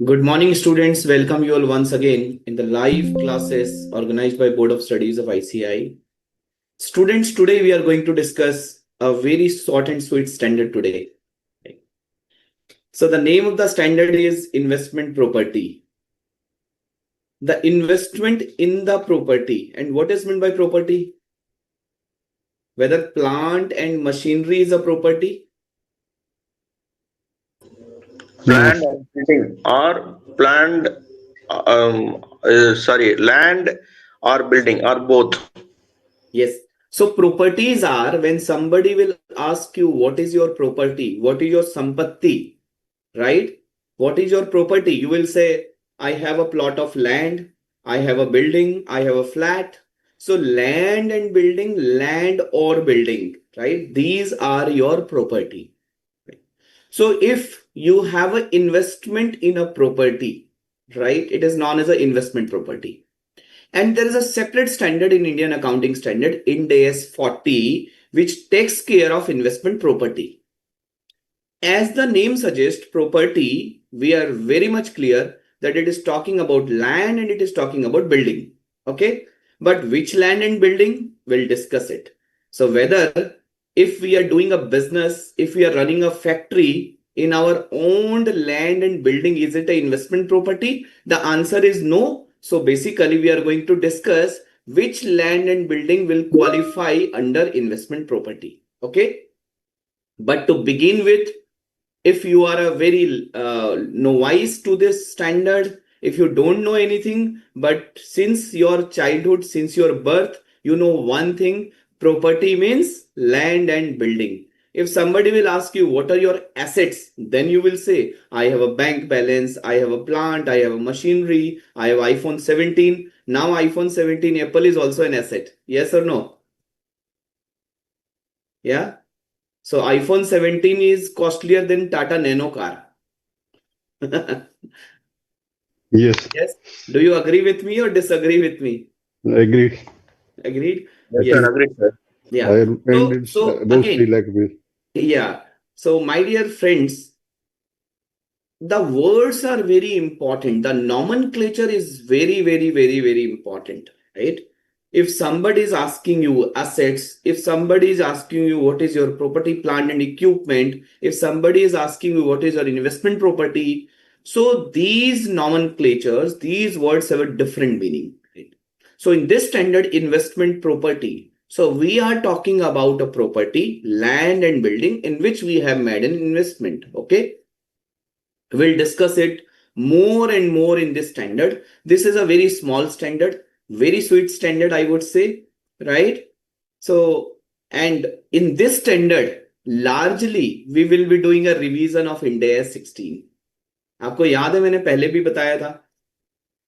Good morning, students. Welcome you all once again in the live classes organized by Board of Studies of ICAI. Students, today we are going to discuss a very short and sweet standard today. So the name of the standard is investment property. The investment in the property. And what is meant by property? Whether plant and machinery is a property? Planned and building or planned land or building or both. Yes. So properties are when somebody will ask you what is your property, what is your sampatti, right? What is your property? You will say, I have a plot of land, I have a building, I have a flat. So land and building, land or building, right? These are your property. So if you have an investment in a property, right, it is known as an investment property. And there is a separate standard in Indian accounting standard, Ind AS 40, which takes care of investment property. As the name suggests, property, we are very much clear that it is talking about land and it is talking about building. Okay. But which land and building, we'll discuss it. So whether if we are doing a business, if we are running a factory in our owned land and building, is it an investment property? The answer is no. So basically we are going to discuss which land and building will qualify under investment property. Okay. But to begin with, if you are a very novice to this standard, if you don't know anything, but since your childhood, since your birth, you know one thing, property means land and building. If somebody will ask you, what are your assets? Then you will say, I have a bank balance, I have a plant, I have a machinery, I have iPhone 17. Now iPhone 17 Apple is also an asset. Yes or no? Yeah. So iPhone 17 is costlier than Tata Nano car. Yes, Yes. Do you agree with me or disagree with me? agreed. Agreed? Yes, Yes. sir, agreed, sir. Yeah. And it's So above 3 again, lakh bill. yeah. So my dear friends, the words are very important. The nomenclature is very, very, very, very important, right? If somebody is asking you assets, if somebody is asking you what is your property, plant and equipment, if somebody is asking you what is your investment property, so these nomenclatures, these words have a different meaning, right? So in this standard investment property, so we are talking about a property, land and building in which we have made an investment, okay? We'll discuss it more and more in this standard. This is a very small standard, very sweet standard, I would say, right? So, and in this standard, largely we will be doing a revision of Ind AS 16. आपको याद है मैंने पहले भी बताया था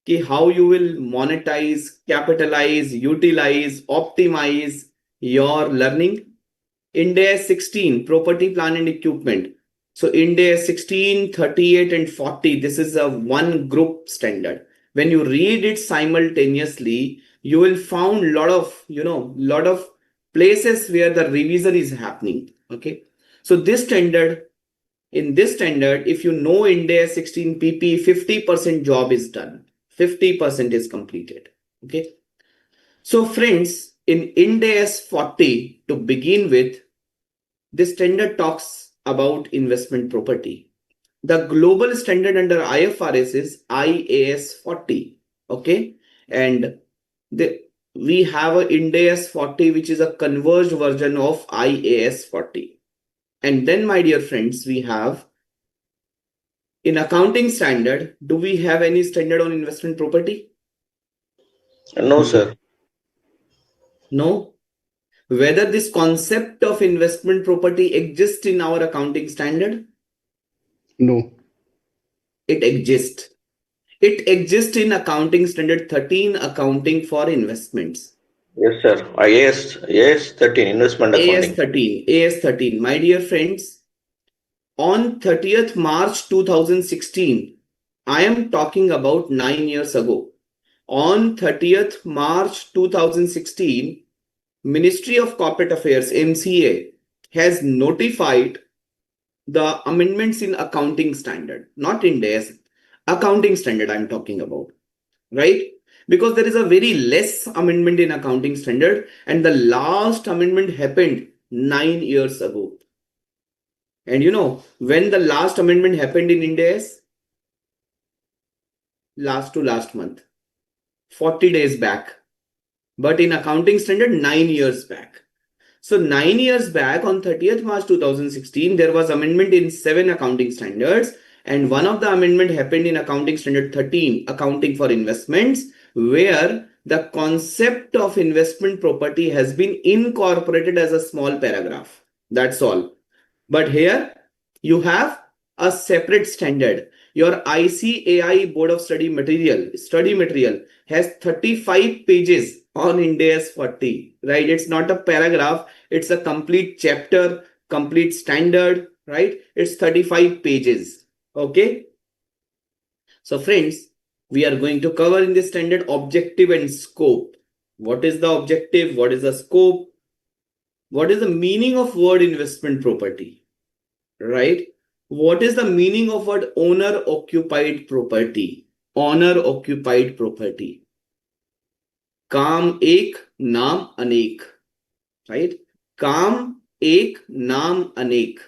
कि how you will monetize, capitalize, utilize, optimize your learning. Ind AS 16, property, plant and equipment. So Ind AS 16, 38 and 40, this is a one group standard. When you read it simultaneously, you will find lot of places where the revision is happening. Okay. So this standard, in this standard, if you know Ind AS 16 PP, 50% job is done. 50% is completed. Okay. So friends, in Ind AS 40, to begin with, this standard talks about investment property. The global standard under IFRS is IAS 40. Okay. And we have a Ind AS 40, which is a converged version of IAS 40. And then, my dear friends, we have in accounting standard, do we have any standard on investment property? No, sir. No. Whether this concept of investment property exists in our accounting standard? No. It exists. It exists in accounting standard 13, accounting for investments. Yes, sir. AS 13, investment AS accounting. 13, AS 13. My dear friends, on 30th March 2016, I am talking about 9 years ago. On 30th March 2016, Ministry of Corporate Affairs, MCA, has notified the amendments in accounting standard, not Ind AS, Accounting standard I'm talking about, right? Because there is a very less amendment in accounting standard, and the last amendment happened 9 years ago. And you know when the last amendment happened in Ind AS? Last to last month, 40 days back. But in accounting standard, 9 years back. So 9 years back on 30th March 2016, there was amendment in 7 accounting standards, and one of the amendment happened in accounting standard 13, accounting for investments, where the concept of investment property has been incorporated as a small paragraph. That's all. But here you have a separate standard. Your ICAI Board of study material has 35 pages on Ind AS 40, right? It's not a paragraph, it's a complete chapter, complete standard, right? It's 35 pages. Okay. So friends, we are going to cover in this standard objective and scope. What is the objective? What is the scope? What is the meaning of word investment property? Right? What is the meaning of word owner occupied property? Owner occupied property. काम एक नाम अनेक, right? काम एक नाम अनेक.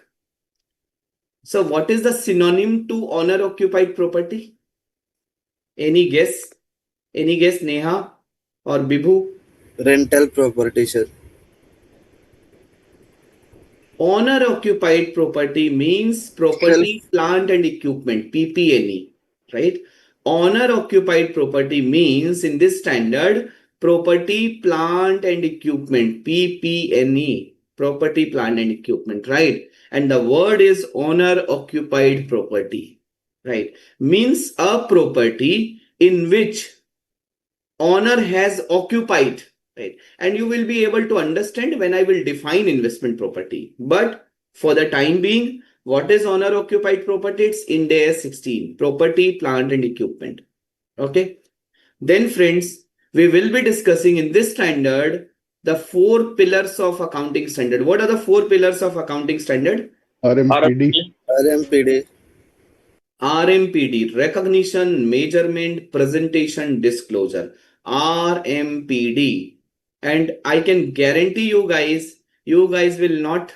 So what is the synonym to owner occupied property? Any guess? Any guess, Neha or Bibhu? Rental property, sir. Owner occupied property means property, plant and equipment, PPNE, right? Owner occupied property means in this standard, property, plant and equipment, PPNE, property, plant and equipment, right? And the word is owner occupied property, right? Means a property in which owner has occupied. Right. And you will be able to understand when I will define investment property. But for the time being, what is owner occupied property? It's Ind AS 16, property, plant and equipment. Okay. Then friends, we will be discussing in this standard the 4 pillars of accounting standard. What are the 4 pillars of accounting standard? RMPD. RMPD. RMPD, recognition, measurement, presentation, disclosure. RMPD. And I can guarantee you guys will not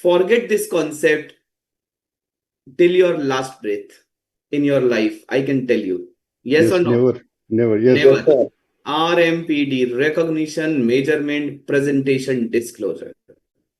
forget this concept till your last breath in your life. I can tell you. Yes or no? Never. Yes. Never. RMPD, recognition, measurement, presentation, disclosure.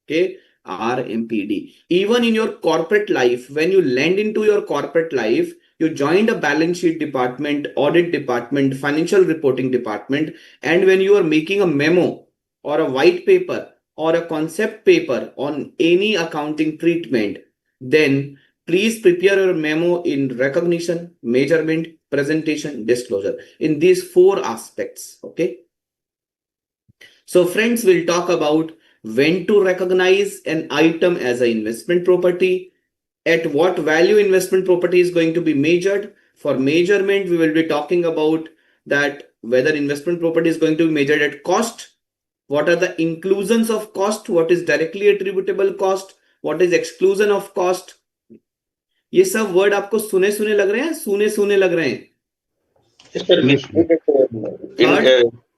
Okay. RMPD. Even in your corporate life, when you land into your corporate life, you joined a balance sheet department, audit department, financial reporting department, and when you are making a memo or a white paper or a concept paper on any accounting treatment, then please prepare your memo in recognition, measurement, presentation, disclosure, in these 4 aspects. Okay. So friends, we'll talk about when to recognize an item as an investment property, at what value investment property is going to be measured. For measurement, we will be talking about that whether investment property is going to be measured at cost, what are the inclusions of cost, what is directly attributable cost, what is exclusion of cost. ये सब word आपको सुने सुने लग रहे हैं, सुने लग रहे हैं? Yes, sir. In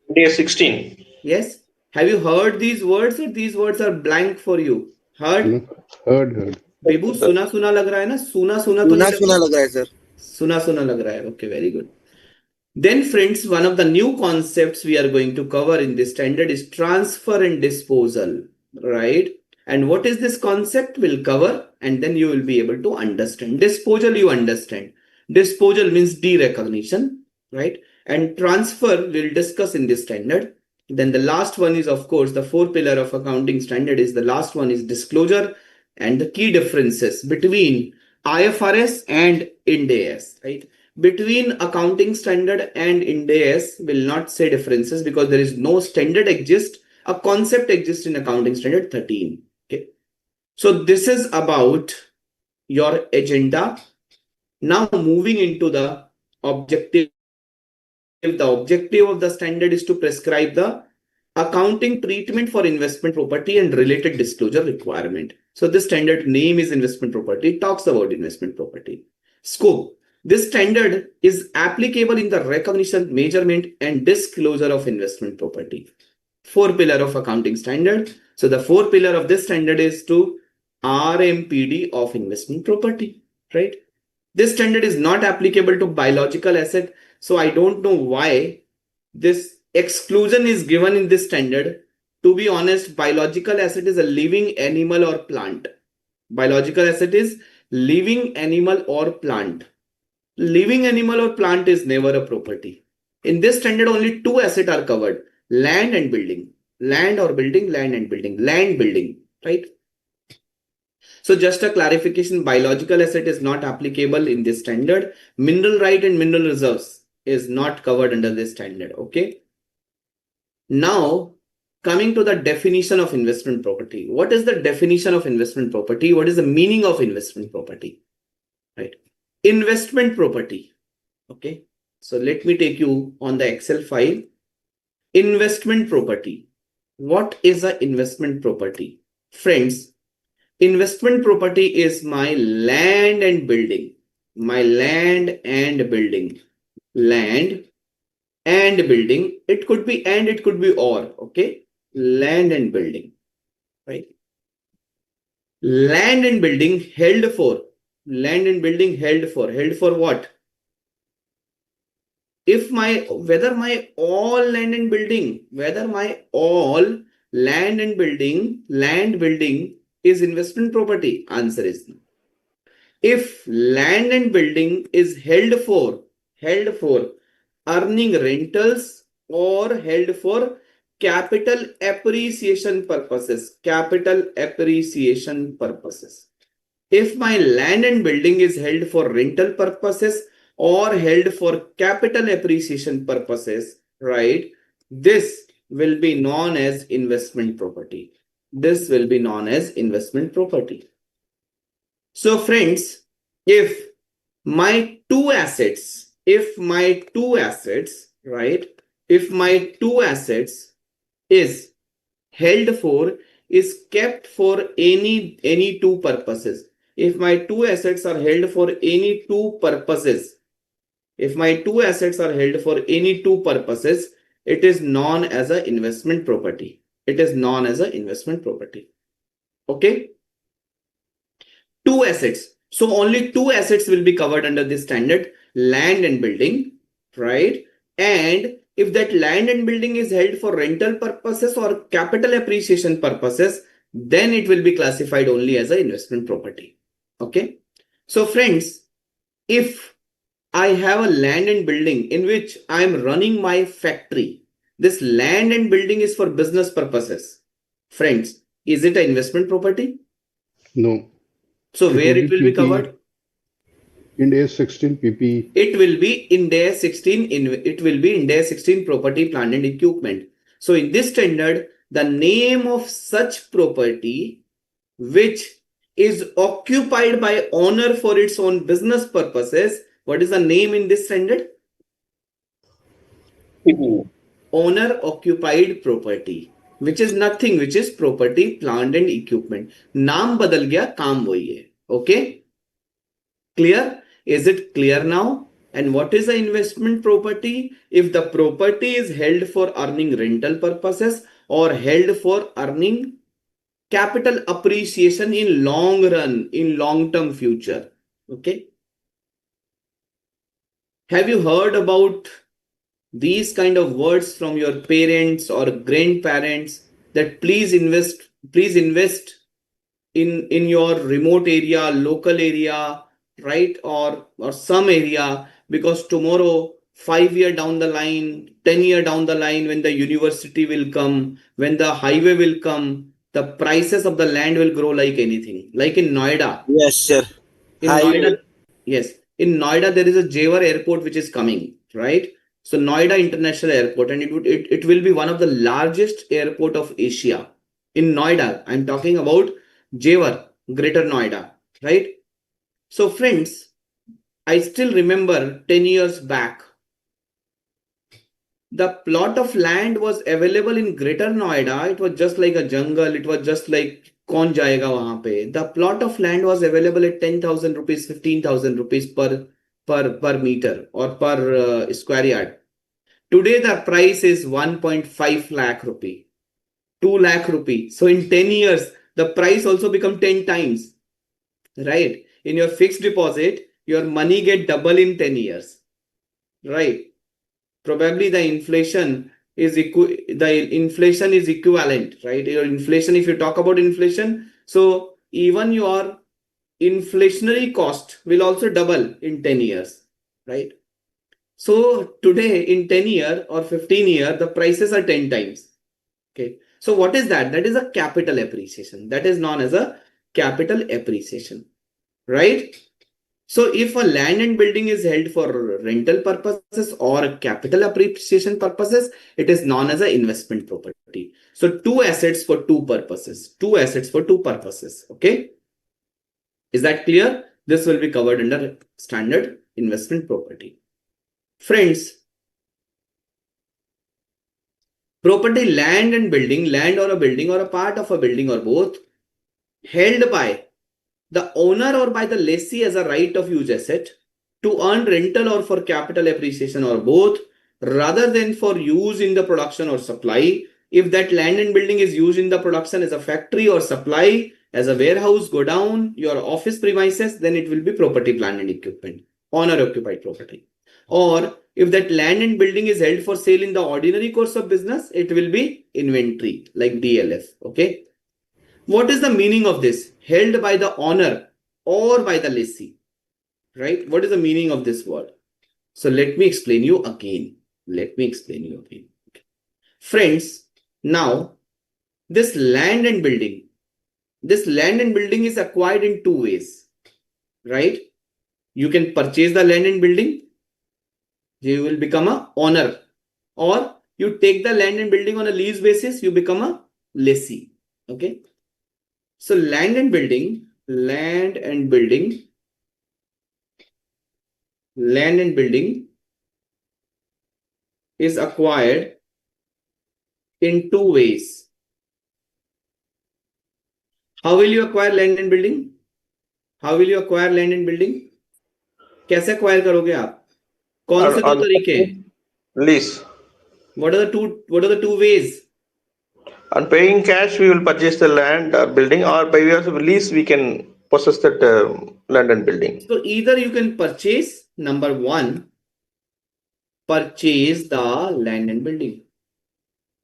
Ind AS 16. Yes. Have you heard these words or these words are blank for you? Heard? Heard. Bibu, सुना लग रहा है ना? सुना तो सुना लग रहा है सर. सुना लग रहा है. Okay, very good. Then friends, one of the new concepts we are going to cover in this standard is transfer and disposal, right? And what is this concept? We'll cover and then you will be able to understand. Disposal, you understand. Disposal means derecognition, right? And transfer we'll discuss in this standard. Then the last one is, of course, the 4 pillar of accounting standard is the last one is disclosure and the key differences between IFRS and Ind AS, right? Between accounting standard and Ind AS will not say differences because there is no standard exist. A concept exists in accounting standard 13. Okay. So this is about your agenda. Now moving into the objective. The objective of the standard is to prescribe the accounting treatment for investment property and related disclosure requirement. So the standard name is investment property. It talks about investment property. Scope. This standard is applicable in the recognition, measurement, and disclosure of investment property. 4 pillar of accounting standard. So the 4 pillar of this standard is to RMPD of investment property, right? This standard is not applicable to biological asset. So I don't know why this exclusion is given in this standard. To be honest, biological asset is a living animal or plant. Biological asset is living animal or plant. Living animal or plant is never a property. In this standard, only 2 assets are covered: land and building. Land or building, land and building. Land building, right? So just a clarification, biological asset is not applicable in this standard. Mineral right and mineral reserves is not covered under this standard, okay? Now, coming to the definition of investment property. What is the definition of investment property? What is the meaning of investment property? Right. Investment property. Okay. So let me take you on the Excel file. Investment property. What is an investment property? Friends, investment property is my land and building. My land and building. Land and building. It could be and, it could be or. Okay. Land and building. Right. Land and building held for. Land and building held for what? If whether my all land and building land building is investment property, answer is no. If land and building is held for earning rentals or held for capital appreciation purposes. If my land and building is held for rental purposes or held for capital appreciation purposes, right? This will be known as investment property. So friends, if my two assets, right? If my two assets is held for, is kept for any two purposes. If my two assets are held for any two purposes, it is known as an investment property. Okay. Two assets. So only two assets will be covered under this standard, land and building, right? And if that land and building is held for rental purposes or capital appreciation purposes, then it will be classified only as an investment property. Okay. So friends, if I have a land and building in which I am running my factory, this land and building is for business purposes. Friends, is it an investment property? No. So where it will be covered? Ind AS 16 PP. It will be Ind AS 16. It will be Ind AS 16 property, plant and equipment. So in this standard, the name of such property which is occupied by owner for its own business purposes. What is the name in this standard? Owner occupied property, which is nothing, which is property, plant and equipment. Naam badal gaya, kaam wahi hai. Okay? Clear? Is it clear now? And what is the investment property? If the property is held for earning rental purposes or held for earning capital appreciation in long run, in long term future. Okay. Have you heard about these kind of words from your parents or grandparents that please invest in your remote area, local area, right? Or some area, because tomorrow, 5 years down the line, 10 years down the line, when the university will come, when the highway will come, the prices of the land will grow like anything. Like in Noida. Yes, sir. In Noida, yes. In Noida, there is a Jewar airport which is coming, right? So Noida International Airport, and it will be one of the largest airport of Asia. In Noida, I'm talking about Jewar, Greater Noida, right? So friends, I still remember 10 years back, the plot of land was available in Greater Noida. It was just like a jungle. It was just like, kaun jayega wahan pe? The plot of land was available at 10,000 rupees, 15,000 rupees per per meter or per square yard. Today the price is 1.5 lakh rupee, 2 lakh rupee. So in 10 years, the price also become 10 times, right? In your fixed deposit, your money get double in 10 years, right? Probably the inflation is equivalent, right? Your inflation, if you talk about inflation, so even your inflationary cost will also double in 10 years, right? So today in 10 year or 15 year, the prices are 10 times. Okay. So what is that? That is a capital appreciation. That is known as a capital appreciation, right? So if a land and building is held for rental purposes or capital appreciation purposes, it is known as an investment property. So two assets for two purposes. Two assets for two purposes. Okay. Is that clear? This will be covered under standard investment property. Friends, property, land and building, land or a building or a part of a building or both, held by the owner or by the lessee as a right of use asset to earn rental or for capital appreciation or both, rather than for use in the production or supply. If that land and building is used in the production as a factory or supply, as a warehouse, go down, your office premises, then it will be property, plant and equipment, owner occupied property. Or if that land and building is held for sale in the ordinary course of business, it will be inventory like DLF. Okay. What is the meaning of this? Held by the owner or by the lessee, right? What is the meaning of this word? So let me explain you again. Friends, now this land and building is acquired in two ways, right? You can purchase the land and building, you will become a owner, or you take the land and building on a lease basis, you become a lessee. Okay. So land and building is acquired in two ways. How will you acquire land and building? कैसे acquire करोगे आप? कौन से दो तरीके हैं? Lease. What are the two ways? On paying cash, we will purchase the land or building, or by way of lease, we can possess that land and building. So either you can purchase, number one, purchase the land and building.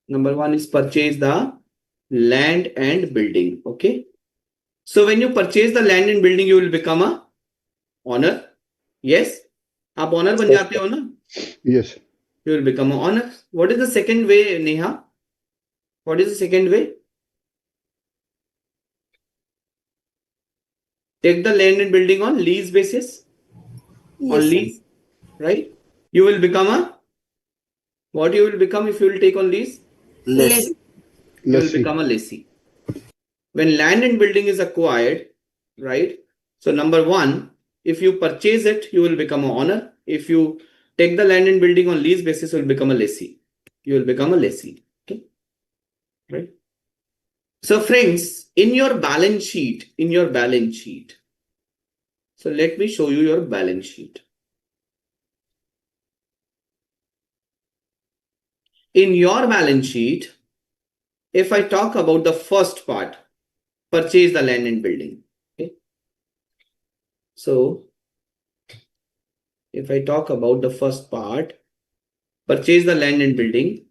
Number one is purchase the land and building. Okay. So when you purchase the land and building, you will become a owner. Yes. आप owner बन जाते हो ना? Yes. You will become an owner. What is the second way, Neha? What is the second way? Take the land and building on lease basis. Yes, On sir. lease, right? You will become a, what you will become if you will take on lease? Less. You will Lessee. become a lessee. When land and building is acquired, right? So number one, if you purchase it, you will become an owner. If you take the land and building on lease basis, you will become a lessee. Okay, right? So friends, in your balance sheet, so let me show you your balance sheet. In your balance sheet, if I talk about the first part, purchase the land and building. Okay. So if I talk about the first part, purchase the land and building,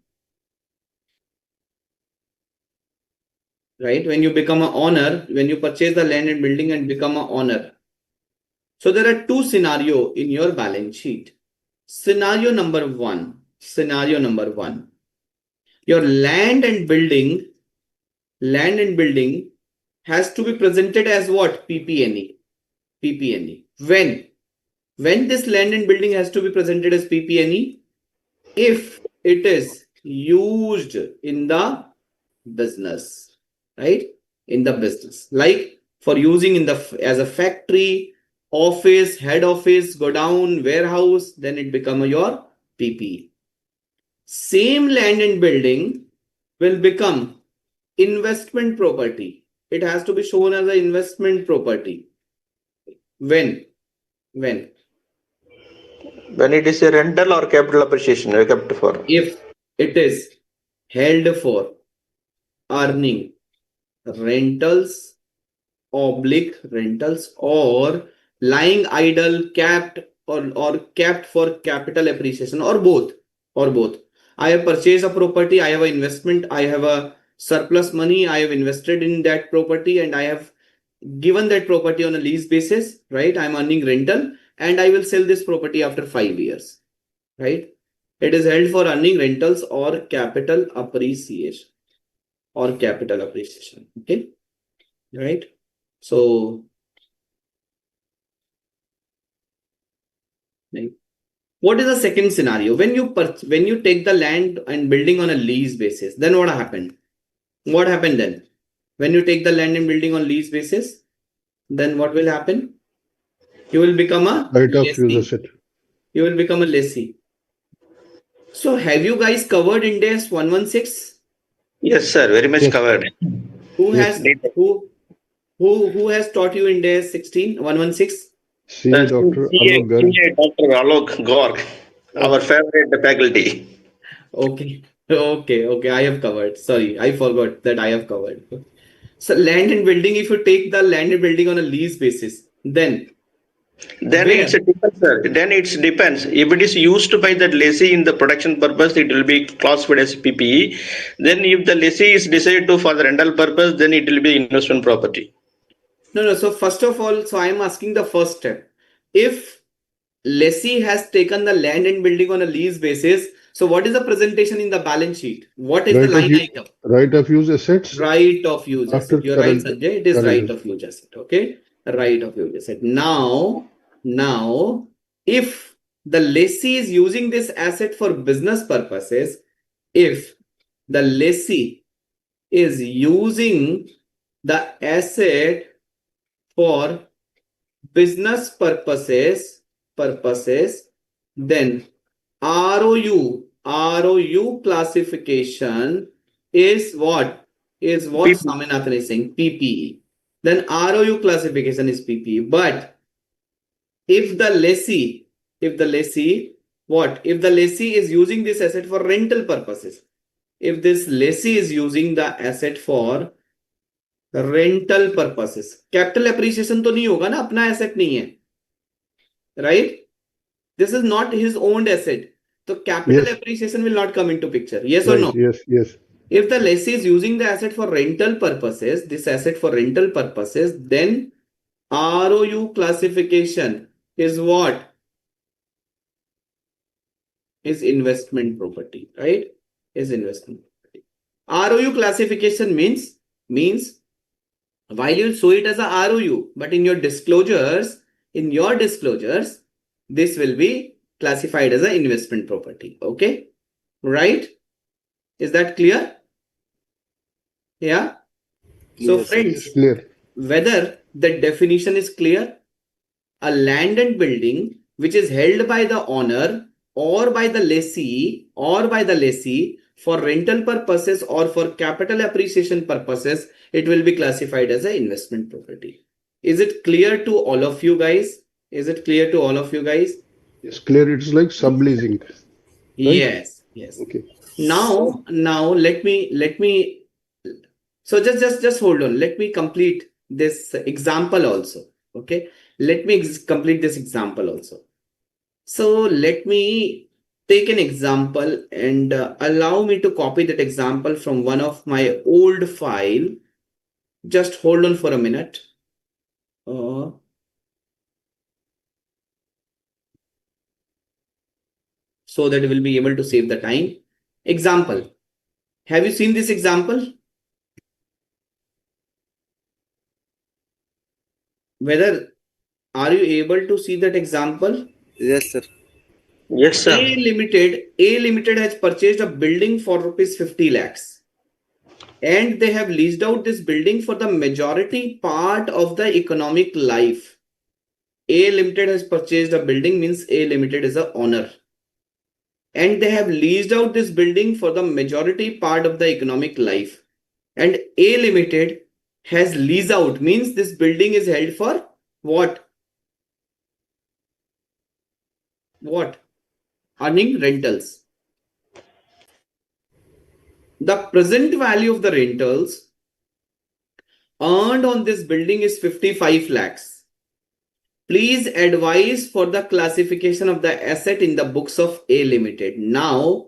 right? When you become an owner, when you purchase the land and building and become an owner. So there are two scenarios in your balance sheet. Scenario number one, your land and building has to be presented as what? PPNE. When this land and building has to be presented as PPNE, if it is used in the business, right? In the business, like for using in the as a factory, office, head office, godown, warehouse, then it become your PPE. Same land and building will become investment property. It has to be shown as an investment property. When When it is a rental or capital appreciation, kept for. If it is held for earning rentals, rentals, or lying idle, capped, or capped for capital appreciation, or both, or both. I have purchased a property, I have an investment, I have a surplus money, I have invested in that property, and I have given that property on a lease basis, right? I'm earning rental, and I will sell this property after 5 years, right? It is held for earning rentals or capital appreciation, okay, right? So what is the second scenario? When you take the land and building on a lease basis, then what happened? What happened then? When you take the land and building on lease basis, then what will happen? You will become a Right of use lessee. asset. You will become a lessee. So have you guys covered Ind AS 116? Yes, sir. Very much Yes. covered. Who Yes. has who has taught you Ind AS 116? CA Dr. Alok Garg. Dr. Alok Gaur, our favorite faculty. Okay. Okay. I have covered. Sorry, I forgot that I have covered. So land and building, if you take the land and building on a lease basis, then Then where? it's a depends, sir. Then it depends. If it is used by the lessee in the production purpose, it will be classified as PPE. Then if the lessee is decided to for the rental purpose, then it will be investment property. No. So first of all, so I am asking the first step. If lessee has taken the land and building on a lease basis, so what is the presentation in the balance sheet? What is the line item? Right of use assets Right of use after asset. You're right, current Sanjay. It is right use. of use asset. Okay. Right of use asset. Now, if the lessee is using this asset for business purposes, if the lessee is using the asset for business purposes, then ROU classification is what? Is what PPE. Swaminathan is saying, PPE. Then ROU classification is PPE. But if the lessee, what? If the lessee is using this asset for rental purposes, if this lessee is using the asset for rental purposes, capital appreciation तो नहीं होगा ना, अपना asset नहीं है, right? This is not his owned asset. So capital Yes. appreciation will not come into picture. Yes or Right. no? Yes. If the lessee is using the asset for rental purposes, then ROU classification is what? Is investment property, right? Is investment property. ROU classification means while you show it as a ROU, but in your disclosures, this will be classified as an investment property. Okay, right? Is that clear? Yeah. So Yes, sir. friends, Clear. whether the definition is clear, a land and building which is held by the owner or by the lessee for rental purposes or for capital appreciation purposes, it will be classified as an investment property. Is it clear to all of you guys? Is it clear to all of you guys? It's clear. It's like subleasing. Right? Yes. Okay. Now let me so just hold on. Let me complete this example also. Okay. Let me complete this example also. So let me take an example and allow me to copy that example from one of my old file. Just hold on for a minute. So that we'll be able to save the time. Example. Have you seen this example? Whether are you able to see that example? Yes, sir. Yes, sir. A Limited has purchased a building for rupees 50 lakhs. And they have leased out this building for the majority part of the economic life. A Limited has purchased a building means A Limited is a owner. And they have leased out this building for the majority part of the economic life. And A Limited has leased out means this building is held for what? What? earning rentals. The present value of the rentals earned on this building is 55 lakhs. Please advise for the classification of the asset in the books of A Limited. Now,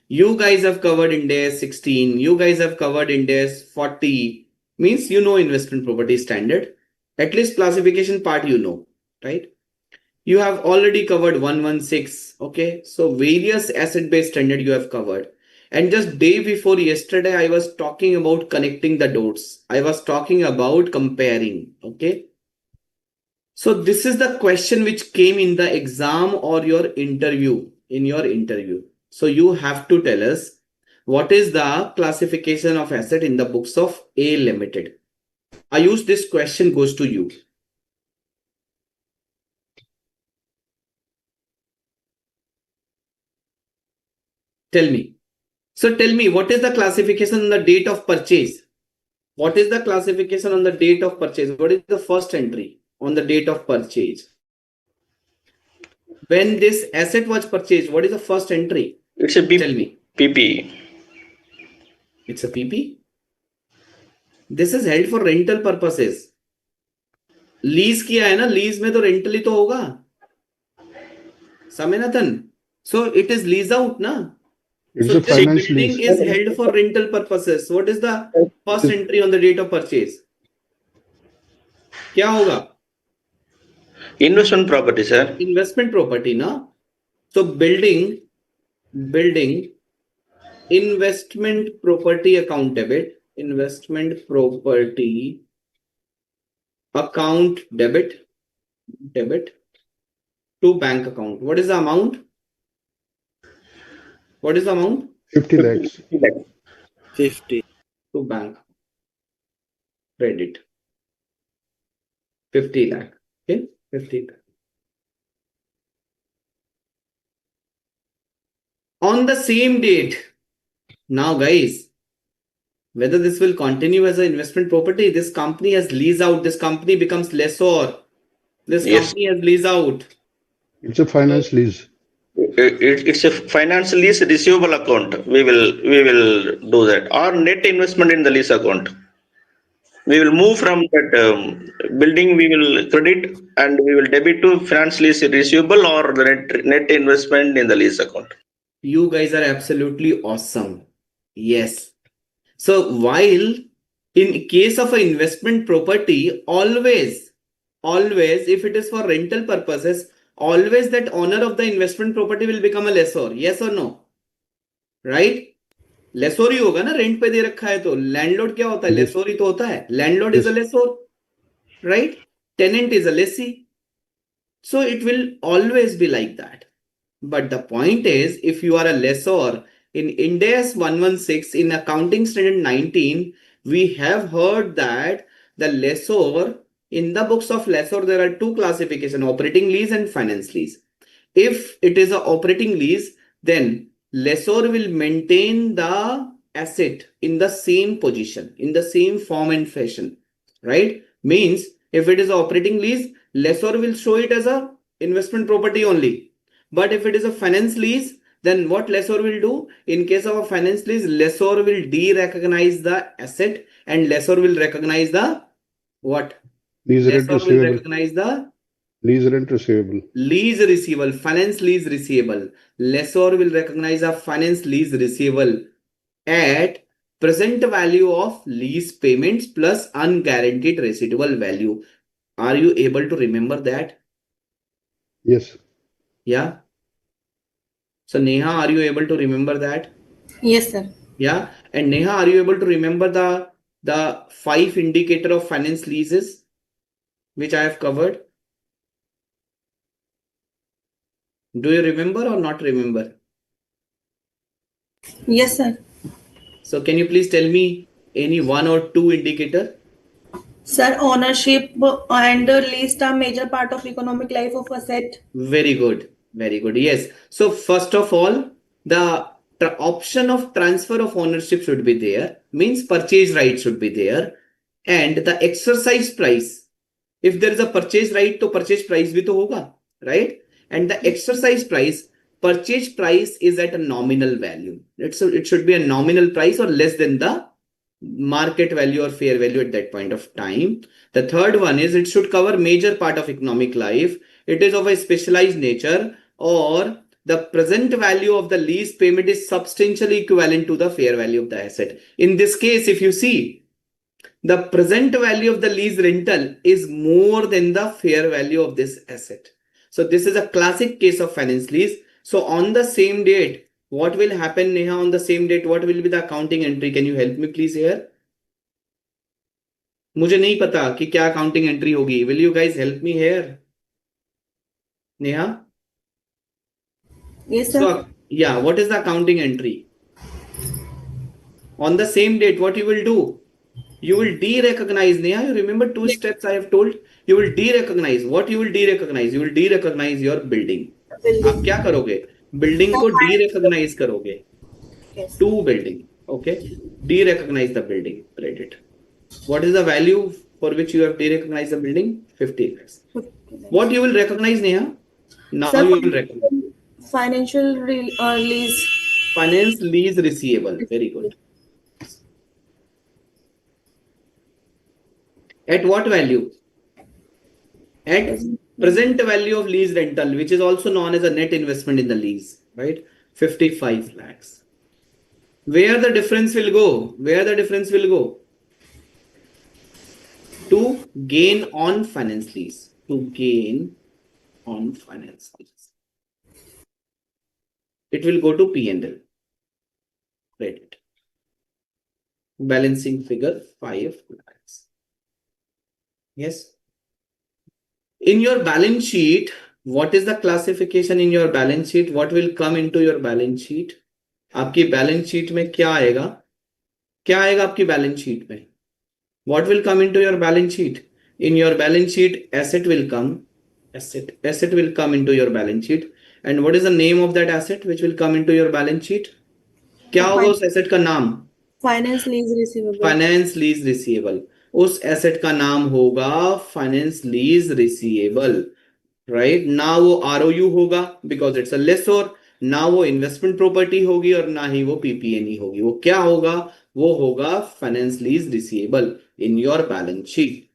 you guys have covered Ind AS 16, you guys have covered Ind AS 40, means you know investment property standard. At least classification part you know, right? You have already covered 116, okay? So various asset-based standard you have covered. And just day before yesterday, I was talking about connecting the dots. I was talking about comparing, okay? So this is the question which came in the exam or your interview, in your interview. So you have to tell us what is the classification of asset in the books of A Limited. Ayush, this question goes to you. Tell me. So tell me, what is the classification on the date of purchase? What is the classification on the date of purchase? What is the first entry on the date of purchase? When this asset was purchased, what is the first entry? It's a Tell me. PP. It's a PP. This is held for rental purposes. Lease किया है ना, lease में तो rental ही तो होगा, Saminathan. So it is lease out, na? It's So a this finance building lease. is held for rental purposes. What is the first entry on the date of purchase? क्या होगा? Investment property, sir. Investment property, na? So building, investment property account debit, investment property account debit to bank account. What is the amount? What is the amount? 50 lakhs. 50. To bank. Credit. 50 lakh. Okay? 50 lakh. On the same date. Now, guys, whether this will continue as an investment property, this company has lease out. This company becomes lessor. This Yes. company has lease out. It's a finance lease. It's a finance lease receivable account. We will do that, or net investment in the lease account. We will move from that building. We will credit and we will debit to finance lease receivable or the net investment in the lease account. You guys are absolutely awesome. Yes. So while in case of an investment property, always, if it is for rental purposes, always that owner of the investment property will become a lessor. Yes or no? Right? लेसोर ही होगा ना, rent पे दे रखा है तो landlord क्या होता है? लेसोर ही तो होता है. Landlord is a lessor, right? Tenant is a lessee. So it will always be like that. But the point is, if you are a lessor, in Ind AS 116, in accounting standard 19, we have heard that the lessor, in the books of lessor, there are two classifications, operating lease and finance lease. If it is an operating lease, then lessor will maintain the asset in the same position, in the same form and fashion, right? Means if it is an operating lease, lessor will show it as a investment property only. But if it is a finance lease, then what lessor will do? In case of a finance lease, lessor will de-recognize the asset and lessor will recognize the what? Lease rent Lessor will receivable. recognize the Lease rent receivable. lease receivable, finance lease receivable. Lessor will recognize a finance lease receivable at present value of lease payments plus unguaranteed residual value. Are you able to remember that? Yes. Yeah. So Neha, are you able to remember that? Yes, sir. Yeah. And Neha, are you able to remember the 5 indicator of finance leases which I have covered? Do you remember or not remember? Yes, sir. So can you please tell me any 1 or 2 indicator? Sir, ownership and lease are major part of economic life of asset. Very good. Very good. Yes. So first of all, the option of transfer of ownership should be there. Means purchase right should be there. And the exercise price. If there is a purchase right, to purchase price bhi to hoga, right? And the exercise price purchase price is at a nominal value. It should be a nominal price or less than the market value or fair value at that point of time. The third one is it should cover major part of economic life. It is of a specialized nature, or the present value of the lease payment is substantially equivalent to the fair value of the asset. In this case, if you see, the present value of the lease rental is more than the fair value of this asset. So this is a classic case of finance lease. So on the same date, what will happen, Neha, on the same date? What will be the accounting entry? Can you help me please here? मुझे नहीं पता कि क्या accounting entry होगी. Will you guys help me here? Neha? Yes, sir. So, yeah, what is the accounting entry? On the same date, what you will do? You will de-recognize, Neha. You remember two steps I have told? You will de-recognize. What you will de-recognize? You will de-recognize your building. आप क्या करोगे? Building को de-recognize करोगे. Yes. To building. Okay. De-recognize the building. Credit. What is the value for which you have de-recognized the building? 50 lakhs. What you will recognize, Neha? Now Sir, you will recognize. financial lease. Finance lease receivable. Very good. At what value? At present value of lease rental, which is also known as a net investment in the lease, right? 55 lakhs. Where the difference will go? Where the difference will go? To gain on finance lease. To gain on finance lease. It will go to P&L. Credit. Balancing figure 5 lakhs. Yes. In your balance sheet, what is the classification in your balance sheet? What will come into your balance sheet? आपकी balance sheet में क्या आएगा? क्या आएगा आपकी balance sheet में? What will come into your balance sheet? In your balance sheet, asset will come. Asset will come into your balance sheet. And what is the name of that asset which will come into your balance sheet? क्या होगा उस asset का नाम? Finance lease receivable. Finance lease receivable. उस asset का नाम होगा finance lease receivable. Right? ना वो ROU होगा because it's a lessor. ना वो investment property होगी और ना ही वो PPNE होगी. वो क्या होगा? वो होगा finance lease receivable in your balance sheet.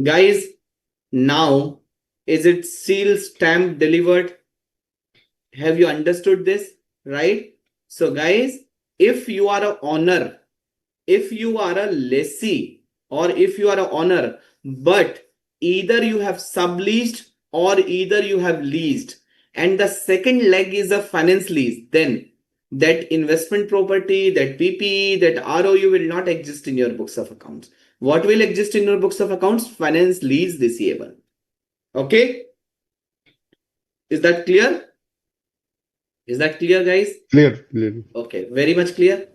Guys, now is it seal stamp delivered? Have you understood this? Right? So guys, if you are an owner, if you are a lessee, or if you are an owner, but either you have subleased or either you have leased, and the second leg is a finance lease, then that investment property, that PPE, that ROU will not exist in your books of accounts. What will exist in your books of accounts? Finance lease receivable. Okay? Is that clear? Is that clear, guys? Clear. Okay, very much clear?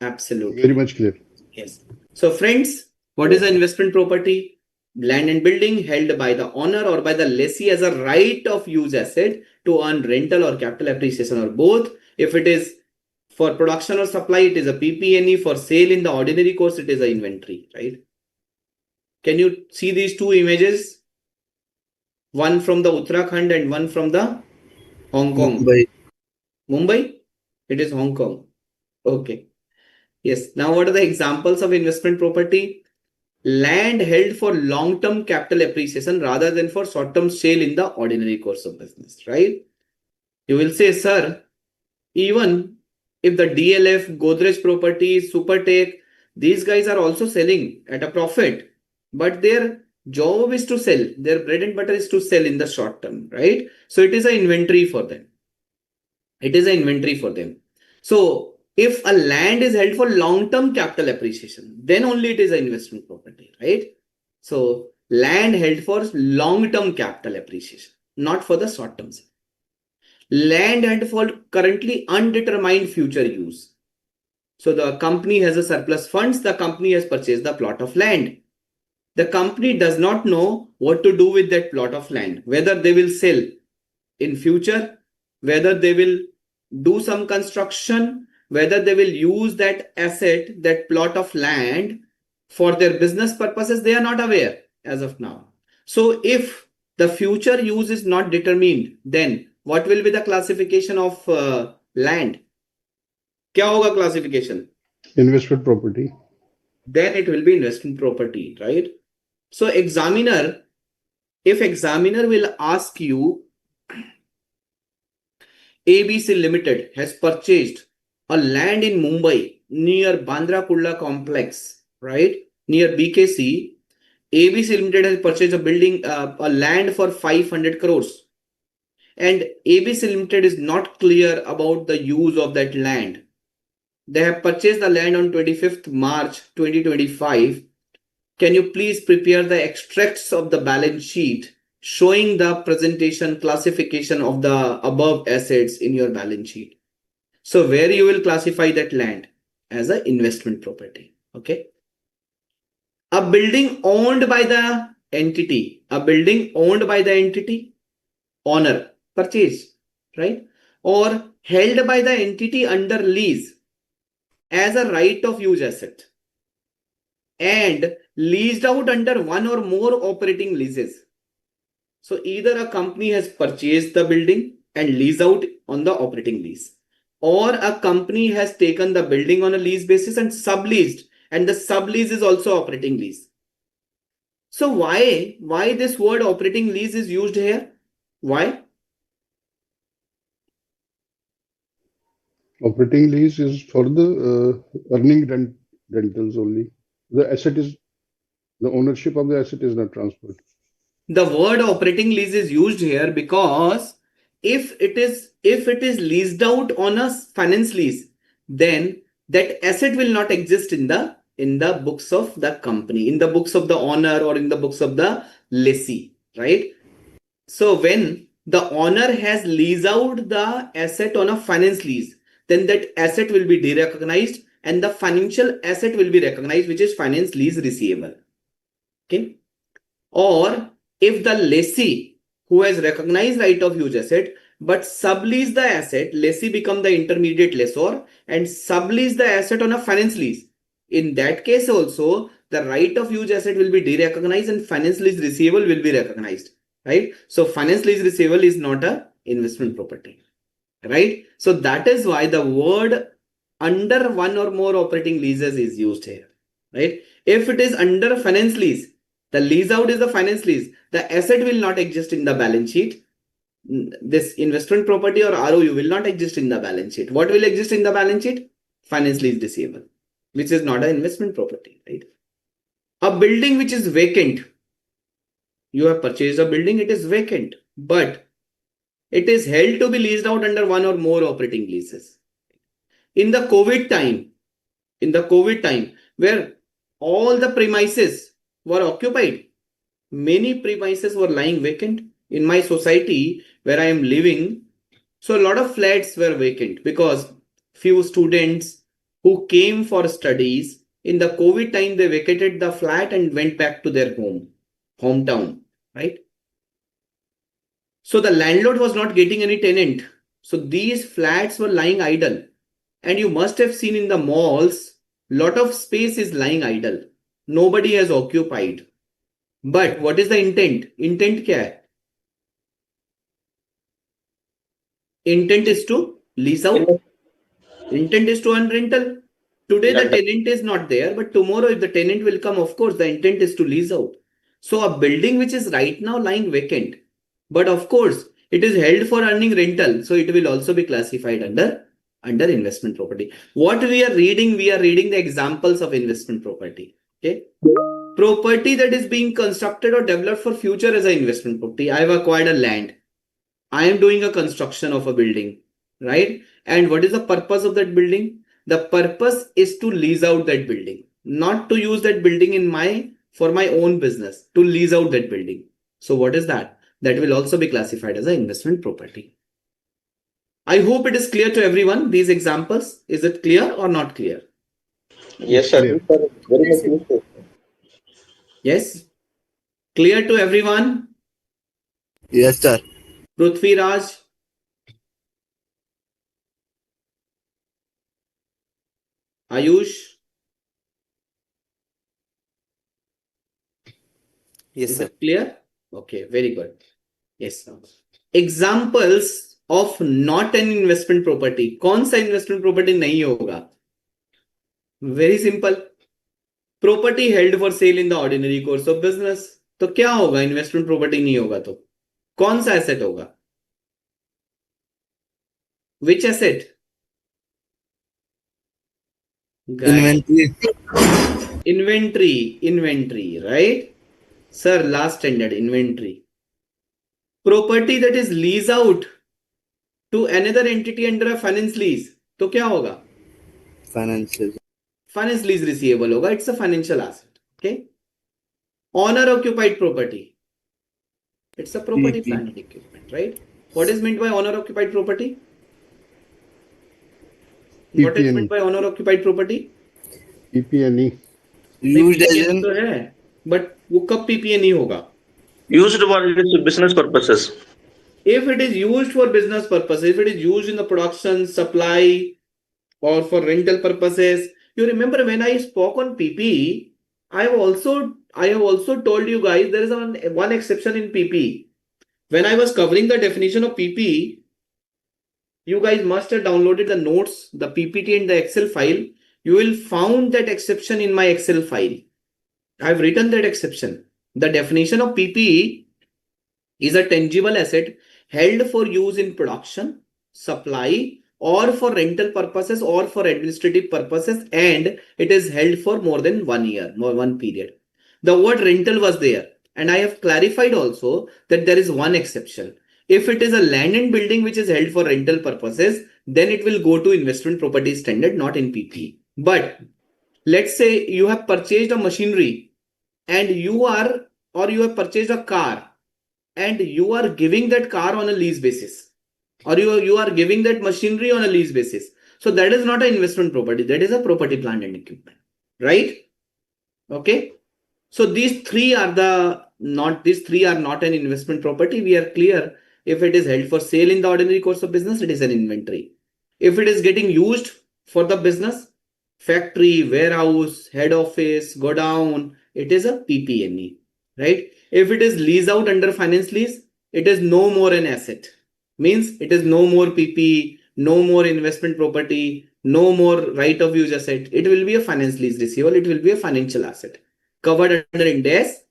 Absolutely. Very much clear. Yes. So friends, what is an investment property? Land and building held by the owner or by the lessee as a right of use asset to earn rental or capital appreciation or both. If it is for production or supply, it is a PPNE. For sale in the ordinary course, it is an inventory, right? Can you see these two images? One from the Uttarakhand and one from the Hong Kong. Mumbai? It is Hong Kong. Okay. Yes. Now, what are the examples of investment property? Land held for long-term capital appreciation rather than for short-term sale in the ordinary course of business, right? You will say, sir, even if the DLF, Godrej Properties, Supertech, these guys are also selling at a profit, but their job is to sell. Their bread and butter is to sell in the short term, right? So it is an inventory for them. It is an inventory for them. So if a land is held for long-term capital appreciation, then only it is an investment property, right? So land held for long-term capital appreciation, not for the short-term. Land held for currently undetermined future use. So the company has a surplus funds. The company has purchased the plot of land. The company does not know what to do with that plot of land, whether they will sell in future, whether they will do some construction, whether they will use that asset, that plot of land for their business purposes. They are not aware as of now. So if the future use is not determined, then what will be the classification of land? क्या होगा classification? Investment property. Then it will be investment property, right? So examiner, if examiner will ask you, ABC Limited has purchased a land in Mumbai near Bandra Kurla complex, right? Near BKC. ABC Limited has purchased a building, a land for 500 crores. And ABC Limited is not clear about the use of that land. They have purchased the land on 25th March 2025. Can you please prepare the extracts of the balance sheet showing the presentation classification of the above assets in your balance sheet? So where you will classify that land as an investment property. Okay. A building owned by the entity, owner, purchase, right? Or held by the entity under lease as a right of use asset and leased out under one or more operating leases. So either a company has purchased the building and leased out on the operating lease, or a company has taken the building on a lease basis and subleased, and the sublease is also operating lease. So why this word operating lease is used here? Why? Operating lease is for the earning rentals only. The ownership of the asset is not transferred. The word operating lease is used here because if it is leased out on a finance lease, then that asset will not exist in the books of the company, in the books of the owner, or in the books of the lessee, right? So when the owner has leased out the asset on a finance lease, then that asset will be derecognized and the financial asset will be recognized, which is finance lease receivable. Okay. Or if the lessee who has recognized right of use asset but sublease the asset, lessee become the intermediate lessor and sublease the asset on a finance lease. In that case also, the right of use asset will be derecognized and finance lease receivable will be recognized, right? So finance lease receivable is not a investment property, right? So that is why the word under one or more operating leases is used here, right? If it is under finance lease, the lease out is the finance lease, the asset will not exist in the balance sheet. This investment property or ROU will not exist in the balance sheet. What will exist in the balance sheet? Finance lease receivable, which is not an investment property, right? A building which is vacant. You have purchased a building, it is vacant, but it is held to be leased out under one or more operating leases. In the COVID time, where all the premises were occupied, many premises were lying vacant. In my society where I am living, so a lot of flats were vacant because few students who came for studies in the COVID time, they vacated the flat and went back to their hometown, right? So the landlord was not getting any tenant. So these flats were lying idle. And you must have seen in the malls, lot of space is lying idle. Nobody has occupied. But what is the intent? Intent क्या है? Intent is to lease out. Intent is to earn rental. Today the tenant is not there, but tomorrow if the tenant will come, of course, the intent is to lease out. So a building which is right now lying vacant, but of course it is held for earning rental, so it will also be classified under investment property. What we are reading the examples of investment property. Okay. Property that is being constructed or developed for future as an investment property. I have acquired a land. I am doing a construction of a building, right? And what is the purpose of that building? The purpose is to lease out that building, not to use that building for my own business, to lease out that building. So what is that? That will also be classified as an investment property. I hope it is clear to everyone, these examples. Is it clear or not clear? Yes, sir. Clear. Very much useful. Yes? Clear to everyone? Yes, sir. Prithviraj? Ayush? Yes, Is sir. it clear? Okay, very good. Yes. Examples of not an investment property. कौन सा investment property नहीं होगा? Very simple. Property held for sale in the ordinary course of business. तो क्या होगा? Investment property नहीं होगा तो कौन सा asset होगा? Which asset? Guys. Inventory, right? Sir, last standard, inventory. Property that is leased out to another entity under a finance lease. तो क्या होगा? Finance lease receivable होगा. It's a financial asset. Okay. Owner occupied property. It's a property, plant and equipment, right? What is meant by owner occupied property? What is meant by owner occupied property? PP&E. Used as PPE an तो है, but वो कब PPE नहीं होगा? Used for its business purposes. If it is used for business purpose, if it is used in the production, supply, or for rental purposes, you remember when I spoke on PPE, I have also told you guys there is one exception in PPE. When I was covering the definition of PPE, you guys must have downloaded the notes, the PPT and the Excel file. You will found that exception in my Excel file. I have written that exception. The definition of PPE is a tangible asset held for use in production, supply, or for rental purposes or for administrative purposes, and it is held for more than 1 year, more one period. The word rental was there, and I have clarified also that there is one exception. If it is a land and building which is held for rental purposes, then it will go to investment property standard, not in PPE. But let's say you have purchased a machinery and you have purchased a car and you are giving that car on a lease basis, or you are giving that machinery on a lease basis. So that is not an investment property. That is a property, plant and equipment, right? Okay. So these three are not an investment property. We are clear. If it is held for sale in the ordinary course of business, it is an inventory. If it is getting used for the business, factory, warehouse, head office, godown, it is a PP&E, right? If it is leased out under finance lease, it is no more an asset. Means it is no more PP, no more investment property, no more right of use asset. It will be a finance lease receivable. It will be a financial asset covered under Ind AS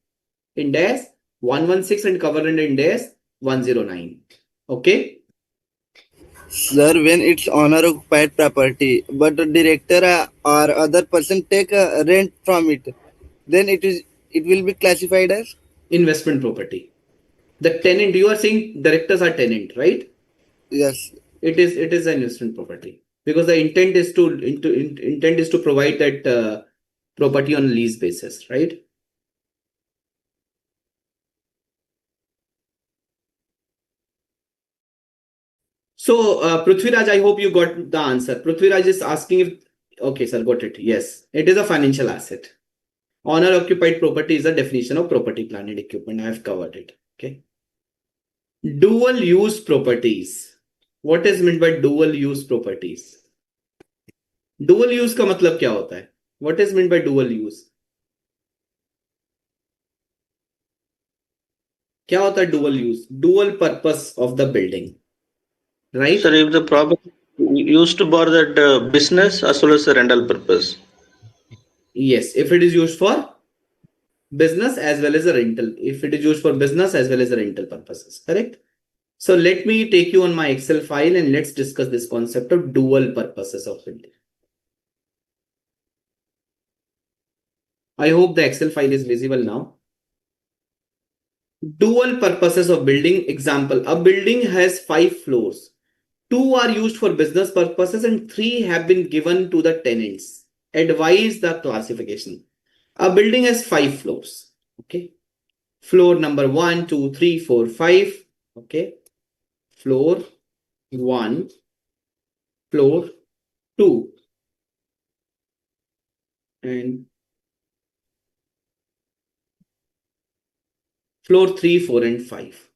116 and covered under Ind AS 109. Okay. Sir, when it's owner occupied property, but the director or other person take a rent from it, then it will be classified as Investment property. The tenant, you are saying directors are tenant, right? yes. It is an investment property because the intent is to provide that property on lease basis, right? So Prithviraj, I hope you got the answer. Prithviraj is asking if okay, sir, got it. Yes, it is a financial asset. Owner occupied property is a definition of property, plant and equipment. I have covered it. Okay. Dual use properties. What is meant by dual use properties? Dual use का मतलब क्या होता है? What is meant by dual use? क्या होता है dual use? Dual purpose of the building, right? Sir, if the property used for that business as well as the rental purpose. Yes, if it is used for business as well as a rental, if it is used for business as well as a rental purposes, correct? So let me take you on my Excel file and let's discuss this concept of dual purposes of building. I hope the Excel file is visible now. Dual purposes of building. Example, a building has 5 floors. 2 are used for business purposes and 3 have been given to the tenants. Advise the classification. A building has 5 floors. Okay. Floor number 1, 2, 3, 4, 5. Okay. Floor 1, floor 2, and floor 3, 4, and 5.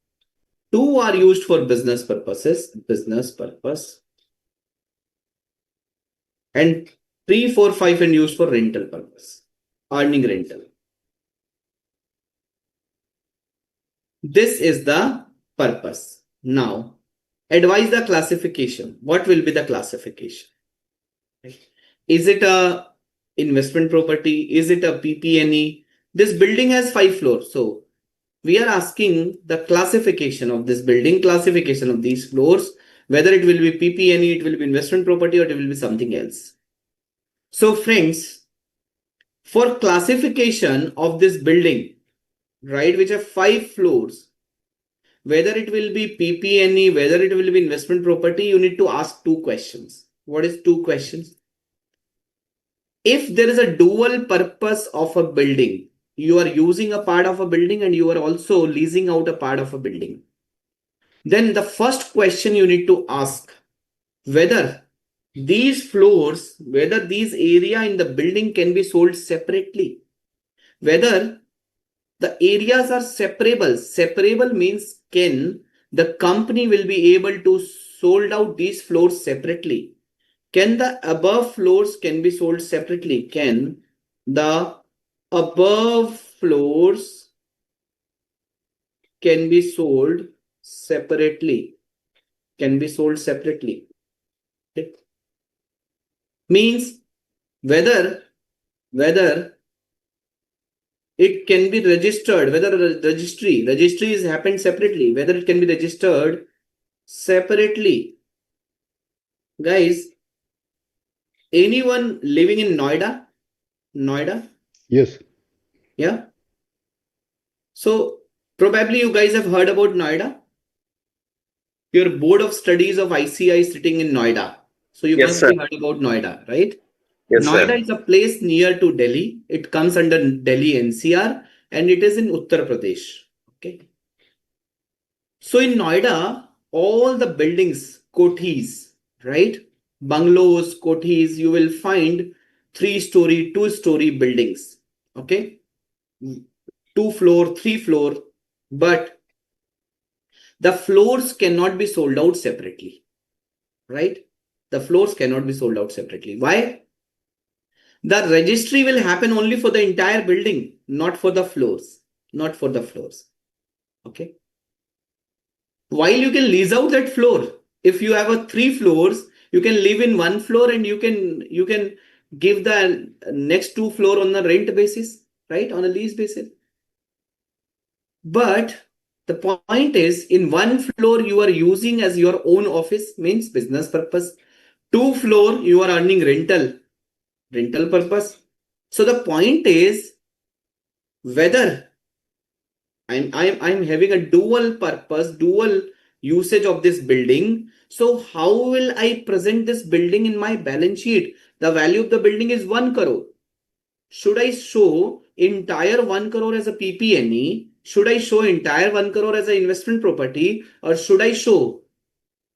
2 are used for business purposes, and 3, 4, 5 are used for rental purpose, earning rental. This is the purpose. Now, advise the classification. What will be the classification? Is it a investment property? Is it a PP&E? This building has 5 floors. So we are asking the classification of this building, classification of these floors, whether it will be PP&E, it will be investment property, or it will be something else. So friends, for classification of this building, right, which have 5 floors, whether it will be PP&E, whether it will be investment property, you need to ask 2 questions. What is 2 questions? If there is a dual purpose of a building, you are using a part of a building and you are also leasing out a part of a building, then the first question you need to ask, whether these floors, whether these area in the building can be sold separately, whether the areas are separable. Separable means can the company will be able to sold out these floors separately. Can the above floors can be sold separately? Can the above floors can be sold separately? Can be sold separately. Okay. Means whether it can be registered, whether registry is happened separately, whether it can be registered separately. Guys, anyone living in Noida? Yes. Yeah. So probably you guys have heard about Noida. Your board of studies of ICAI is sitting in Noida. So you Yes, must sir. be heard about Noida, right? Yes, Noida sir. is a place near to Delhi. It comes under Delhi NCR and it is in Uttar Pradesh. Okay. So in Noida, all the buildings, kothis, right? Bungalows, kothis, you will find 3-story, 2-story buildings. Okay. 2 floor, 3 floor, but the floors cannot be sold out separately, right? The floors cannot be sold out separately. Why? The registry will happen only for the entire building, not for the floors, not for the floors. Okay. While you can lease out that floor, if you have a 3 floors, you can live in 1 floor and you can give the next 2 floor on a rent basis, right? On a lease basis. But the point is, in 1 floor you are using as your own office, means business purpose. 2 floor you are earning rental purpose. So the point is whether I'm having a dual purpose, dual usage of this building. So how will I present this building in my balance sheet? The value of the building is 1 crore. Should I show entire 1 crore as a PP&E? Should I show entire 1 crore as an investment property? Or should I show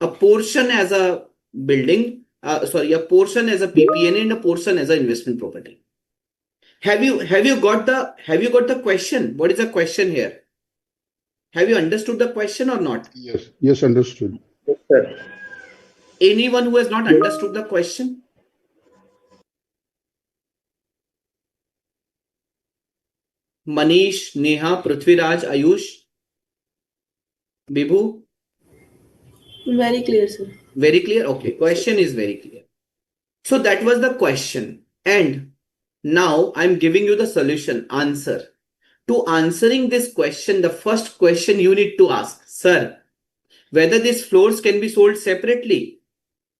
a portion as a building? A portion as a PP&E and a portion as an investment property. Have you got the question? What is the question here? Have you understood the question or not? Yes, understood. Yes, sir. Anyone who has not understood the question? Manish, Neha, Prithviraj, Ayush, Bibhu? Very clear, sir. Very clear? Okay, question is very clear. So that was the question. And now I'm giving you the solution, answer. To answering this question, the first question you need to ask, sir, whether these floors can be sold separately.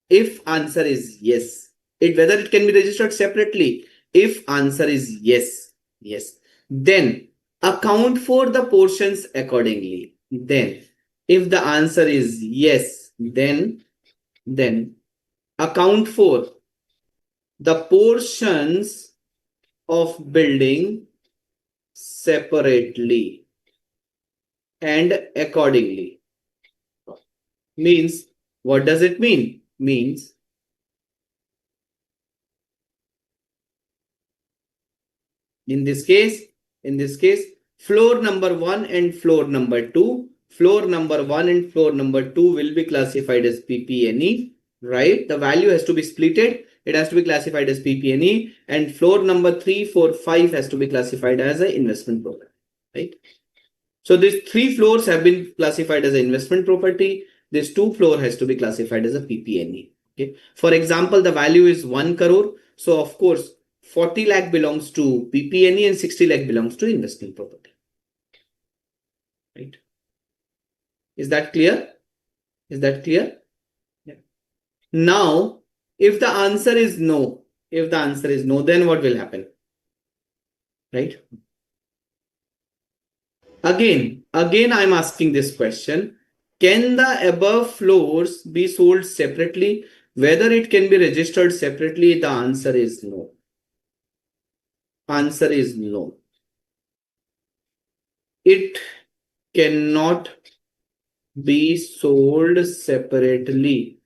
If answer is yes, whether it can be registered separately. If answer is yes, then account for the portions accordingly. Then if the answer is yes, then account for the portions of building separately and accordingly. Means, what does it mean? Means in this case, floor number 1 and floor number 2, floor number 1 and floor number 2 will be classified as PP&E, right? The value has to be splitted. It has to be classified as PP&E, and floor number 3, 4, 5 has to be classified as an investment property, right? So these 3 floors have been classified as an investment property. this 2 floor has to be classified as a PP&E. Okay. For example, the value is 1 crore. So of course, 40 lakh belongs to PP&E and 60 lakh belongs to investment property. Right. Is that clear? Is that clear? Yeah. Now, if the answer is no, then what will happen? Right? Again, I'm asking this question. Can the above floors be sold separately? Whether it can be registered separately, the answer is no. Answer is no. It cannot be sold separately.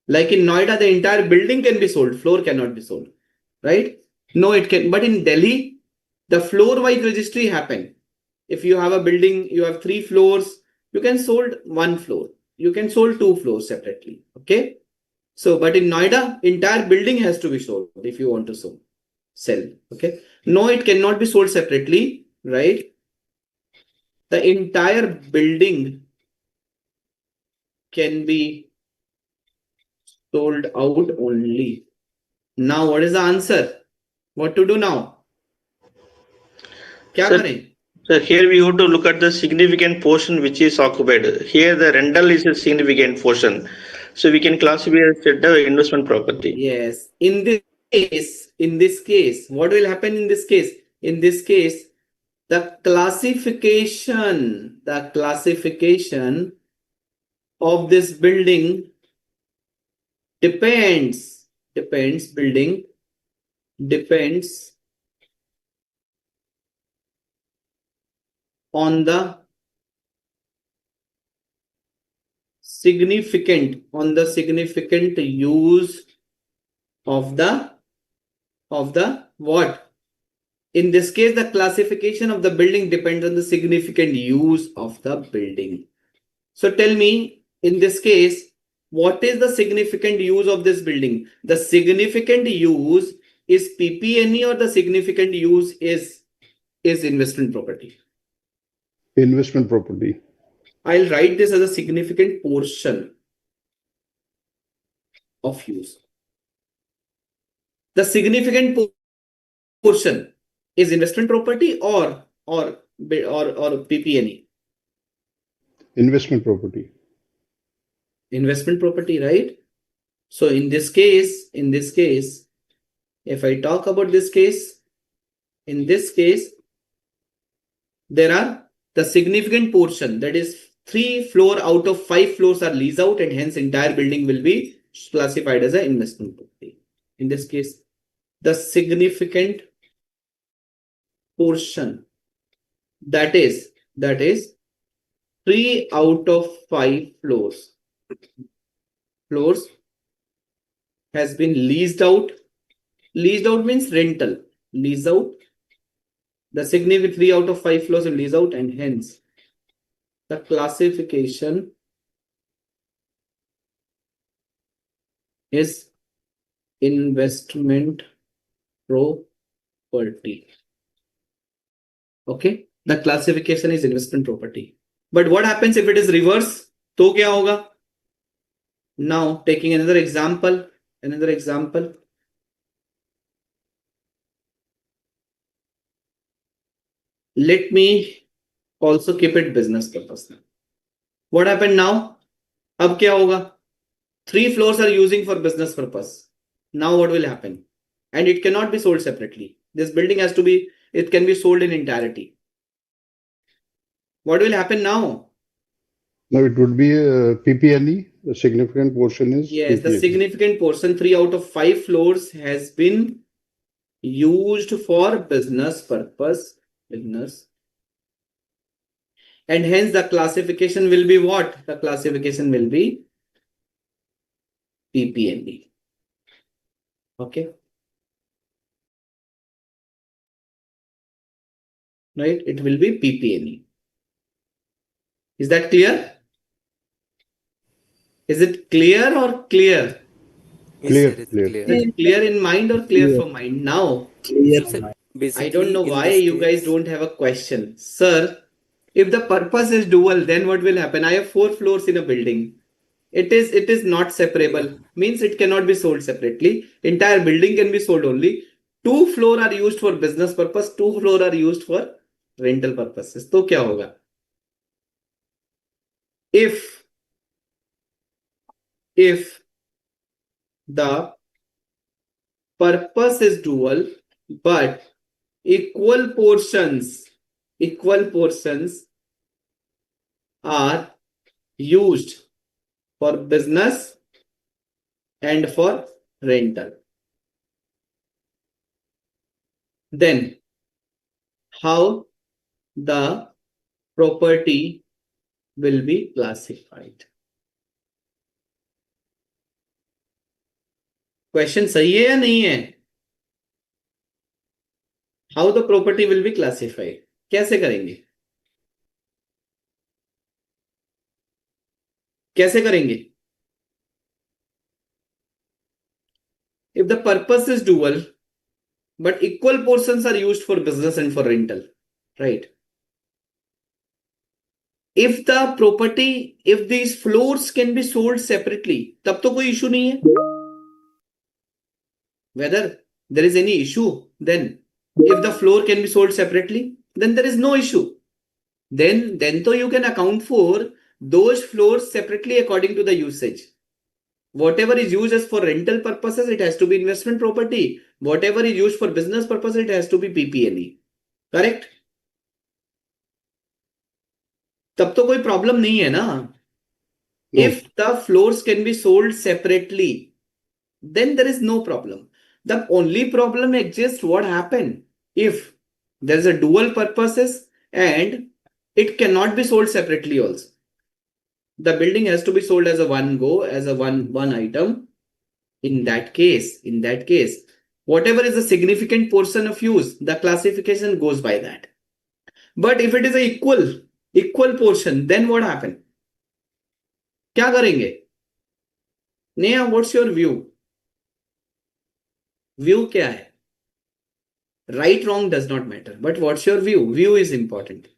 Like in Noida, the entire building can be sold, floor cannot be sold, right? No, it can. But in Delhi, the floor-wise registry happen. If you have a building, you have 3 floors, you can sold 1 floor. You can sold 2 floors separately. Okay. So, but in Noida, entire building has to be sold if you want to sell. Okay. No, it cannot be sold separately, right? The entire building can be sold out only. Now, what is the answer? What to do now? Kya kare? So here we have to look at the significant portion which is occupied. Here the rental is a significant portion. So we can classify as the investment property. Yes. In this case, what will happen in this case? In this case, the classification of this building depends on the significant use of the what? In this case, the classification of the building depends on the significant use of the building. So tell me, in this case, what is the significant use of this building? The significant use is PP&E or the significant use is investment property? Investment property. I'll write this as a significant portion of use. The significant portion is investment property or PP&E? Investment property. Investment property, right? So in this case, if I talk about this case, in this case, there are the significant portion, that is 3 floor out of 5 floors are leased out, and hence entire building will be classified as an investment property. In this case, the significant portion, that is 3 out of 5 floors has been leased out. Leased out means rental. Lease out. The significant 3 out of 5 floors are leased out, and hence the classification is investment property. Okay, the classification is investment property. But what happens if it is reverse? तो क्या होगा? Now taking another example. Let me also keep it business purpose. What happened now? अब क्या होगा? 3 floors are using for business purpose. Now what will happen? And it cannot be sold separately. This building has to be, it can be sold in entirety. What will happen now? Now it would be PP&E. The significant portion is yes, PP&E. The significant portion, 3 out of 5 floors has been used for business purpose. And hence the classification will be what? The classification will be PP&E. Okay. Right? It will be PP&E. Is that clear? Is it clear or clear? Clear. Is it clear in mind or clear from mind? Now, I don't know why you guys don't have a question. Sir, if the purpose is dual, then what will happen? I have 4 floors in a building. It is not separable. Means it cannot be sold separately. Entire building can be sold only. 2 floor are used for business purpose. 2 floor are used for rental purposes. तो क्या होगा? If the purpose is dual, but equal portions are used for business and for rental, then how the property will be classified? Question सही है या नहीं है? How the property will be classified, कैसे करेंगे? कैसे करेंगे? If the purpose is dual, but equal portions are used for business and for rental, right? If the property, if these floors can be sold separately, तब तो कोई issue नहीं है. Whether there is any issue, then if the floor can be sold separately, then there is no issue. Then तो you can account for those floors separately according to the usage. Whatever is used as for rental purposes, it has to be investment property. Whatever is used for business purposes, it has to be PP&E. Correct? तब तो कोई problem नहीं है ना. No. If the floors can be sold separately, then there is no problem. The only problem exists what happened if there is a dual purposes and it cannot be sold separately also. The building has to be sold as a one go, as a one item. In that case, whatever is a significant portion of use, the classification goes by that. But if it is a equal portion, then what happen? क्या करेंगे? Neha, what's your view? View क्या है? Right, wrong does not matter. But what's your view? View is important.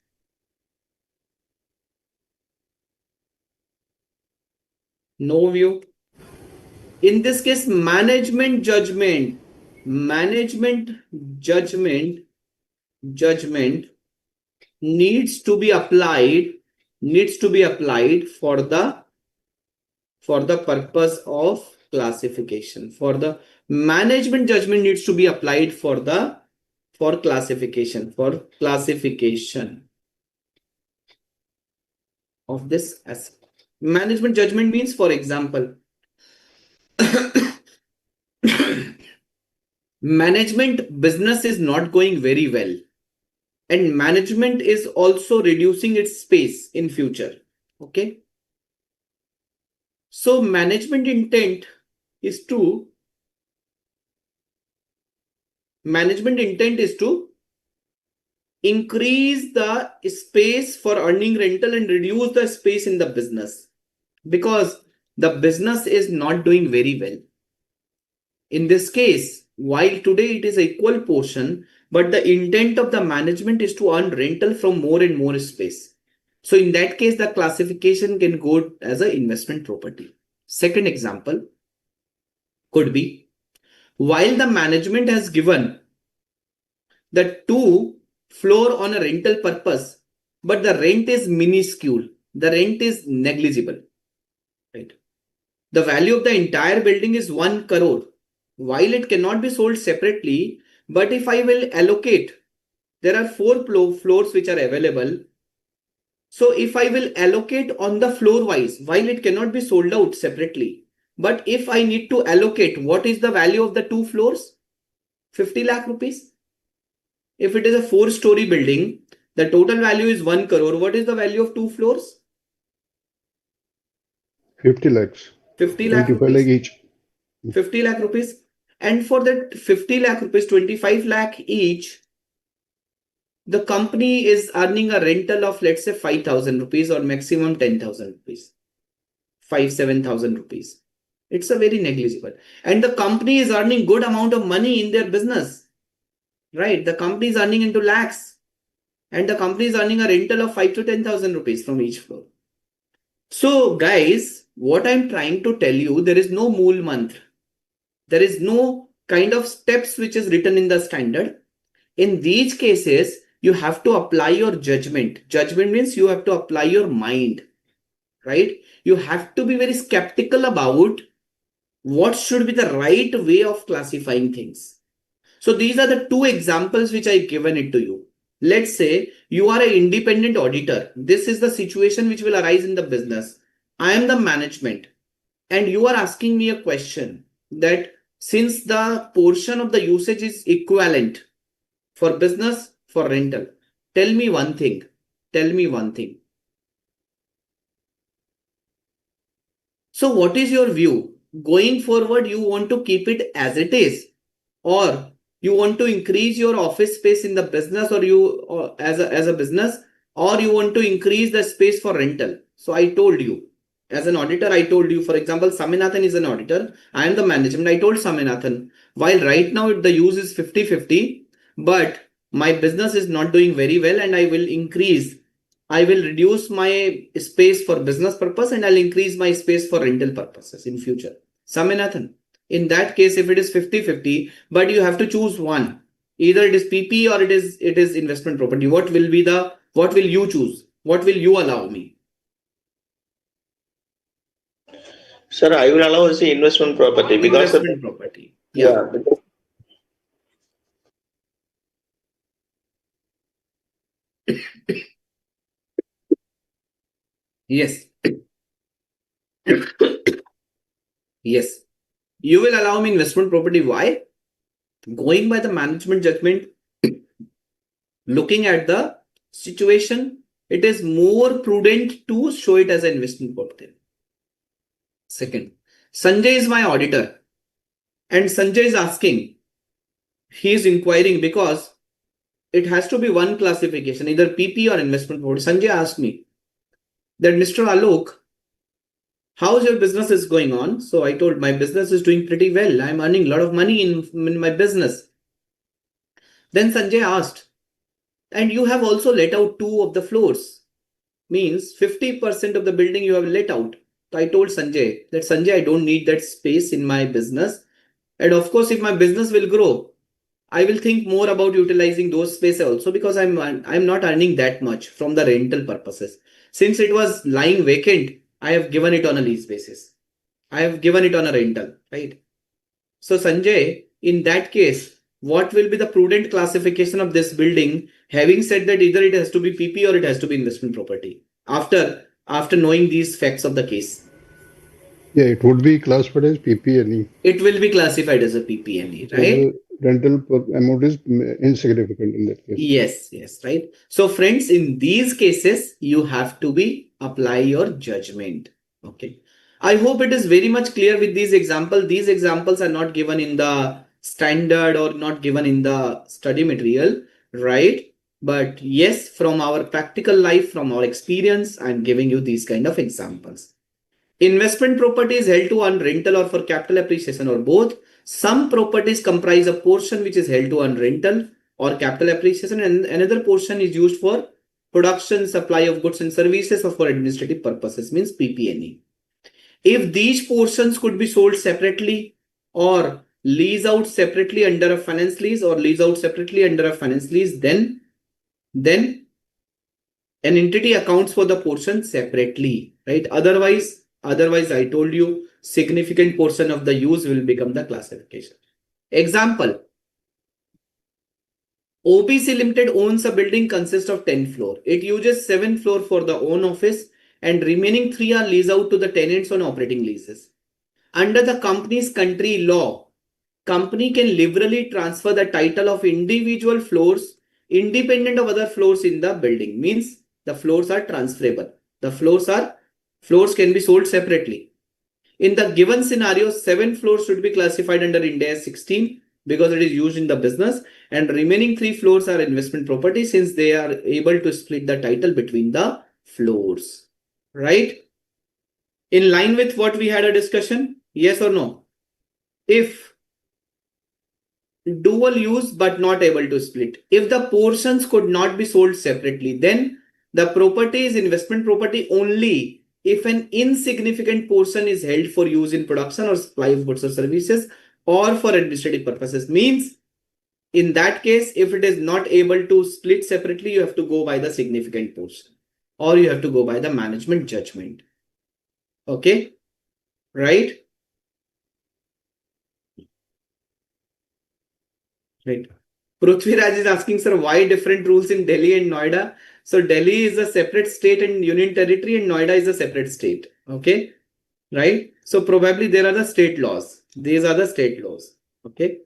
No view. In this case, management judgment needs to be applied for the purpose of classification. For the management judgment needs to be applied for classification of this asset. Management judgment means, for example, management business is not going very well, and management is also reducing its space in future. Okay. So management intent is to increase the space for earning rental and reduce the space in the business, because the business is not doing very well. In this case, while today it is an equal portion, but the intent of the management is to earn rental from more and more space. So in that case, the classification can go as an investment property. Second example could be, while the management has given the 2 floor on a rental purpose, but the rent is minuscule, the rent is negligible, right? The value of the entire building is 1 crore. While it cannot be sold separately, but if I will allocate, there are 4 floors which are available. So if I will allocate on the floor wise, while it cannot be sold out separately, but if I need to allocate, what is the value of the 2 floors? 50 lakh rupees. If it is a 4-story building, the total value is 1 crore. What is the value of 2 floors? 50 lakhs. 50 lakh 25 lakh rupees. each. 50 lakh rupees. And for that 50 lakh rupees, 25 lakh each, the company is earning a rental of, let's say, 5,000 rupees or maximum 10,000 rupees. 7,000 rupees. It's a very negligible. And the company is earning good amount of money in their business. Right? The company is earning into lakhs. And the company is earning a rental of 5 to 10,000 rupees from each floor. So guys, what I'm trying to tell you, there is no mool mantra. There is no kind of steps which is written in the standard. In these cases, you have to apply your judgment. Judgment means you have to apply your mind, right? You have to be very skeptical about what should be the right way of classifying things. So these are the two examples which I've given it to you. Let's say you are an independent auditor. This is the situation which will arise in the business. I am the management, and you are asking me a question that since the portion of the usage is equivalent for business, for rental, tell me one thing. Tell me one thing. So what is your view? Going forward, you want to keep it as it is, or you want to increase your office space in the business, or as a business, or you want to increase the space for rental. So I told you, as an auditor, I told you, for example, Saminathan is an auditor. I am the management. I told Saminathan, while right now the use is 50-50, but my business is not doing very well, and I will reduce my space for business purpose, and I'll increase my space for rental purposes in future. Saminathan, in that case, if it is 50-50, but you have to choose one, either it is PP or it is investment property, what will you choose? What will you allow me? Sir, I will allow the investment property because investment property. Yeah. Yes. Yes. You will allow me investment property. Why? Going by the management judgment, looking at the situation, it is more prudent to show it as an investment property. Second, Sanjay is my auditor, and Sanjay is asking, he is inquiring because it has to be one classification, either PP or investment property. Sanjay asked me that, Mr. Alok, how's your business is going on? So I told my business is doing pretty well. I'm earning a lot of money in my business. Then Sanjay asked, and you have also let out 2 of the floors, means 50% of the building you have let out. So I told Sanjay that, Sanjay, I don't need that space in my business. And of course, if my business will grow, I will think more about utilizing those spaces also, because I'm not earning that much from the rental purposes. Since it was lying vacant, I have given it on a lease basis. I have given it on a rental, right? So Sanjay, in that case, what will be the prudent classification of this building? Having said that, either it has to be PP or it has to be investment property. After knowing these facts of the case. Yeah, it would be classified as PP&E. It will be classified as a PP&E, right? Rental amount is insignificant in that case. Yes, right. So friends, in these cases, you have to apply your judgment. Okay. I hope it is very much clear with these examples. These examples are not given in the standard or not given in the study material, right? But yes, from our practical life, from our experience, I'm giving you these kind of examples. Investment property is held to earn rental or for capital appreciation, or both. Some properties comprise a portion which is held to earn rental or capital appreciation, and another portion is used for production, supply of goods and services, or for administrative purposes, means PP&E. If these portions could be sold separately or lease out separately under a finance lease, or lease out separately under a finance lease, then an entity accounts for the portion separately, right? Otherwise, I told you, significant portion of the use will become the classification. Example, OPC Limited owns a building consists of 10 floors. It uses 7 floors for the own office, and remaining 3 are leased out to the tenants on operating leases. Under the company's country law, company can liberally transfer the title of individual floors independent of other floors in the building. Means the floors are transferable. The floors can be sold separately. In the given scenario, 7 floors should be classified under Ind AS 16 because it is used in the business, and remaining 3 floors are investment property since they are able to split the title between the floors, right? In line with what we had a discussion, yes or no? If dual use but not able to split, if the portions could not be sold separately, then the property is investment property only if an insignificant portion is held for use in production or supply of goods or services or for administrative purposes. Means in that case, if it is not able to split separately, you have to go by the significant portion or you have to go by the management judgment. Okay, right? Right. Prithviraj is asking, sir, why different rules in Delhi and Noida? So Delhi is a separate state and union territory and Noida is a separate state. Okay, right? So probably there are the state laws. These are the state laws. Okay.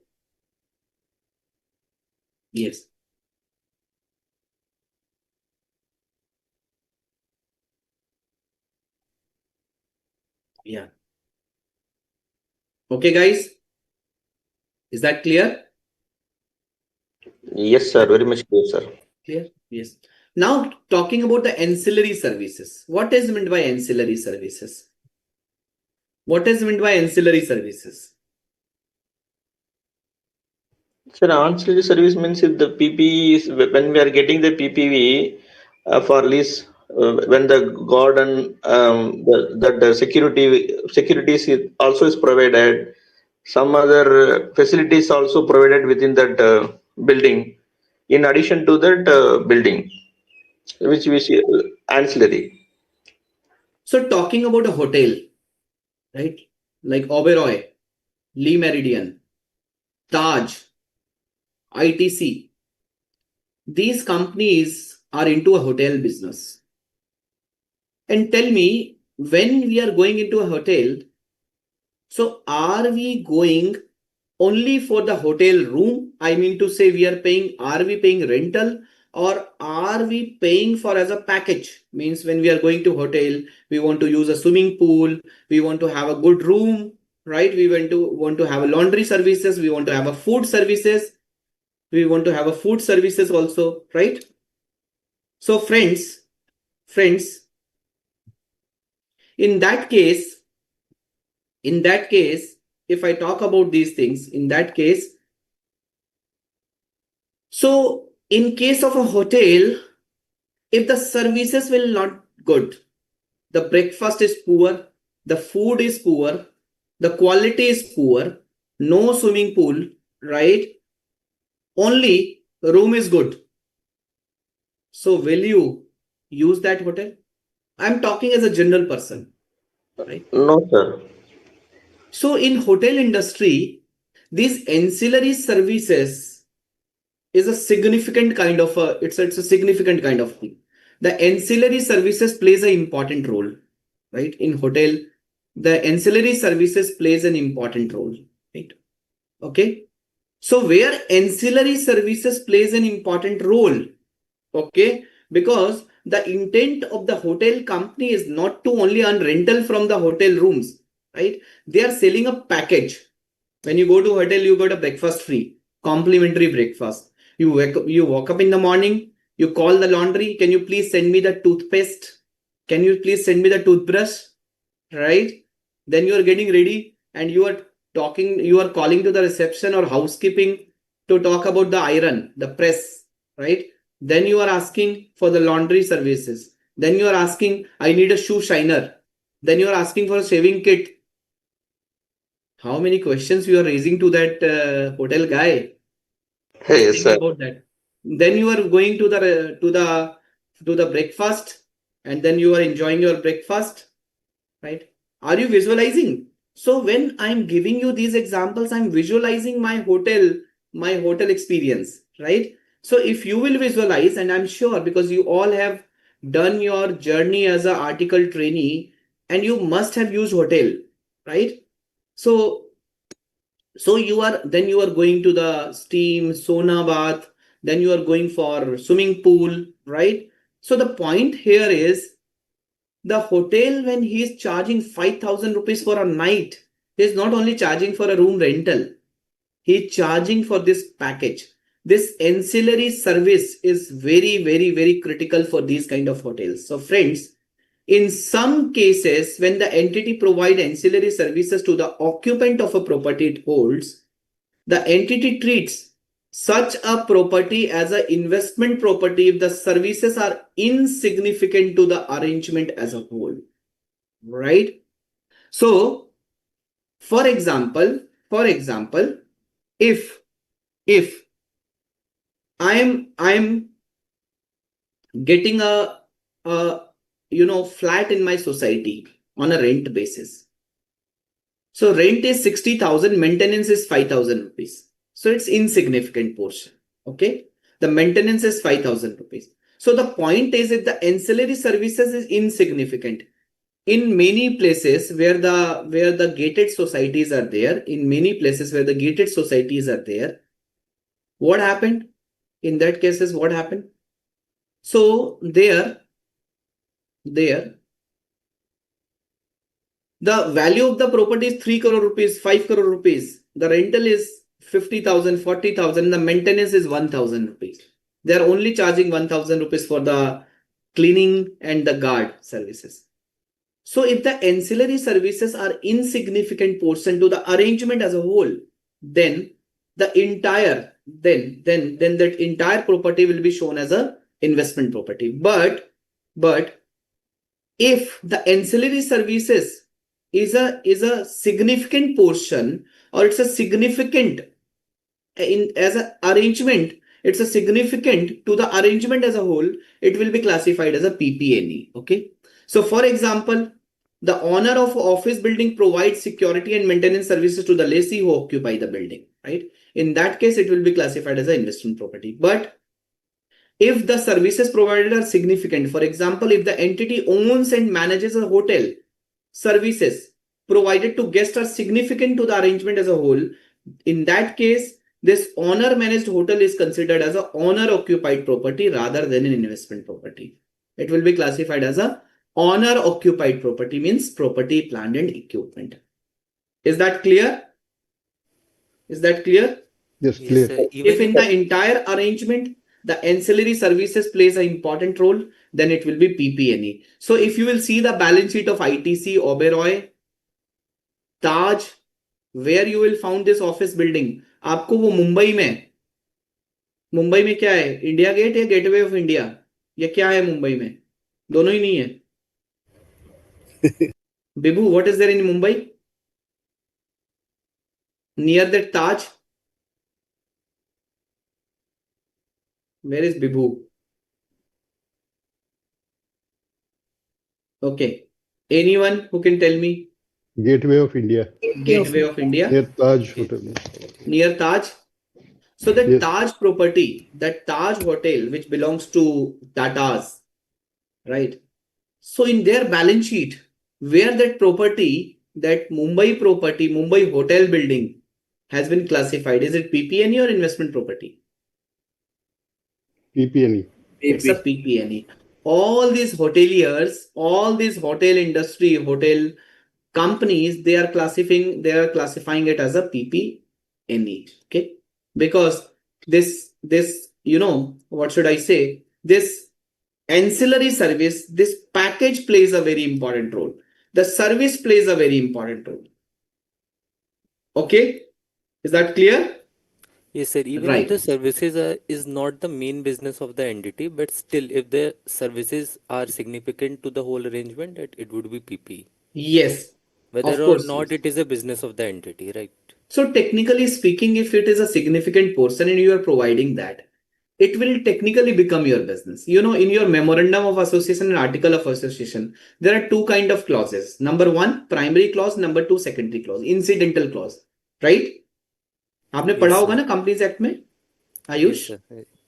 Yes. Yeah. Okay, guys. Is that clear? Yes, sir. Very much clear, sir. Clear? Yes. Now talking about the ancillary services. What is meant by ancillary services? What is meant by ancillary services? Sir, ancillary service means if the PPE is, when we are getting the PPV for lease, when the garden, the securities also is provided, some other facilities also provided within that building, in addition to that building, which we see ancillary. So talking about a hotel, right? Like Oberoi, Lee Meridian, Taj, ITC. These companies are into a hotel business. And tell me, when we are going into a hotel, so are we going only for the hotel room? I mean to say, are we paying rental or are we paying for as a package? Means when we are going to hotel, we want to use a swimming pool, we want to have a good room, right? We want to have a laundry services, we want to have a food services, we want to have a food services also, right? So friends, in that case, if I talk about these things, in that case, so in case of a hotel, if the services will not good, the breakfast is poor, the food is poor, the quality is poor, no swimming pool, right? Only room is good. So will you use that hotel? I'm talking as a general person, right? No, sir. So in hotel industry, these ancillary services is a significant kind of it's a significant kind of thing. The ancillary services plays an important role, right? In hotel, the ancillary services plays an important role, right? Okay. So where ancillary services plays an important role, okay, because the intent of the hotel company is not to only earn rental from the hotel rooms, right? They are selling a package. When you go to hotel, you got a breakfast free, complimentary breakfast. You walk up in the morning, you call the laundry, can you please send me the toothpaste? Can you please send me the toothbrush? Right? Then you are getting ready and you are calling to the reception or housekeeping to talk about the iron, the press, right? Then you are asking for the laundry services. Then you are asking, I need a shoe shiner. Then you are asking for a shaving kit. How many questions you are raising to that hotel guy? Hey, Think sir. about that. Then you are going to the breakfast, and then you are enjoying your breakfast, right? Are you visualizing? So when I'm giving you these examples, I'm visualizing my hotel experience, right? So if you will visualize, and I'm sure because you all have done your journey as a article trainee, and you must have used hotel, right? So you are going to the steam sauna bath, then you are going for swimming pool, right? So the point here is the hotel, when he is charging 5,000 rupees for a night, he is not only charging for a room rental, he is charging for this package. This ancillary service is very, very, very critical for these kind of hotels. So friends, in some cases, when the entity provides ancillary services to the occupant of a property it holds, the entity treats such a property as an investment property if the services are insignificant to the arrangement as a whole. right? So, for example, if I'm getting a flat in my society on a rent basis. So rent is 60,000, maintenance is 5,000 rupees. So it's insignificant portion. Okay. The maintenance is 5,000 rupees. So the point is that the ancillary services is insignificant. In many places where the gated societies are there, what happened? In that cases, what happened? So there, the value of the property is 3 crore rupees, 5 crore rupees. The rental is 50,000, 40,000. The maintenance is 1,000 rupees. They are only charging 1,000 rupees for the cleaning and the guard services. So if the ancillary services are insignificant portion to the arrangement as a whole, then that entire property will be shown as a investment property. But if the ancillary services is a significant portion, or it's a significant as an arrangement, it's a significant to the arrangement as a whole, it will be classified as a PP&E. Okay. So for example, the owner of office building provides security and maintenance services to the lessee who occupy the building, right? In that case, it will be classified as an investment property. But if the services provided are significant, for example, if the entity owns and manages a hotel, services provided to guests are significant to the arrangement as a whole, in that case, this owner managed hotel is considered as a owner occupied property rather than an investment property. It will be classified as a owner occupied property, means property, plant and equipment. Is that clear? Is that clear? Yes, Yes, clear. sir. If in the entire arrangement, the ancillary services plays an important role, then it will be PP&E. So if you will see the balance sheet of ITC, Oberoi, Taj, where you will found this office building, आपको वो मुंबई में क्या है, India gate या gateway of India, ये क्या है मुंबई में? दोनों ही नहीं है. Bibu, what is there in Mumbai? Near that Taj? Where is Bibu? Okay. Anyone who can tell me? Gateway of India. Gateway of India. Near Taj Okay. Hotel. Near Taj. So that Yes. Taj property, that Taj hotel, which belongs to Tatas, right? So in their balance sheet, where that property, that Mumbai property, Mumbai hotel building has been classified, is it PP&E or investment property? PP&E. It's a PP&E. All these hoteliers, all these hotel industry, hotel companies, they are classifying it as a PP&E. Okay, because this what should I say? This ancillary service, this package plays a very important role. The service plays a very important role. Okay, is that clear? Yes, sir. Even Right. if the services is not the main business of the entity, but still, if the services are significant to the whole arrangement, it would be PP. Yes, Whether of or course. not it is a business of the entity, right? So technically speaking, if it is a significant portion and you are providing that, it will technically become your business. You know, in your memorandum of association and article of association, there are two kind of clauses. Number one, primary clause. Number two, secondary clause, incidental clause, right? आपने Yes, पढ़ा होगा sir. ना companies act में, Yes, Ayush? sir.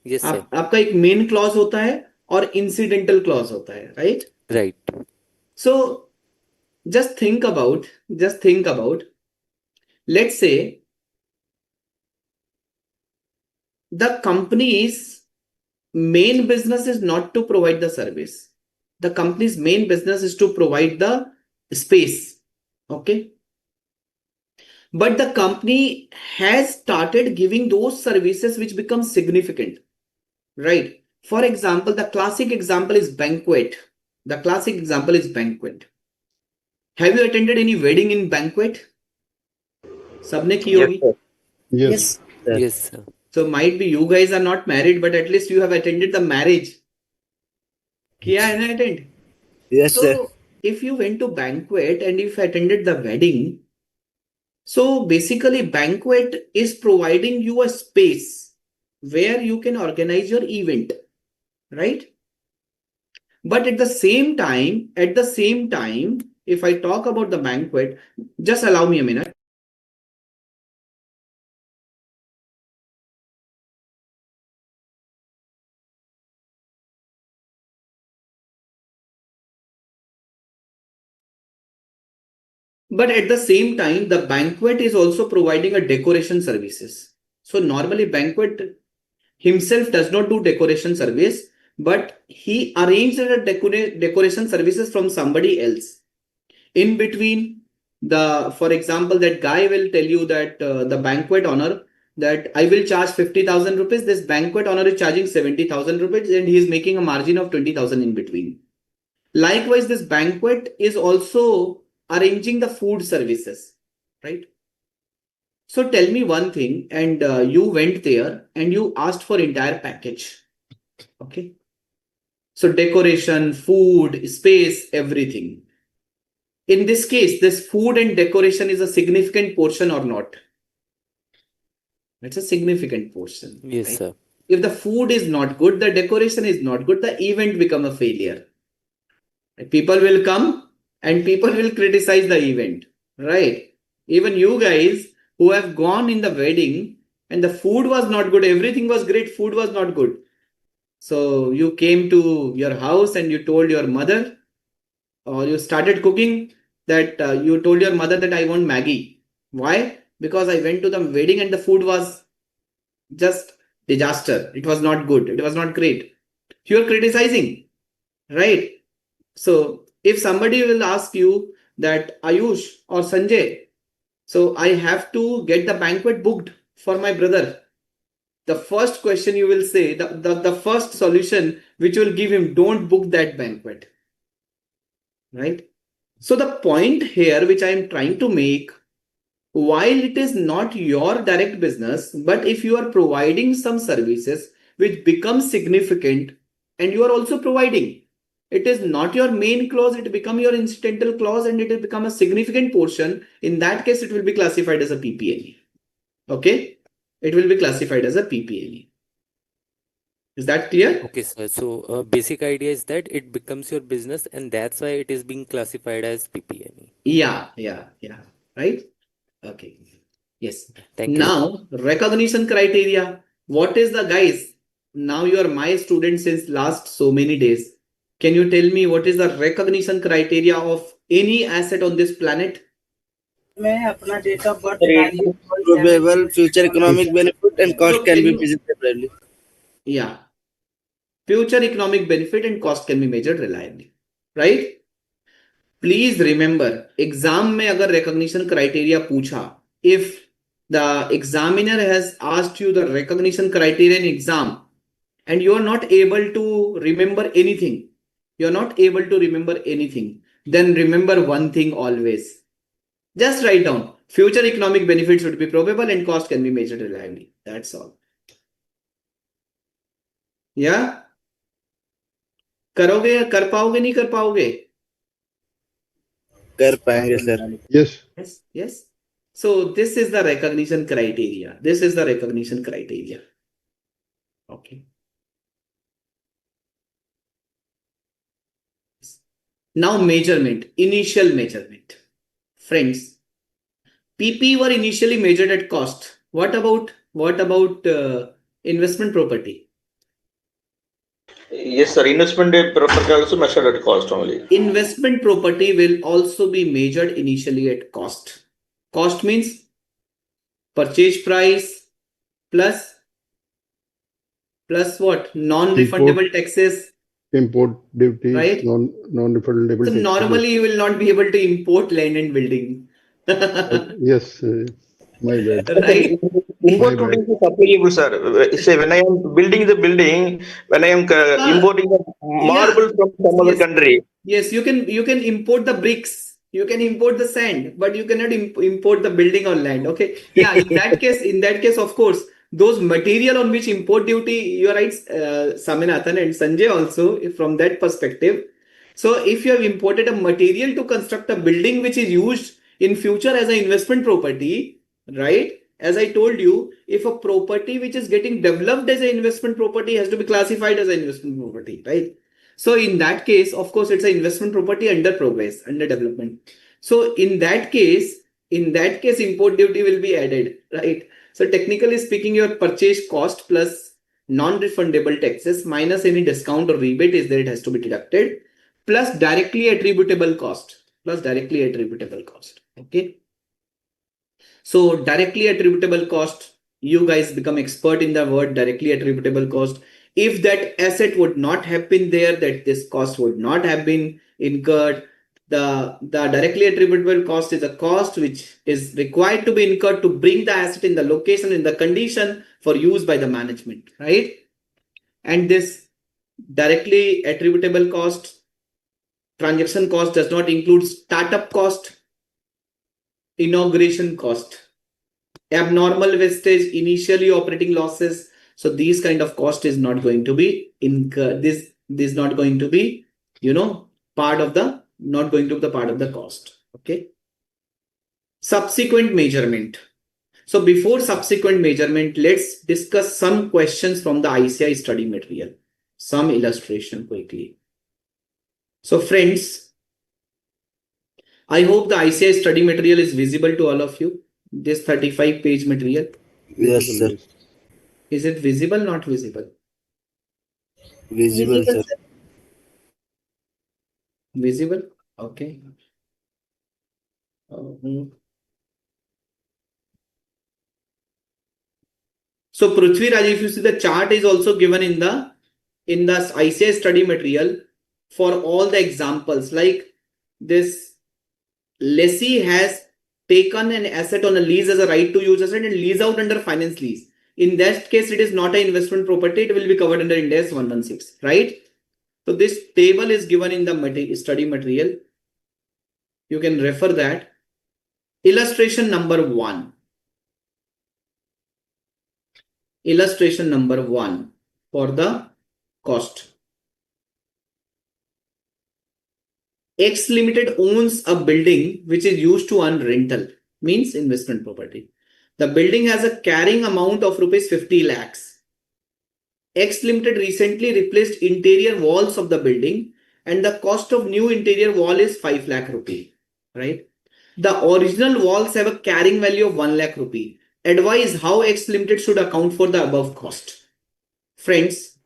Yes, sir. आपका एक main clause होता है और इंसिडेंटल क्लॉज होता है, right? Right. So just think about, let's say the company's main business is not to provide the service. The company's main business is to provide the space. Okay. But the company has started giving those services which become significant, right? For example, the classic example is banquet. Have you attended any wedding in banquet? सबने की होगी. Yes. Yes, sir. So might be you guys are not married, but at least you have attended the marriage. किया है ना attend? Yes, So sir. if you went to banquet and if attended the wedding, so basically banquet is providing you a space where you can organize your event, right? But at the same time, if I talk about the banquet, just allow me a minute. But at the same time, the banquet is also providing a decoration services. So normally banquet himself does not do decoration service, but he arranged a decoration services from somebody else. In between, for example, that guy will tell you that the banquet owner that I will charge 50,000 rupees. This banquet owner is charging 70,000 rupees and he is making a margin of 20,000 in between. Likewise, this banquet is also arranging the food services, right? So tell me one thing, and you went there and you asked for entire package. Okay. So decoration, food, space, everything. In this case, this food and decoration is a significant portion or not? It's a significant portion. Yes, right? sir. If the food is not good, the decoration is not good, the event become a failure. People will come and people will criticize the event, right? Even you guys who have gone in the wedding and the food was not good, everything was great, food was not good. So you came to your house and you told your mother, or you started cooking, that you told your mother that I want Maggie. Why? Because I went to the wedding and the food was just disaster. It was not good. It was not great. You are criticizing, right? So if somebody will ask you that Ayush or Sanjay, so I have to get the banquet booked for my brother. The first question you will say, the first solution which will give him, don't book that banquet. Right? So the point here which I am trying to make, while it is not your direct business, but if you are providing some services which become significant and you are also providing, it is not your main clause, it become your incidental clause and it will become a significant portion. In that case, it will be classified as a PPLE. Okay? It will be classified as a PPLE. Is that clear? Okay, sir. So basic idea is that it becomes your business and that's why it is being classified as PPNE. Yeah. Right? Okay. Yes. Thank you. Now, recognition criteria. What is the guys? Now you are my student since last so many days. Can you tell me what is the recognition criteria of any asset on this planet? Probable future economic benefit and cost can be measured separately. Yeah. Future economic benefit and cost can be measured reliably. Right? Please remember, exam में अगर recognition criteria पूछा, if the examiner has asked you the recognition criteria in exam and you are not able to remember anything, then remember one thing always. Just write down, future economic benefits should be probable and cost can be measured reliably. That's all. Yeah? करोगे, कर पाओगे, नहीं कर पाओगे? कर पाएंगे sir. Yes. So this is the recognition criteria. Okay. Now measurement, initial measurement. Friends, PP were initially measured at cost. What about investment property? Yes, sir. Investment property also measured at cost only. Investment property will also be measured initially at cost. Cost means purchase price plus what? Non-refundable taxes. Import duties, right? Non-refundable So taxes. normally you will not be able to import land and building. Yes, my bad. Right? Import duty is applicable, sir. Say when I am building the building, when I am importing the marble from some other country. Yes, you can import the bricks, you can import the sand, but you cannot import the building or land. Okay. Yeah, in that case, of course, those material on which import duty, you're right, Saminathan and Sanjay also, from that perspective. So if you have imported a material to construct a building which is used in future as an investment property, right? As I told you, if a property which is getting developed as an investment property has to be classified as an investment property, right? So in that case, of course, it's an investment property under progress, under development. So in that case, import duty will be added, right? So technically speaking, your purchase cost plus non-refundable taxes minus any discount or rebate is there, it has to be deducted, plus directly attributable cost, okay? So directly attributable cost, you guys become expert in the word directly attributable cost. If that asset would not have been there, that this cost would not have been incurred. The directly attributable cost is a cost which is required to be incurred to bring the asset in the location, in the condition for use by the management, right? And this directly attributable cost, transaction cost, does not include startup cost, inauguration cost, abnormal wastage, initially operating losses. So these kind of cost is not going to be incurred. This is not going to be, part of the cost. Okay. Subsequent measurement. So before subsequent measurement, let's discuss some questions from the ICAI study material. Some illustration quickly. So friends, I hope the ICAI study material is visible to all of you. This 35-page material. Yes, sir. Yes. Is it visible, not visible? Visible, sir. Visible? Okay. So Prithvi Raj, if you see, the chart is also given in the ICAI study material for all the examples. Like this lessee has taken an asset on a lease as a right to use asset and lease out under finance lease. In that case, it is not an investment property. It will be covered under Ind AS 116, right? So this table is given in the study material. You can refer that. Illustration number 1. Illustration number 1 for the cost. X Limited owns a building which is used to earn rental, means investment property. The building has a carrying amount of rupees 50 lakhs. X Limited recently replaced interior walls of the building and the cost of new interior wall is 5 lakh rupee, right? The original walls have a carrying value of 1 lakh rupee. Advise how X Limited should account for the above cost. Friends,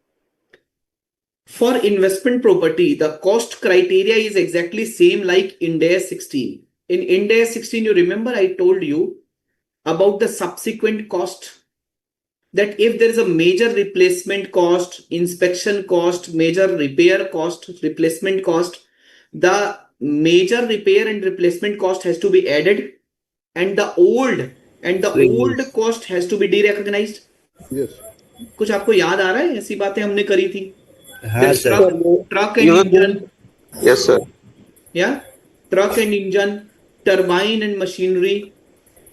for investment property, the cost criteria is exactly same like Ind AS 16. In Ind AS 16, you remember I told you about the subsequent cost, that if there is a major replacement cost, inspection cost, major repair cost, replacement cost, the major repair and replacement cost has to be added and the old cost has to be derecognized. Yes. कुछ आपको याद आ रहा है? ऐसी बातें हमने करी थी. हाँ, sir. Truck and engine. Yes, sir. Yeah, truck and engine, turbine and machinery,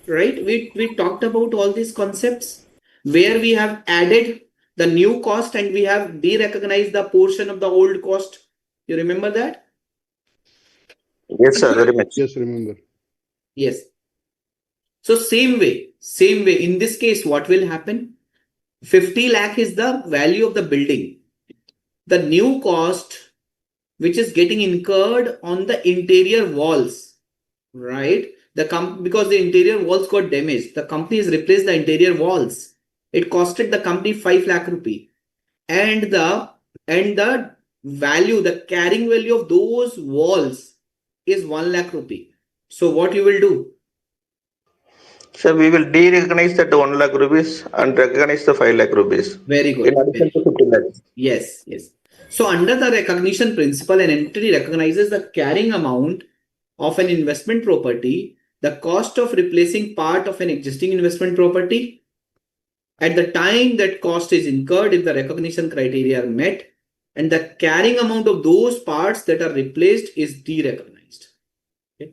right? We talked about all these concepts where we have added the new cost and we have derecognized the portion of the old cost. You remember that? Yes, sir. Very much. Yes, remember. Yes. So same way, in this case, what will happen? 50 lakh is the value of the building. The new cost which is getting incurred on the interior walls, right? Because the interior walls got damaged, the company has replaced the interior walls. It costed the company 5 lakh rupee, and the value, the carrying value of those walls is 1 lakh rupee. So what you will do? So we will de-recognize that 1 lakh rupees and recognize the 5 lakh rupees. Very good. In addition to 50 lakhs. Yes. So under the recognition principle, an entity recognizes the carrying amount of an investment property, the cost of replacing part of an existing investment property. At the time that cost is incurred, if the recognition criteria are met, and the carrying amount of those parts that are replaced is derecognized. Okay.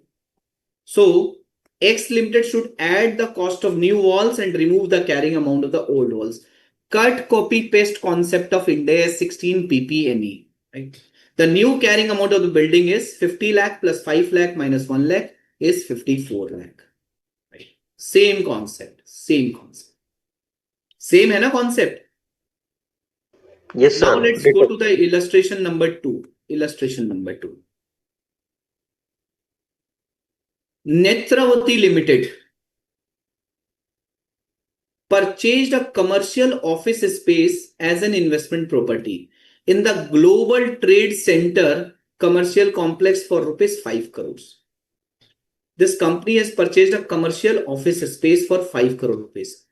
So X Limited should add the cost of new walls and remove the carrying amount of the old walls. Cut, copy, paste concept of Ind AS 16 PPME. Right? The new carrying amount of the building is 50 lakh plus 5 lakh minus 1 lakh is 54 lakh. Right? Same concept. Same है ना concept? Yes, Now sir. let's go to the illustration number 2. Illustration number 2. Netravati Limited purchased a commercial office space as an investment property in the Global Trade Center commercial complex for rupees 5 crores. This company has purchased a commercial office space for 5 crore rupees.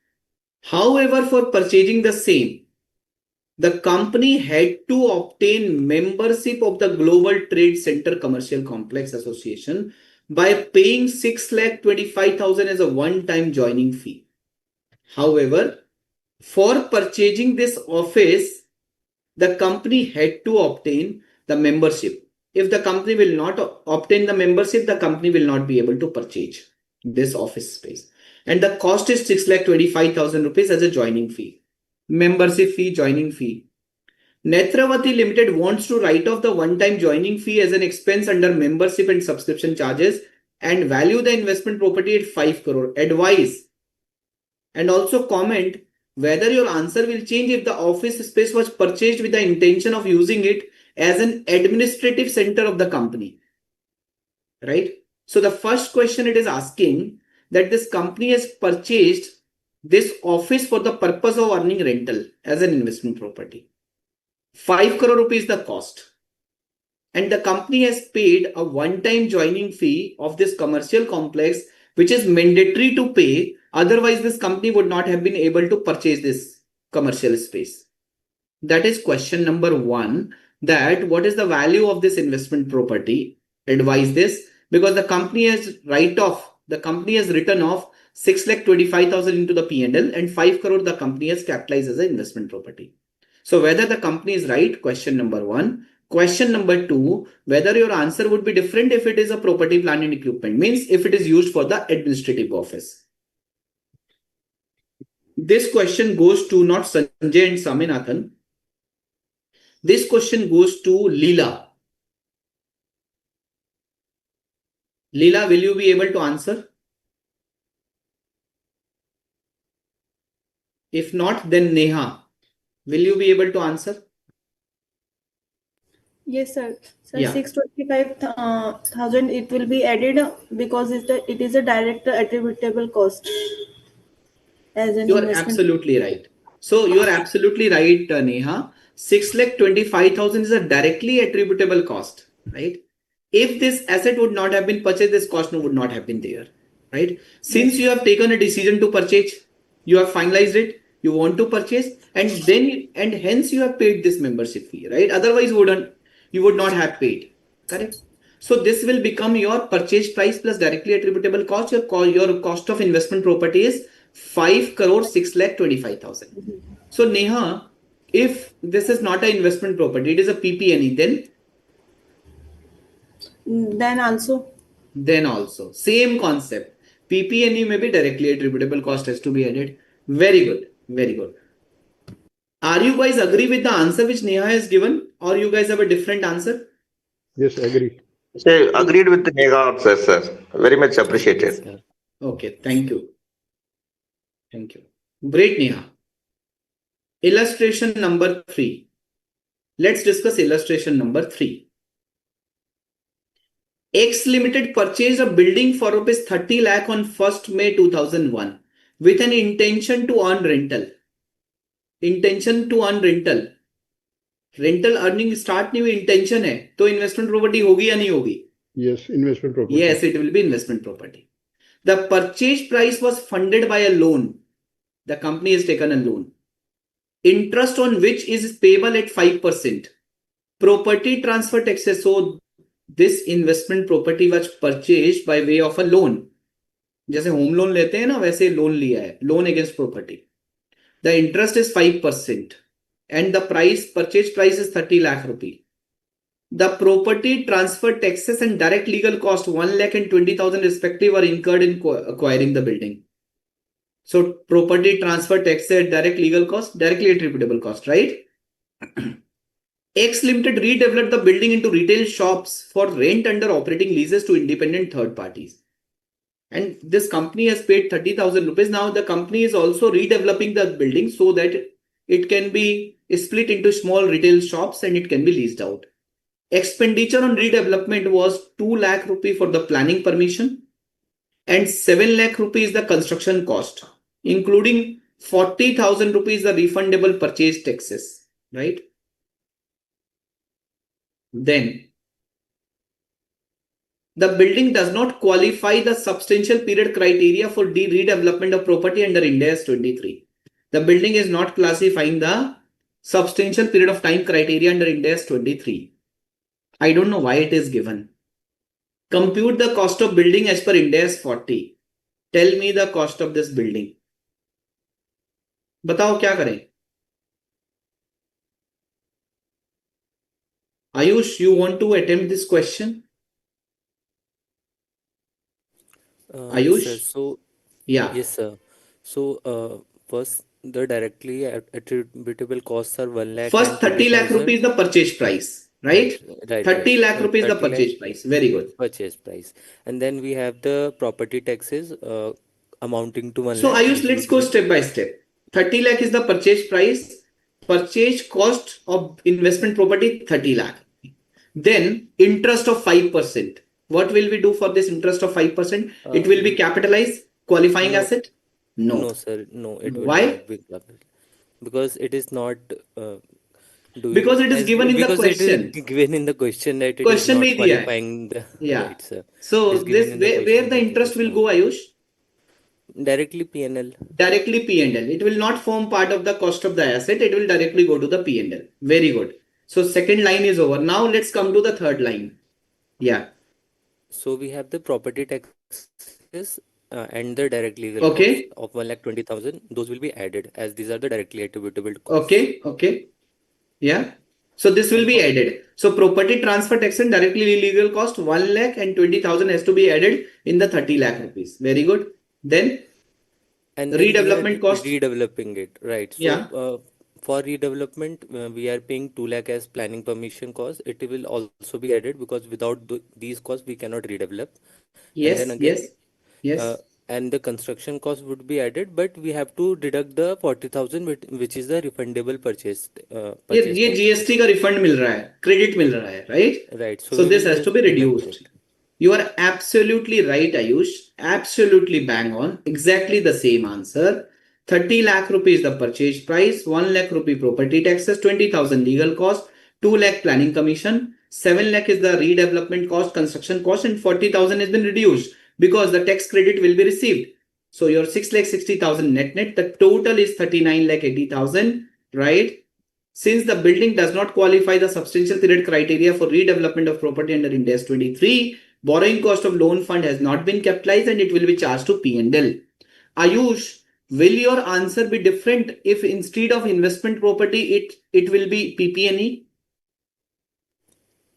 However, for purchasing the same, the company had to obtain membership of the Global Trade Center Commercial Complex Association by paying 6,25,000 as a one-time joining fee. However, for purchasing this office, the company had to obtain the membership. If the company will not obtain the membership, the company will not be able to purchase this office space. And the cost is 6,25,000 rupees as a joining fee. Membership fee, joining fee. Netravati Limited wants to write off the one-time joining fee as an expense under membership and subscription charges and value the investment property at 5 crore. Advise and also comment whether your answer will change if the office space was purchased with the intention of using it as an administrative center of the company. Right? So the first question it is asking that this company has purchased this office for the purpose of earning rental as an investment property. 5 crore rupees the cost. And the company has paid a one-time joining fee of this commercial complex, which is mandatory to pay. Otherwise, this company would not have been able to purchase this commercial space. That is question number 1. That what is the value of this investment property? Advise this because the company has written off 6,25,000 into the P&L and 5 crore the company has capitalized as an investment property. So whether the company is right, question number 1. Question number 2, whether your answer would be different if it is a property, plant and equipment, means if it is used for the administrative office. This question goes to not Sanjay and Saminathan. This question goes to Leela. Leela, will you be able to answer? If not, then Neha, will you be able to answer? Yes, sir. Sir, Yeah. 625,000 it will be added because it is a direct attributable cost as an You are investment. absolutely right. So you are absolutely right, Neha. 6,25,000 is a directly attributable cost, right? If this asset would not have been purchased, this cost would not have been there, right? Since Yes. you have taken a decision to purchase, you have finalized it, you want to purchase, and hence you have paid this membership fee, right? Otherwise, you would not have paid, correct? So this will become your purchase price plus directly attributable cost. Your cost of investment property is 5 crore 6,25,000. So Neha, if this is not an investment property, it is a PP&E, then also same concept. PP&E may be directly attributable cost has to be added. Very good. Very good. Are you guys agree with the answer which Neha has given, or you guys have a different answer? Yes, agree. Say, agreed with the Nega answer, sir. Very much appreciated. Yes, Okay, thank you. Thank you. Great, Neha. Illustration number 3. Let's discuss illustration number 3. X Limited purchased a building for rupees 30 lakh on 1st May 2001 with an intention to earn rental. Intention to earn rental. Rental earning start नहीं हुई, intention है, तो investment property होगी या नहीं होगी? Yes, investment property. Yes, it will be investment property. The purchase price was funded by a loan. The company has taken a loan, interest on which is payable at 5%. Property transfer taxes. So this investment property was purchased by way of a loan. जैसे home loan लेते हैं ना, वैसे loan लिया है, loan against property. The interest is 5%. And the purchase price is 30 lakh rupee. The property transfer taxes and direct legal cost 1 lakh and 20,000 respective are incurred in acquiring the building. So property transfer taxes, direct legal cost, directly attributable cost, right? X Limited redeveloped the building into retail shops for rent under operating leases to independent third parties. And this company has paid 30,000 rupees. Now the company is also redeveloping the building so that it can be split into small retail shops and it can be leased out. Expenditure on redevelopment was 2 lakh rupee for the planning permission and 7 lakh rupees the construction cost, including 40,000 rupees the refundable purchase taxes, right? Then the building does not qualify the substantial period criteria for redevelopment of property under Ind AS 23. The building is not classifying the substantial period of time criteria under Ind AS 23. I don't know why it is given. Compute the cost of building as per Ind AS 40. Tell me the cost of this building. बताओ क्या करें? Ayush, you want to attempt this question? Yes, sir. Ayush? So, Yeah. yes, sir. So, first, the directly attributable costs are 1 lakh First and 30 lakh 20,000. rupees the purchase price, right? Right, 30 lakh rupees the 30 lakh purchase price. Very good. purchase price. And then we have the property taxes amounting to 1 So lakh, Ayush, which let's would go be, step by step. 30 lakh is the purchase price. Purchase cost of investment property 30 lakh. Then interest of 5%. What will we do for this interest of 5%? It will be capitalized qualifying no, asset? No. no, sir, no, it will Why? not be covered because it is not doing Because it is as given in the because it is question. given in the question that it is Question not नहीं दिया है. qualifying the Yeah. right, sir. It So is given this in the where question the that it interest is will not go, Ayush? directly P&L. Directly P&L. It will not form part of the cost of the asset. It will directly go to the P&L. Very good. So second line is over. Now let's come to the third line. Yeah. So we have the property taxes and the direct legal cost Okay. of 1,20,000. Those will be added as these are the directly attributable costs. Okay. Okay. Yeah. So this will And be for added. So property transfer tax and directly legal cost 1 lakh and 20,000 has to be added in the 30 lakh rupees. Very good. Then and then we are redevelopment cost. redeveloping it, right? So Yeah. for redevelopment, we are paying 2 lakh as planning permission cost. It will also be added because without these costs, we cannot redevelop. And then Yes. again, Yes. Yes. and the construction cost would be added, but we have to deduct the 40,000, which is the refundable purchase ये tax. GST का refund मिल रहा है, credit मिल रहा है, right? Right. So So we this will has to just be deduct reduced. it. You are absolutely right, Ayush. Absolutely bang on. Exactly the same answer. 30 lakh rupees the purchase price, 1 lakh rupee property taxes, 20,000 legal cost, 2 lakh planning commission, 7 lakh is the redevelopment cost, construction cost, and 40,000 has been reduced because the tax credit will be received. So your 6 lakh 60,000 net. The total is 39 lakh 80,000, right? Since the building does not qualify the substantial period criteria for redevelopment of property under Ind AS 23, borrowing cost of loan fund has not been capitalized and it will be charged to P&L. Ayush, will your answer be different if instead of investment property, it will be PP&E?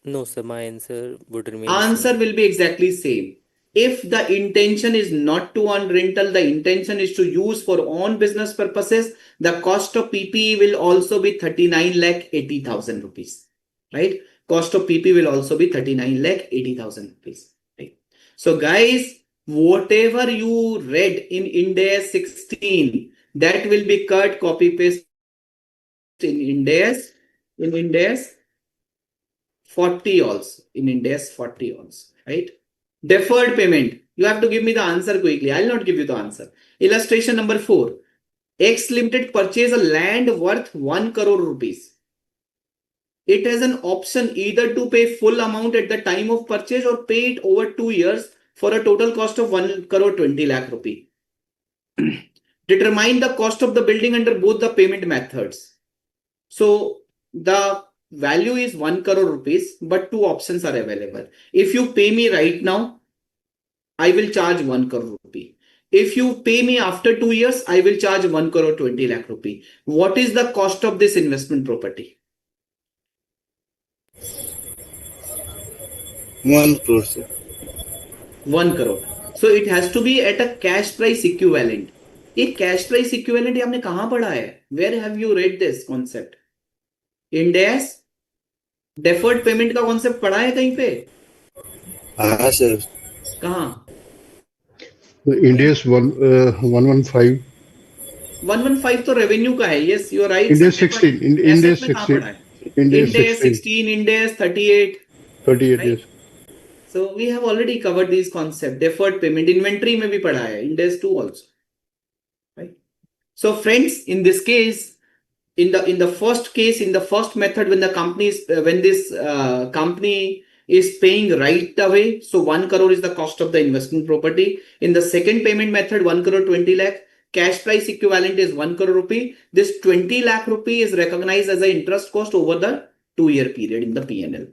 No, sir, my answer would remain Answer same. will be exactly same. If the intention is not to earn rental, the intention is to use for own business purposes, the cost of PPE will also be 39 lakh 80,000 rupees, right? Cost of PP will also be 39 lakh 80,000 rupees, right? So guys, whatever you read in Ind AS 16, that will be cut, copy paste in Ind AS 40 also, in Ind AS 40 also, right? Deferred payment. You have to give me the answer quickly. I'll not give you the answer. Illustration number 4. X Limited purchase a land worth 1 crore rupees. It has an option either to pay full amount at the time of purchase or pay it over 2 years for a total cost of 1 crore 20 lakh rupee. Determine the cost of the building under both the payment methods. So the value is 1 crore rupees, but two options are available. If you pay me right now, I will charge 1 crore rupee. If you pay me after 2 years, I will charge 1 crore 20 lakh rupee. What is the cost of this investment property? 1 crore, sir. 1 crore. So it has to be at a cash price equivalent. ये cash price equivalent ये आपने कहाँ पढ़ा है? Where have you read this concept? Ind AS deferred payment का concept पढ़ा है कहीं पे? हाँ सर। कहाँ? Ind AS 115. 115 तो रेवेन्यू का है. Yes, you are right Ind AS Sanjay, पर 16. Ind एसेट AS में कहाँ 16. पढ़ा है? Ind AS Ind AS 16. 16, Ind AS 38, 38 right? years. So we have already covered these concepts. Deferred payment, inventory में भी पढ़ा है, Ind AS 2 also, right? So friends, in this case, in the first case, in the first method, when the company is when this company is paying right away, so 1 crore is the cost of the investment property. In the second payment method, 1 crore 20 lakh, cash price equivalent is 1 crore rupee. This 20 lakh rupee is recognized as an interest cost over the 2-year period in the P&L.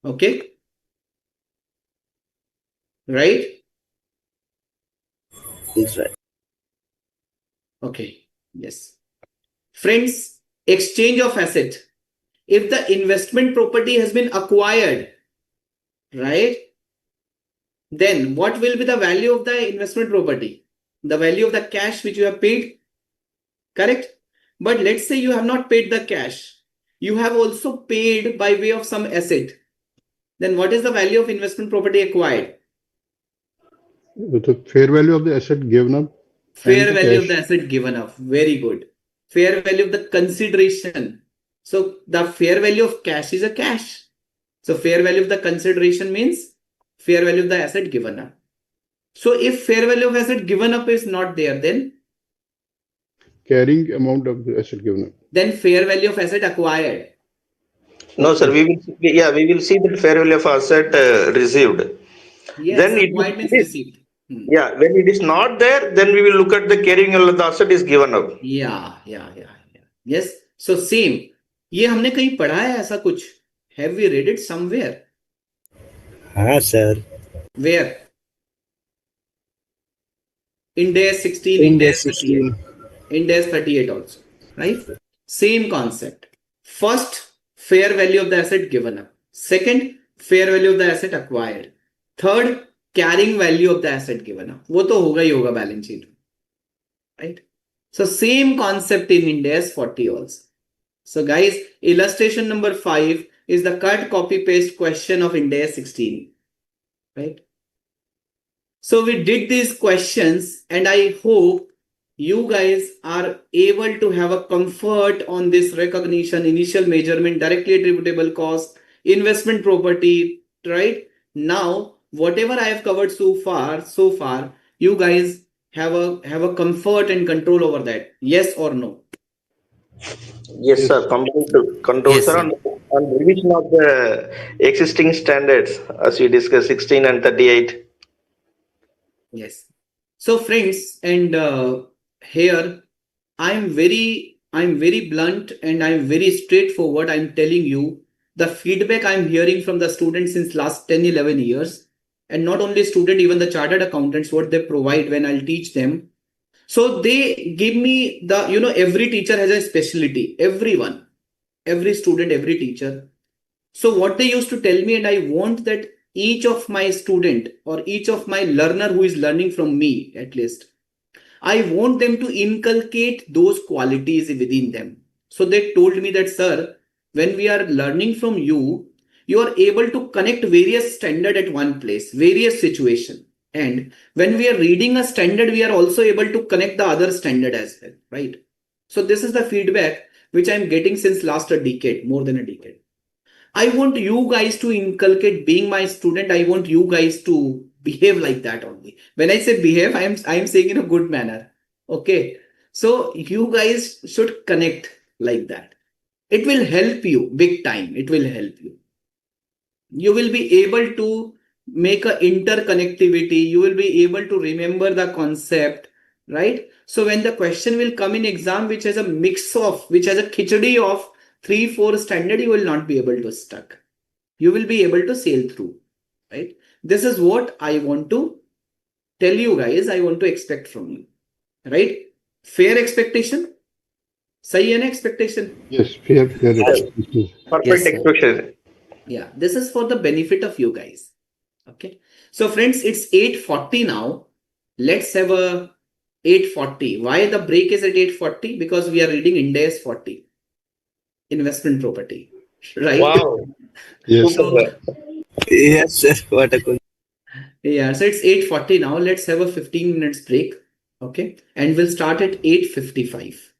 Okay, right? Yes, right. Okay, yes. Friends, exchange of asset. If the investment property has been acquired, right, then what will be the value of the investment property? The value of the cash which you have paid, correct? But let's say you have not paid the cash. You have also paid by way of some asset. Then what is the value of investment property acquired? The fair value of the asset given up and Fair the value of cash. the asset given up. Very good. Fair value of the consideration. So the fair value of cash is a cash. So fair value of the consideration means fair value of the asset given up. So if fair value of asset given up is not there, then Carrying amount of the asset given up. fair value of asset acquired. No, sir. We will see the fair value of asset received. Yes, Then it acquired means is, received. yeah. When it is not there, then we will look at the carrying of the asset is given up. Yeah. Yes. So same. ये हमने कहीं पढ़ा है ऐसा कुछ? Have we read it somewhere? हाँ sir. Where? Ind AS 16, Ind Ind AS AS 38. 16. Ind AS 38 also. Right? Same concept. First, fair value of the asset given up. Second, fair value of the asset acquired. Third, carrying value of the asset given up. वो तो होगा ही होगा balance sheet. Right? So same concept in Ind AS 40 also. So guys, illustration number 5 is the cut copy paste question of Ind AS 16. Right? So we did these questions and I hope you guys are able to have a comfort on this recognition, initial measurement, directly attributable cost, investment property, right? Now, whatever I have covered so far, you guys have a comfort and control over that. Yes or no? Yes, Yes. sir. Complete control, Yes, sir, sir. and revision of the existing standards as we discussed 16 and 38. Yes. So friends, and here I'm very blunt and I'm very straightforward. I'm telling you the feedback I'm hearing from the students since last 10, 11 years, and not only student, even the chartered accountants, what they provide when I'll teach them. So they give me the, every teacher has a specialty, everyone, every student, every teacher. So what they used to tell me, and I want that each of my student or each of my learner who is learning from me, at least, I want them to inculcate those qualities within them. So they told me that, sir, when we are learning from you, you are able to connect various standard at one place, various situation. And when we are reading a standard, we are also able to connect the other standard as well, right? So this is the feedback which I'm getting since last a decade, more than a decade. I want you guys to inculcate, being my student, I want you guys to behave like that only. When I say behave, I am saying in a good manner. Okay. So you guys should connect like that. It will help you big time. It will help you. You will be able to make a interconnectivity. You will be able to remember the concept, right? So when the question will come in exam, which has a mix of, which has a khichdi of 3, 4 standard, you will not be able to stuck. You will be able to sail through, right? This is what I want to tell you guys. I want to expect from you, right? Fair expectation. सही है ना expectation? Yes, fair expectations. Perfect Yes, sir. expression. Yeah, this is for the benefit of you guys. Okay. So friends, it's 8:40 now. Let's have a 8:40. Why the break is at 8:40? Because we are reading Ind AS 40, investment property. right? Wow. Yes. Super, So sir. Yes, sir. What a question. yeah, so it's 8:40 now. Let's have a 15 minutes break. Okay. And we'll start at 8:55.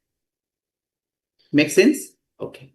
Make sense? Okay.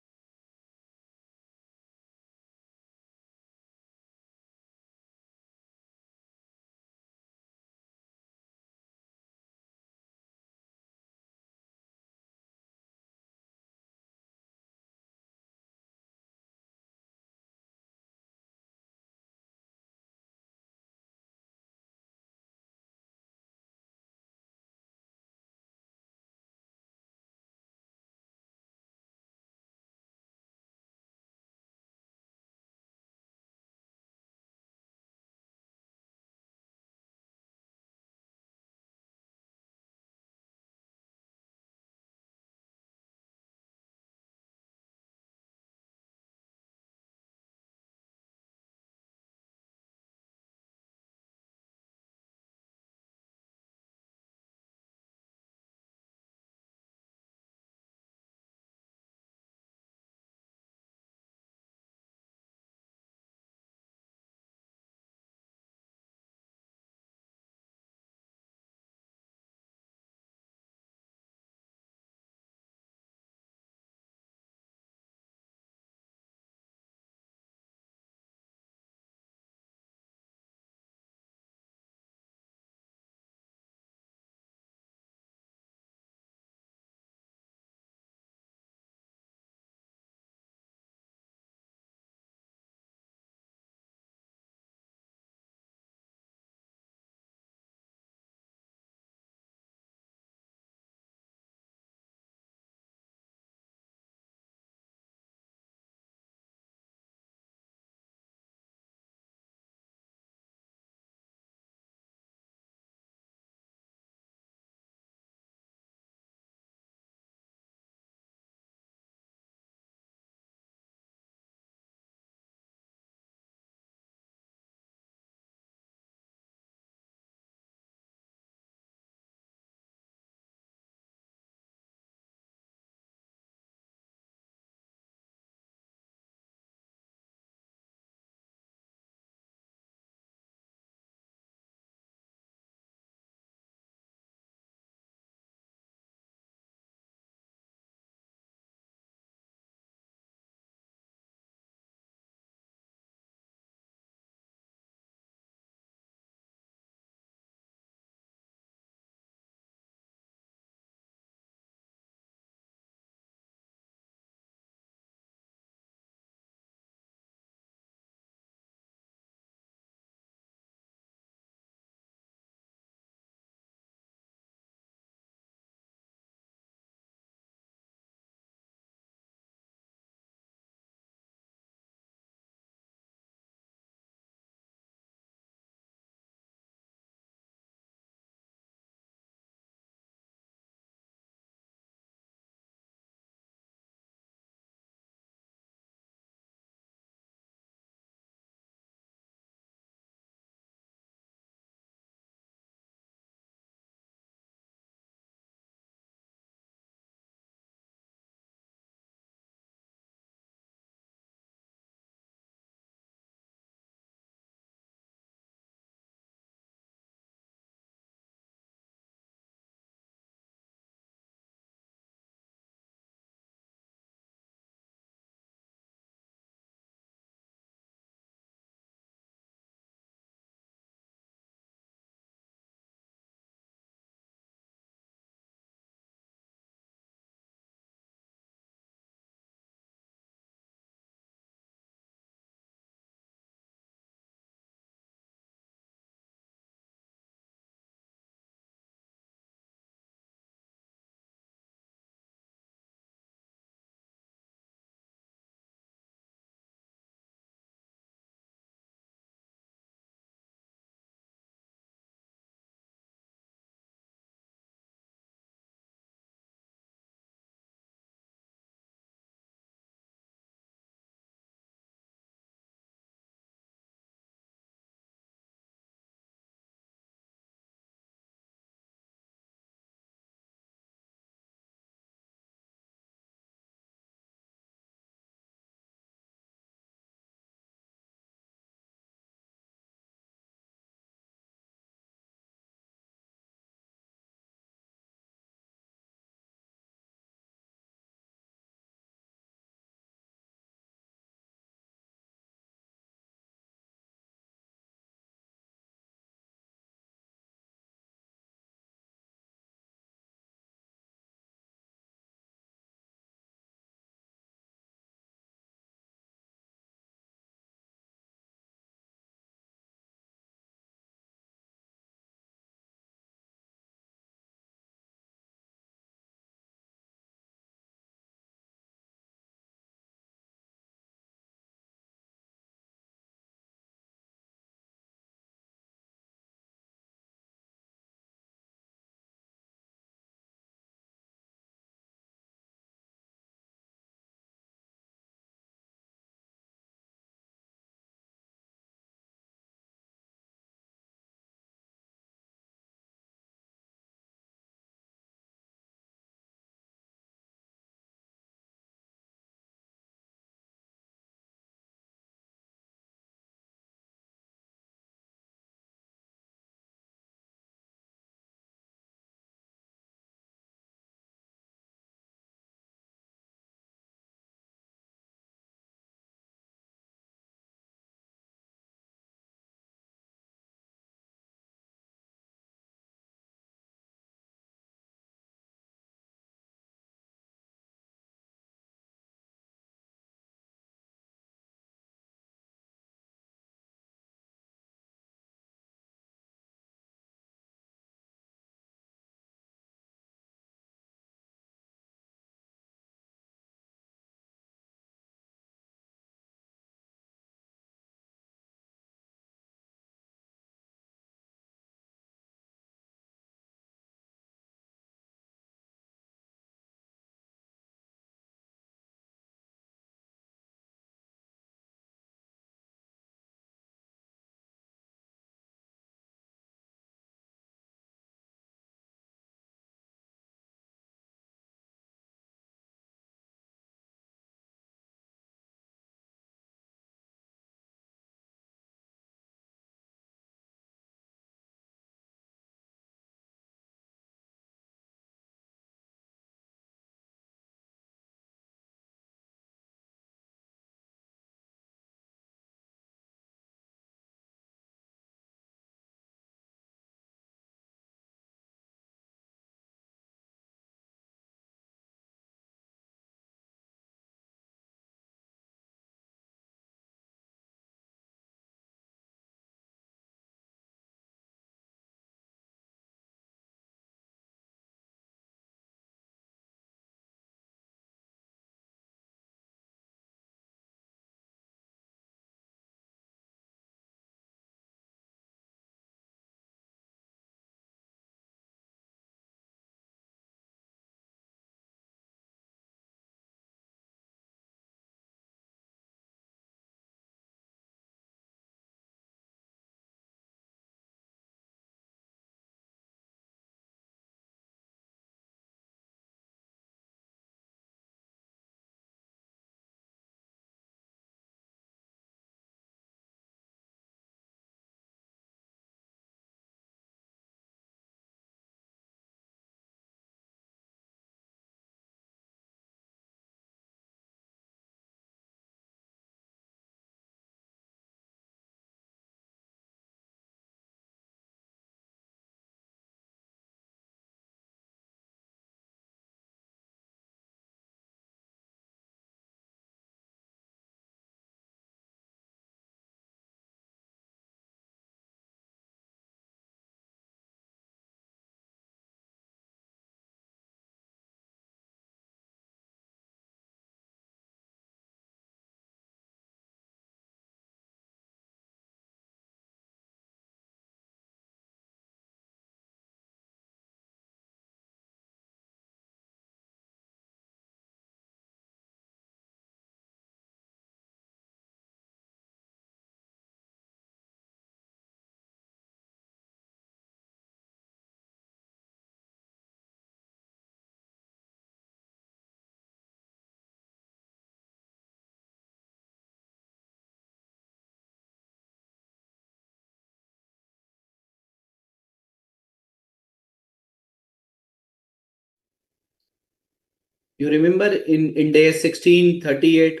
You remember in Ind AS 1638,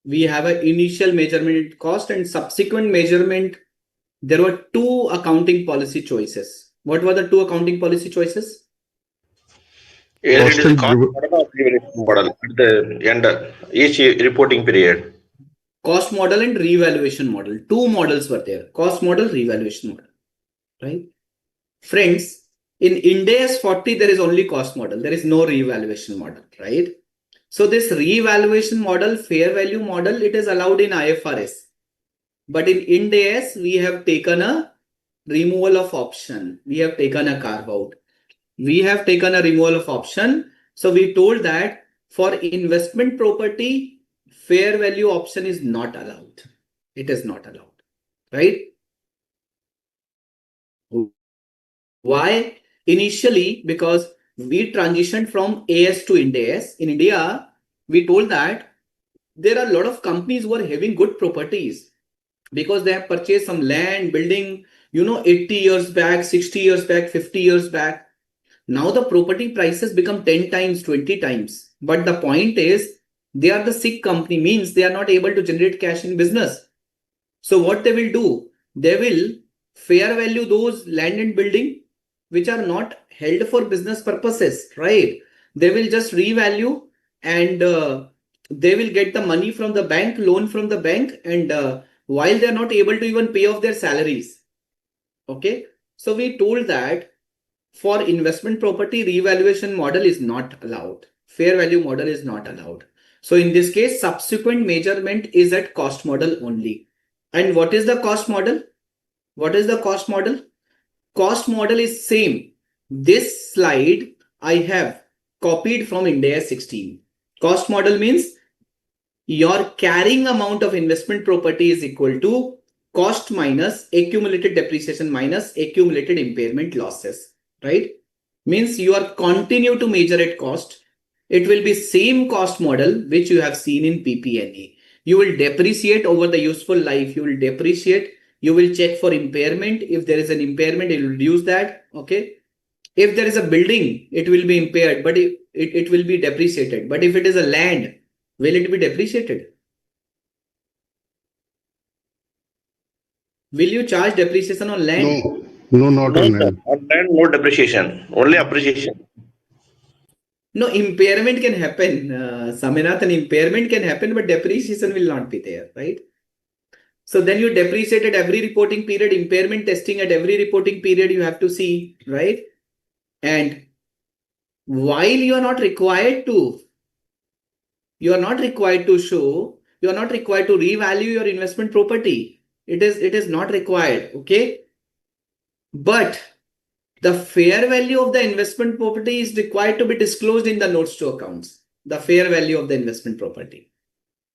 we have an initial measurement cost and subsequent measurement. There were two accounting policy choices. What were the two accounting policy choices? Either it Cost is and cost model or revaluation model at the end of each reporting period. Cost model and revaluation model. Two models were there. Cost model, revaluation model. Right? Friends, in Ind AS 40, there is only cost model. There is no revaluation model. Right? So this revaluation model, fair value model, it is allowed in IFRS. But in Ind AS, we have taken a removal of option. We have taken a carve out. We have taken a removal of option. So we told that for investment property, fair value option is not allowed. It is not allowed. Right? Why? Initially, because we transitioned from AS to Ind AS. In India, we told that there are a lot of companies who are having good properties because they have purchased some land, building, 80 years back, 60 years back, 50 years back. Now the property prices become 10 times, 20 times. But the point is, they are the sick company, means they are not able to generate cash in business. So what they will do? They will fair value those land and building which are not held for business purposes, right? They will just revalue and they will get the money from the bank, loan from the bank, and while they are not able to even pay off their salaries. Okay. So we told that for investment property, revaluation model is not allowed. Fair value model is not allowed. So in this case, subsequent measurement is at cost model only. And what is the cost model? What is the cost model? Cost model is same. This slide I have copied from Ind AS 16. Cost model means your carrying amount of investment property is equal to cost minus accumulated depreciation minus accumulated impairment losses, right? Means you are continue to measure at cost. It will be same cost model which you have seen in PP&E. You will depreciate over the useful life. You will depreciate. You will check for impairment. If there is an impairment, it will reduce that. Okay. If there is a building, it will be impaired, but it will be depreciated. But if it is a land, will it be depreciated? Will you charge depreciation on land? No, not No, on sir. land. On land, no depreciation, only appreciation. No, impairment can happen. Saminath, an impairment can happen, but depreciation will not be there, right? So then you depreciate at every reporting period, impairment testing at every reporting period you have to see, right? And while you are not required to show, you are not required to revalue your investment property. It is not required, okay? But the fair value of the investment property is required to be disclosed in the notes to accounts. The fair value of the investment property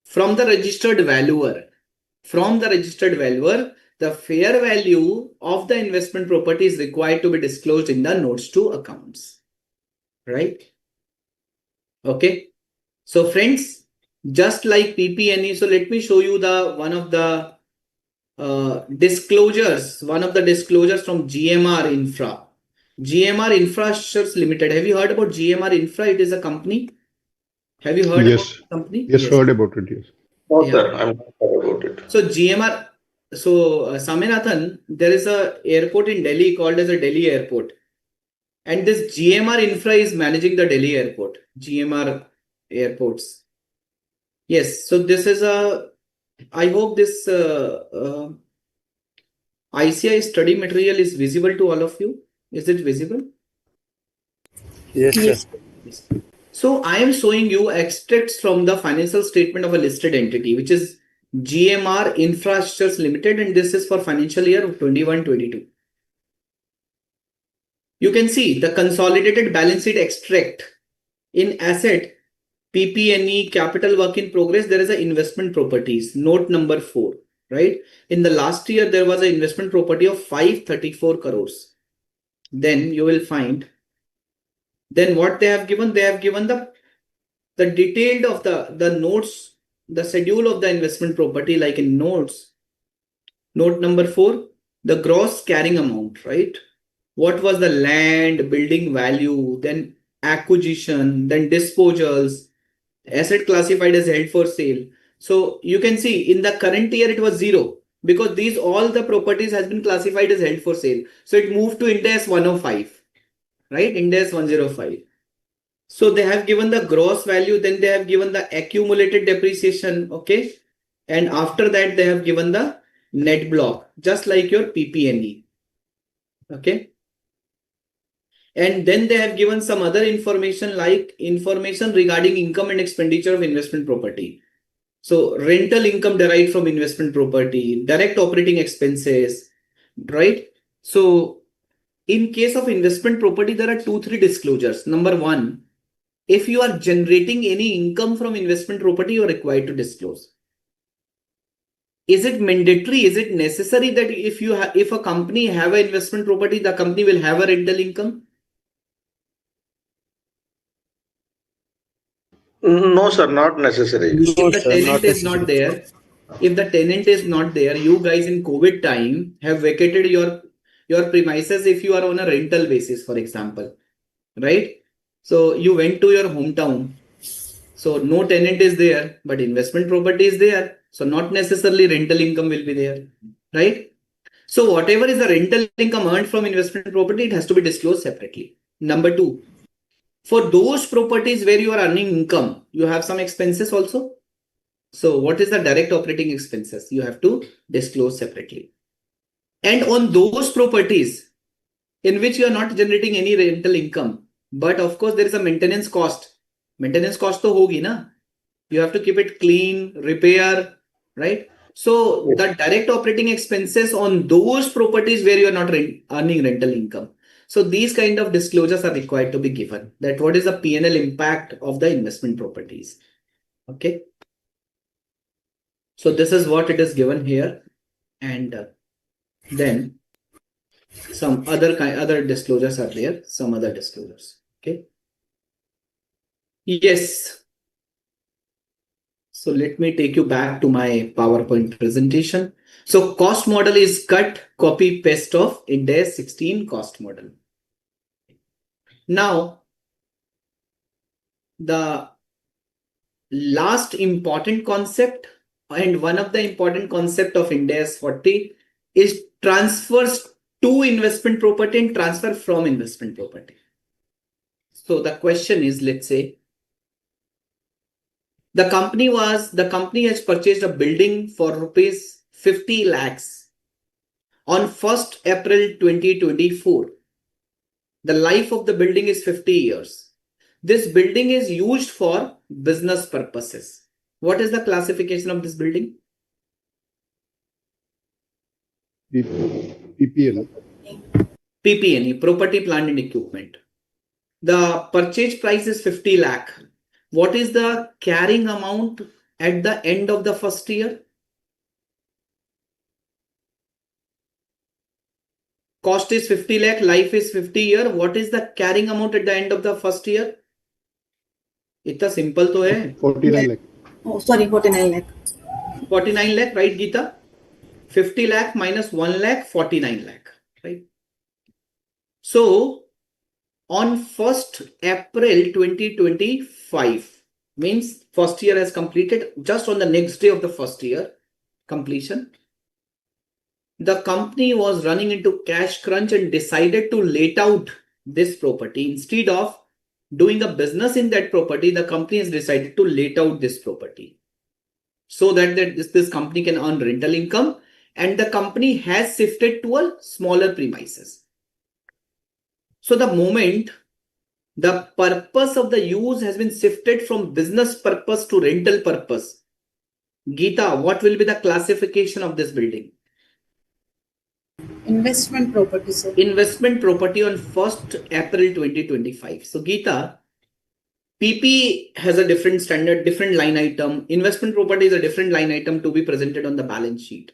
from the registered valuer. From the registered valuer, the fair value of the investment property is required to be disclosed in the notes to accounts. Right? Okay. So friends, just like PP&E, so let me show you one of the disclosures from GMR Infra. GMR Infrastructures Limited. Have you heard about GMR Infra? It is a company. Have you heard about Yes. the company? Yes, heard about it. Yes. No, Yeah. sir, I'm not sure about it. So GMR, Saminathan, there is a airport in Delhi called as a Delhi Airport. And this GMR Infra is managing the Delhi Airport, GMR Airports. Yes, so this is I hope this ICAI study material is visible to all of you. Is it visible? Yes, sir. Yes. So I am showing you extracts from the financial statement of a listed entity, which is GMR Infrastructures Limited, and this is for financial year of 21-22. You can see the consolidated balance sheet extract in asset PP&E capital work in progress. There is a investment properties, note number 4, right? In the last year, there was an investment property of 534 crores. Then you will find, then what they have given the detailed of the notes, the schedule of the investment property, like in notes, note number 4, the gross carrying amount, right? What was the land, building value, then acquisition, then disposals, asset classified as held for sale. So you can see in the current year it was 0 because these all the properties has been classified as held for sale. So it moved to Ind AS 105, right? Ind AS 105. So they have given the gross value, then they have given the accumulated depreciation, okay? And after that they have given the net block, just like your PP&E, okay? And then they have given some other information like information regarding income and expenditure of investment property. So rental income derived from investment property, direct operating expenses, right? So in case of investment property, there are 2-3 disclosures. Number one, if you are generating any income from investment property, you are required to disclose. Is it mandatory? Is it necessary that if a company have an investment property, the company will have a rental income? No, sir, not necessary. If No, the sir, tenant not is not necessary. there, if the tenant is not there, you guys in COVID time have vacated your premises if you are on a rental basis, for example, right? So you went to your hometown. So no tenant is there, but investment property is there. So not necessarily rental income will be there, right? So whatever is the rental income earned from investment property, it has to be disclosed separately. Number two, for those properties where you are earning income, you have some expenses also. So what is the direct operating expenses? You have to disclose separately. And on those properties in which you are not generating any rental income, but of course there is a maintenance cost. Maintenance cost to hogi na. You have to keep it clean, repair, right? So the direct operating expenses on those properties where you are not earning rental income. So these kind of disclosures are required to be given. That what is the P&L impact of the investment properties. Okay. So this is what it is given here. And then some other disclosures are there. Some other disclosures. Okay. Yes. So let me take you back to my PowerPoint presentation. So cost model is cut, copy, paste of Ind AS 16 cost model. Now, the last important concept and one of the important concept of Ind AS 40 is transfers to investment property and transfer from investment property. So the question is, let's say, the company has purchased a building for rupees 50 lakhs on 1st April 2024. The life of the building is 50 years. This building is used for business purposes. What is the classification of this building? PPL. PP&E, property, plant and equipment. The purchase price is 50 lakh. What is the carrying amount at the end of the first year? Cost is 50 lakh, life is 50 year. What is the carrying amount at the end of the first year? इतना simple तो है. 49 lakh. Oh, sorry, 49 lakh. 49 lakh, right, Geeta? 50 lakh minus 1 lakh, 49 lakh, right? So on 1st April 2025, means first year has completed, just on the next day of the first year completion, the company was running into cash crunch and decided to let out this property. Instead of doing a business in that property, the company has decided to let out this property so that this company can earn rental income, and the company has shifted to a smaller premises. So the moment the purpose of the use has been shifted from business purpose to rental purpose, Geeta, what will be the classification of this building? Investment property, sir. Investment property on 1st April 2025. So Geeta, PP has a different standard, different line item. Investment property is a different line item to be presented on the balance sheet.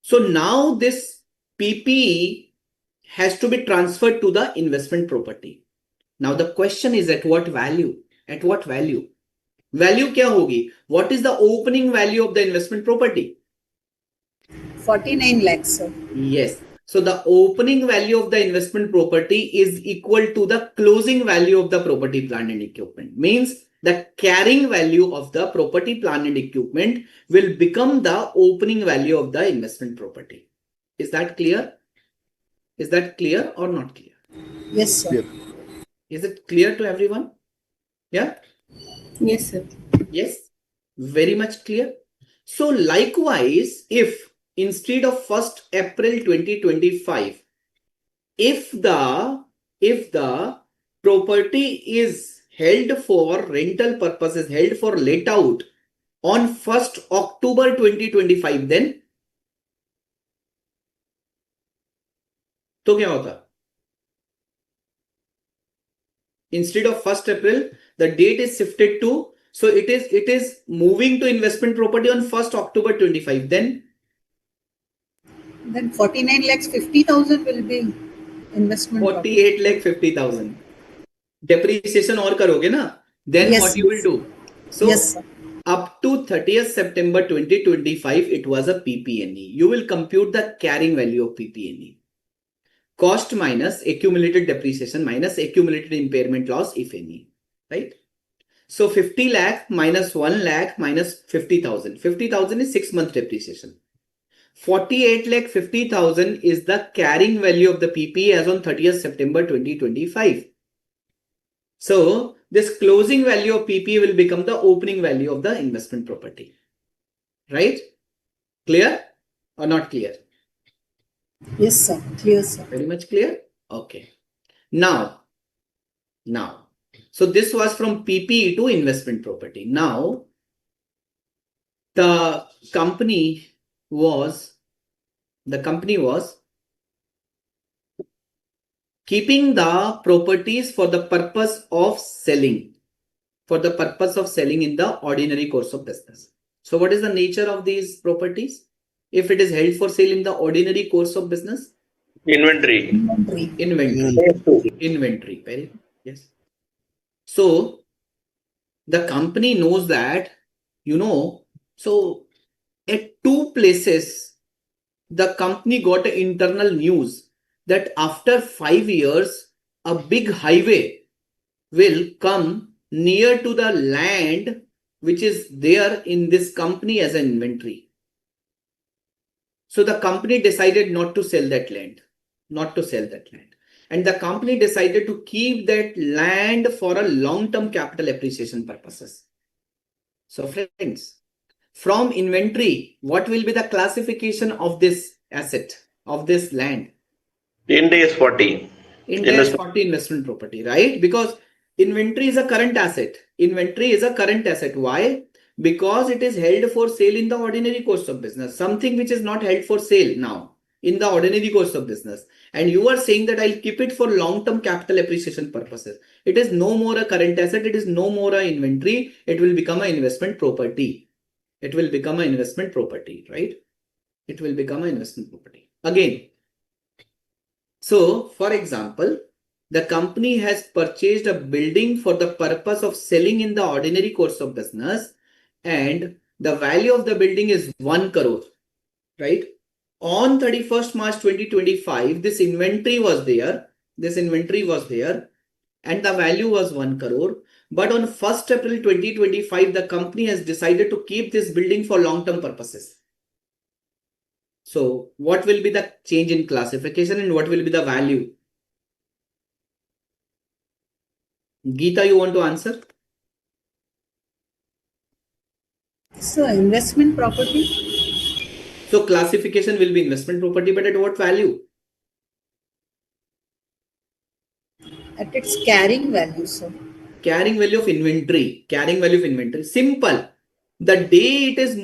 So now this PP has to be transferred to the investment property. Now the question is at what value? At what value? Value क्या होगी? What is the opening value of the investment property? 49 lakhs, sir. Yes. So the opening value of the investment property is equal to the closing value of the property, plant and equipment. Means the carrying value of the property, plant and equipment will become the opening value of the investment property. Is that clear? Is that clear or not clear? Yes, sir. Clear. Is it clear to everyone? Yeah? Yes, sir. Yes, very much clear. So likewise, if instead of 1st April 2025, if the property is held for rental purposes, held for let out on 1st October 2025, then तो क्या होता? Instead of 1st April, the date is shifted to, so it is moving to investment property on 1st October 25. Then 49 lakhs 50,000 will be investment. 48 lakh 50,000. Depreciation और करोगे ना? Then Yes, what you will do? So yes, sir. up to 30th September 2025, it was a PP&E. You will compute the carrying value of PP&E. Cost minus accumulated depreciation minus accumulated impairment loss, if any. Right? So 50 lakh minus 1 lakh minus 50,000. 50,000 is 6-month depreciation. 48 lakh 50,000 is the carrying value of the PPE as on 30th September 2025. So this closing value of PPE will become the opening value of the investment property. Right? Clear or not clear? Yes, sir. Clear, sir. Very much clear? Okay. Now, so this was from PPE to investment property. Now, the company was keeping the properties for the purpose of selling, in the ordinary course of business. So what is the nature of these properties? If it is held for sale in the ordinary course of business? Inventory. Inventory. Very good. Yes. So the company knows that, so at 2 places, the company got internal news that after 5 years, a big highway will come near to the land which is there in this company as an inventory. So the company decided not to sell that land. And the company decided to keep that land for a long-term capital appreciation purposes. So friends, from inventory, what will be the classification of this asset, of this land? Ind AS 40. Ind AS 40 investment property, right? Because inventory is a current asset. Why? Because it is held for sale in the ordinary course of business. Something which is not held for sale now in the ordinary course of business. And you are saying that I'll keep it for long-term capital appreciation purposes. It is no more a current asset. It is no more an inventory. It will become an investment property. Right? It will become an investment property. Again, so for example, the company has purchased a building for the purpose of selling in the ordinary course of business, and the value of the building is 1 crore, right? On 31st March 2025, this inventory was there, and the value was 1 crore. But on 1st April 2025, the company has decided to keep this building for long-term purposes. So what will be the change in classification and what will be the value? Geeta, you want to answer? So investment property. So classification will be investment property, but at what value? At its carrying value, sir. Carrying value of inventory. Simple. The day it is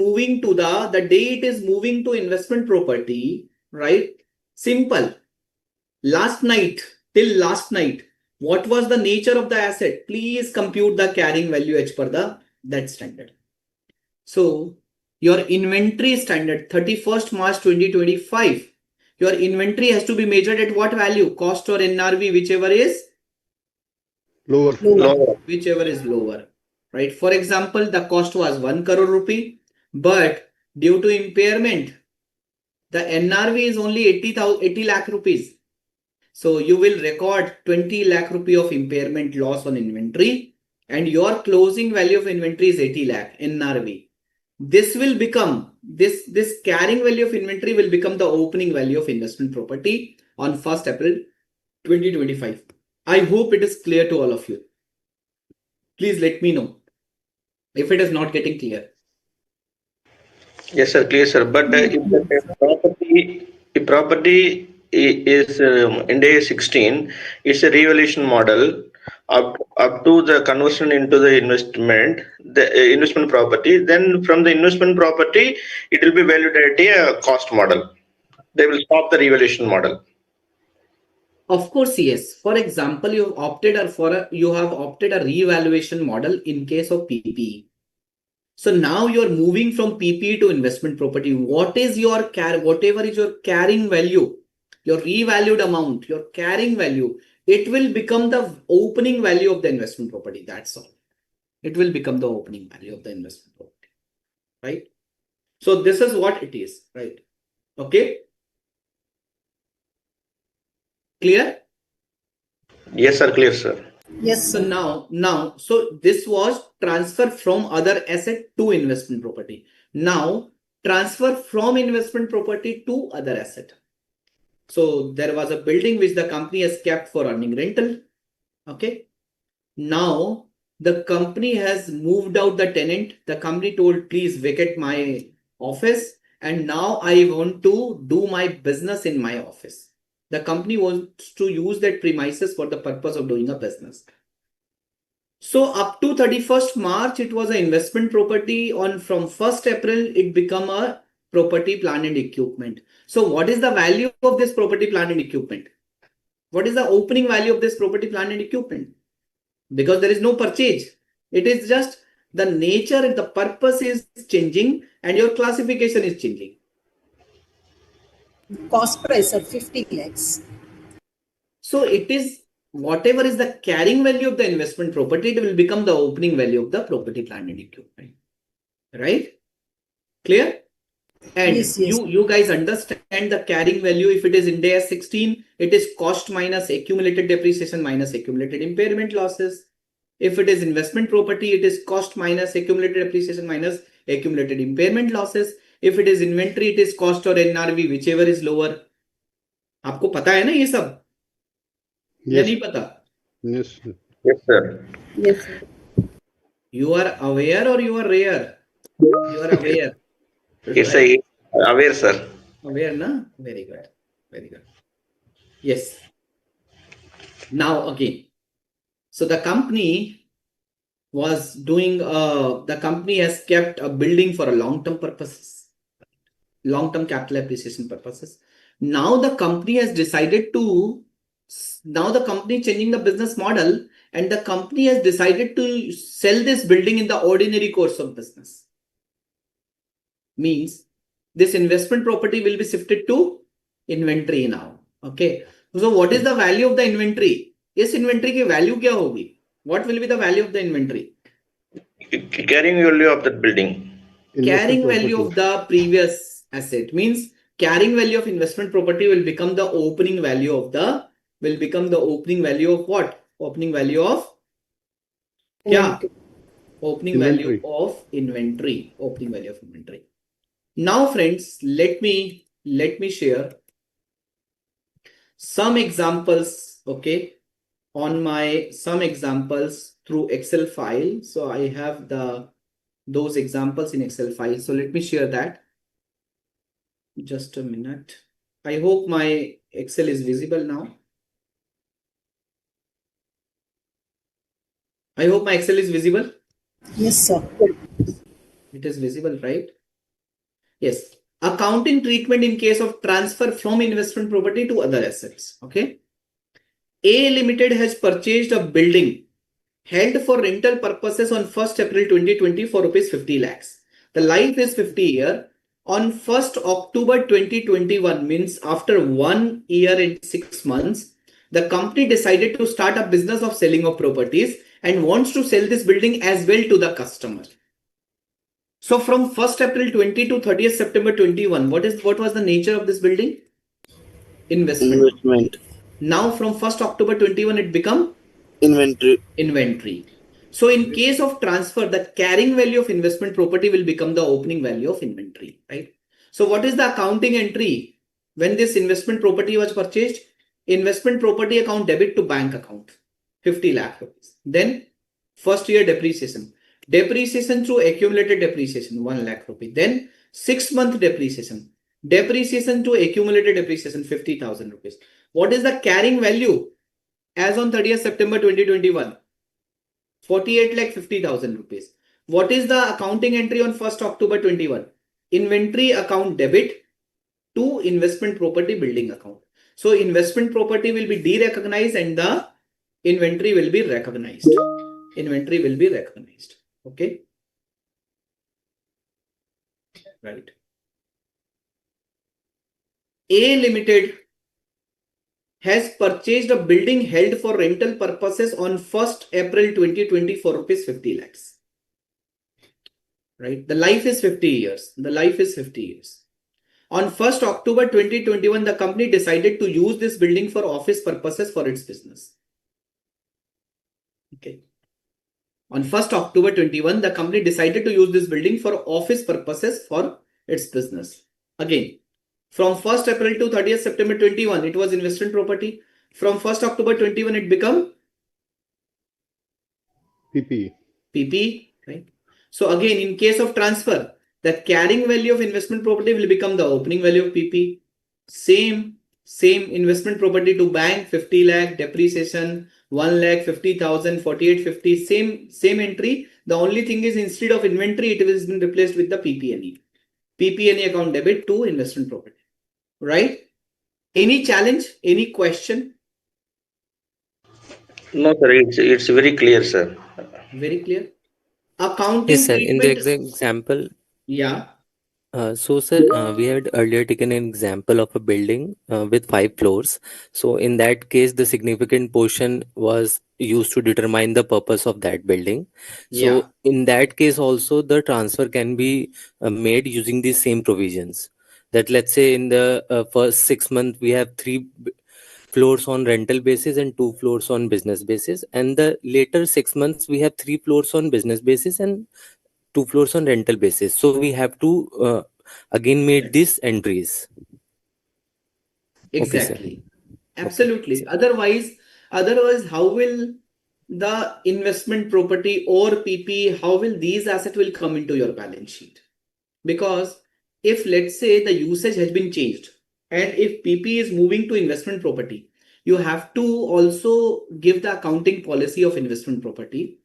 moving to investment property, right? Simple. Till last night, what was the nature of the asset? Please compute the carrying value as per that standard. So your inventory standard 31st March 2025. Your inventory has to be measured at what value? Cost or NRV, whichever is Lower. Whichever is lower. Right? For example, the cost was 1 crore rupee, but due to impairment, The NRV is only 80 lakh rupees. So you will record 20 lakh rupee of impairment loss on inventory, and your closing value of inventory is 80 lakh NRV. This will become, this carrying value of inventory will become the opening value of investment property on 1st April 2025. I hope it is clear to all of you. Please let me know if it is not getting clear. Yes, sir, clear, sir. But if the property is Ind AS 16, it's a revaluation model up to the conversion into the investment property. Then from the investment property, it will be valued at a cost model. They will stop the revaluation model. Of course, yes. For example, you have opted a revaluation model in case of PPE. So now you're moving from PPE to investment property. Whatever is your carrying value, your revalued amount, your carrying value, it will become the opening value of the investment property. That's all. It will become the opening value of the investment property, right? So this is what it is, right? Okay. Clear? Yes, sir, clear, sir. Yes, So sir. so this was transfer from other asset to investment property. Now transfer from investment property to other asset. So there was a building which the company has kept for earning rental. Okay. Now the company has moved out the tenant. The company told, please vacate my office. And now I want to do my business in my office. The company wants to use that premises for the purpose of doing a business. So up to 31st March, it was an investment property. From 1st April, it become a property, plant and equipment. So what is the value of this property, plant and equipment? What is the opening value of this property, plant and equipment? Because there is no purchase. It is just the nature, the purpose is changing and your classification is changing. Cost price of 50 lakhs. So it is whatever is the carrying value of the investment property, it will become the opening value of the property, plant and equipment. Right? Clear? And Yes. you guys understand the carrying value. If it is Ind AS 16, it is cost minus accumulated depreciation minus accumulated impairment losses. If it is investment property, it is cost minus accumulated depreciation minus accumulated impairment losses. If it is inventory, it is cost or NRV, whichever is lower. आपको पता है ना ये सब? या नहीं पता? Yes. Yes, sir. Yes, sir. You are aware or you are rare? You are aware. It's Right? aware, sir. Aware, na? Very good. Very good. Yes. Now again. So the company was doing, the company has kept a building for a long-term purposes, long-term capital appreciation purposes. Now the company has decided to, now the company changing the business model, and the company has decided to sell this building in the ordinary course of business. Means this investment property will be shifted to inventory now. Okay. So what is the value of the inventory? Yes, inventory की value क्या होगी? What will be the value of the inventory? Carrying value of that building. Carrying value of the previous asset means carrying value of investment property will become the opening value of what? Opening value of Inventory. opening value of inventory. Opening value of inventory. Now, friends, let me share some examples. Okay, on some examples through Excel file. So I have those examples in Excel file. So let me share that. Just a minute. I hope my Excel is visible now. I hope my Excel is visible. Yes, sir. It is visible, right? Yes. Accounting treatment in case of transfer from investment property to other assets. Okay. A Limited has purchased a building held for rental purposes on 1st April 2020 for rupees 50 lakhs. The life is 50 years. On 1st October 2021, means after 1 year and 6 months, the company decided to start a business of selling of properties and wants to sell this building as well to the customer. So from 1st April 20 to 30th September 21, what was the nature of this building? Investment. Now from 1st October 21, it become inventory. So in case of transfer, the carrying value of investment property will become the opening value of inventory, right? So what is the accounting entry when this investment property was purchased? Investment property account debit to bank account, 50 lakh rupees. Then first year depreciation. Depreciation through accumulated depreciation, 1 lakh rupee. Then 6-month depreciation. Depreciation to accumulated depreciation, 50,000 rupees. What is the carrying value as on 30th September 2021? 48,50,000 rupees. What is the accounting entry on 1st October 21? Inventory account debit to investment property building account. So investment property will be de-recognized and the inventory will be recognized. Inventory will be recognized. Okay. Right. A Limited has purchased a building held for rental purposes on 1st April 2020 for rupees 50 lakhs. Right? The life is 50 years. The life is 50 years. On 1st October 2021, the company decided to use this building for office purposes for its business. Okay. On 1st October 21, the company decided to use this building for office purposes for its business. Again, from 1st April to 30th September 21, it was investment property. From 1st October 21, it become PP, right? So again, in case of transfer, the carrying value of investment property will become the opening value of PP. Same investment property to bank, 50 lakh, depreciation, 1 lakh, 50,000, 4850, same entry. The only thing is instead of inventory, it has been replaced with the PP&E. PP&E account debit to investment property. Right? Any challenge? Any question? No, sir. It's very clear, sir. Very clear. Accounting Yes, sir. In the treatment. example, Yeah. So, sir, we had earlier taken an example of a building with 5 floors. So, in that case, the significant portion was used to determine the purpose of that building. Yeah. So, in that case, also the transfer can be made using these same provisions. That let's say in the first 6 months we have 3 floors on rental basis and 2 floors on business basis, and the later 6 months we have 3 floors on business basis and 2 floors on rental basis. So we have to again make these entries. Okay, sir. Exactly. Absolutely. Okay. Otherwise, how will the investment property or PP, how will these assets will come into your balance sheet? Because if let's say the usage has been changed and if PP is moving to investment property, you have to also give the accounting policy of investment property.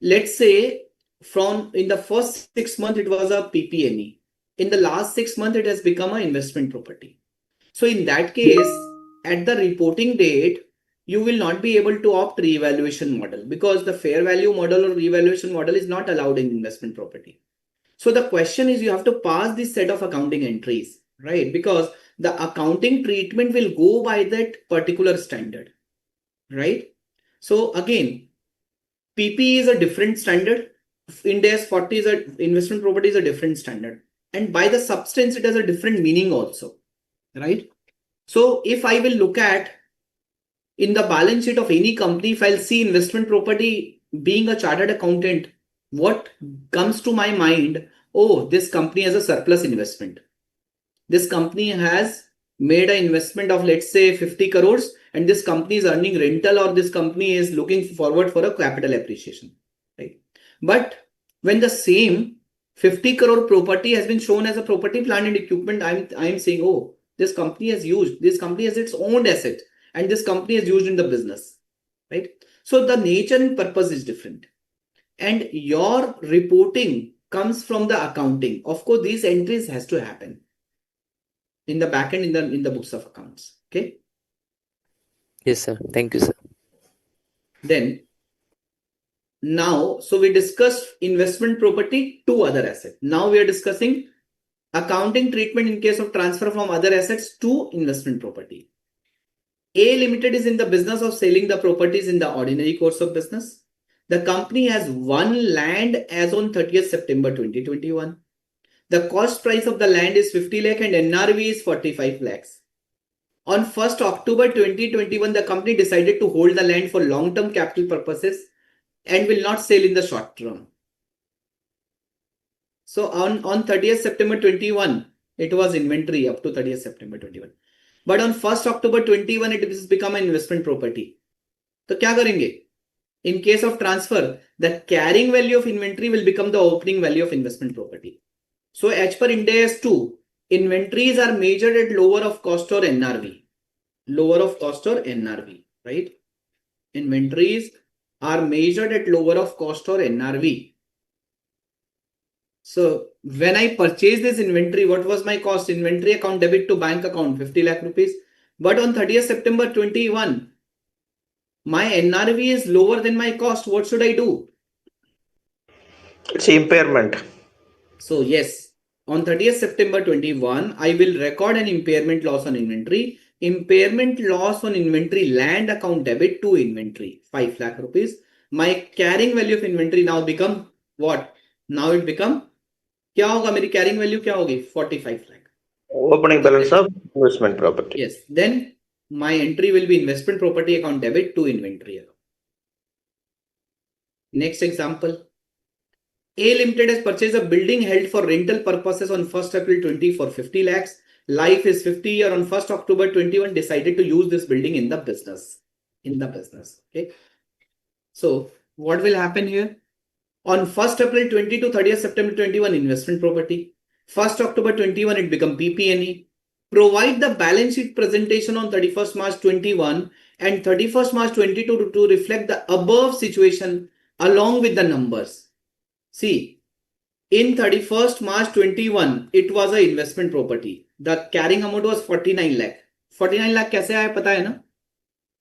Let's say from in the first 6 months, it was a PP&E. In the last 6 months, it has become an investment property. So in that case, at the reporting date, you will not be able to opt revaluation model because the fair value model or revaluation model is not allowed in investment property. So the question is you have to pass this set of accounting entries, right? Because the accounting treatment will go by that particular standard, right? So again, PP is a different standard. Ind AS 40 is a investment property is a different standard. And by the substance, it has a different meaning also, right? So if I will look at in the balance sheet of any company, if I'll see investment property being a chartered accountant, what comes to my mind? Oh, this company has a surplus investment. This company has made an investment of let's say 50 crores and this company is earning rental or this company is looking forward for a capital appreciation, right? But when the same 50 crore property has been shown as a property, plant and equipment, I'm saying, oh, this company has its own asset and this company is used in the business, right? So the nature and purpose is different and your reporting comes from the accounting. Of course, these entries has to happen in the back end in the books of accounts. Okay. Yes, sir. Thank you, sir. Then now, so we discussed investment property to other assets. Now we are discussing accounting treatment in case of transfer from other assets to investment property. A Limited is in the business of selling the properties in the ordinary course of business. The company has one land as on 30th September 2021. The cost price of the land is 50 lakh and NRV is 45 lakhs. On 1st October 2021, the company decided to hold the land for long-term capital purposes and will not sell in the short term. So on 30th September 21, it was inventory up to 30th September 21. But on 1st October 21, it has become an investment property. तो क्या करेंगे? In case of transfer, the carrying value of inventory will become the opening value of investment property. So as per Ind AS 2, inventories are measured at lower of cost or NRV. Lower of cost or NRV, right? Inventories are measured at lower of cost or NRV. So when I purchased this inventory, what was my cost? Inventory account debit to bank account 50 lakh rupees. But on 30th September 21, my NRV is lower than my cost. What should I do? It's impairment. So yes, on 30th September 21, I will record an impairment loss on inventory. Impairment loss on inventory land account debit to inventory 5 lakh rupees. My carrying value of inventory now become what? Now it become क्या होगा मेरी carrying value क्या होगी 45 lakh. Opening balance of investment property. Yes, then my entry will be investment property account debit to inventory account. Next example. A Limited has purchased a building held for rental purposes on 1st April 20 for 50 lakhs. Life is 50 years. On 1st October 21, decided to use this building in the business. Okay. So what will happen here? On 1st April 20 to 30th September 21, investment property. 1st October 21, it become PP&E. Provide the balance sheet presentation on 31st March 21 and 31st March 22 to reflect the above situation along with the numbers. See, in 31st March 21, it was an investment property. The carrying amount was 49 lakh. 49 lakh कैसे आया पता है ना?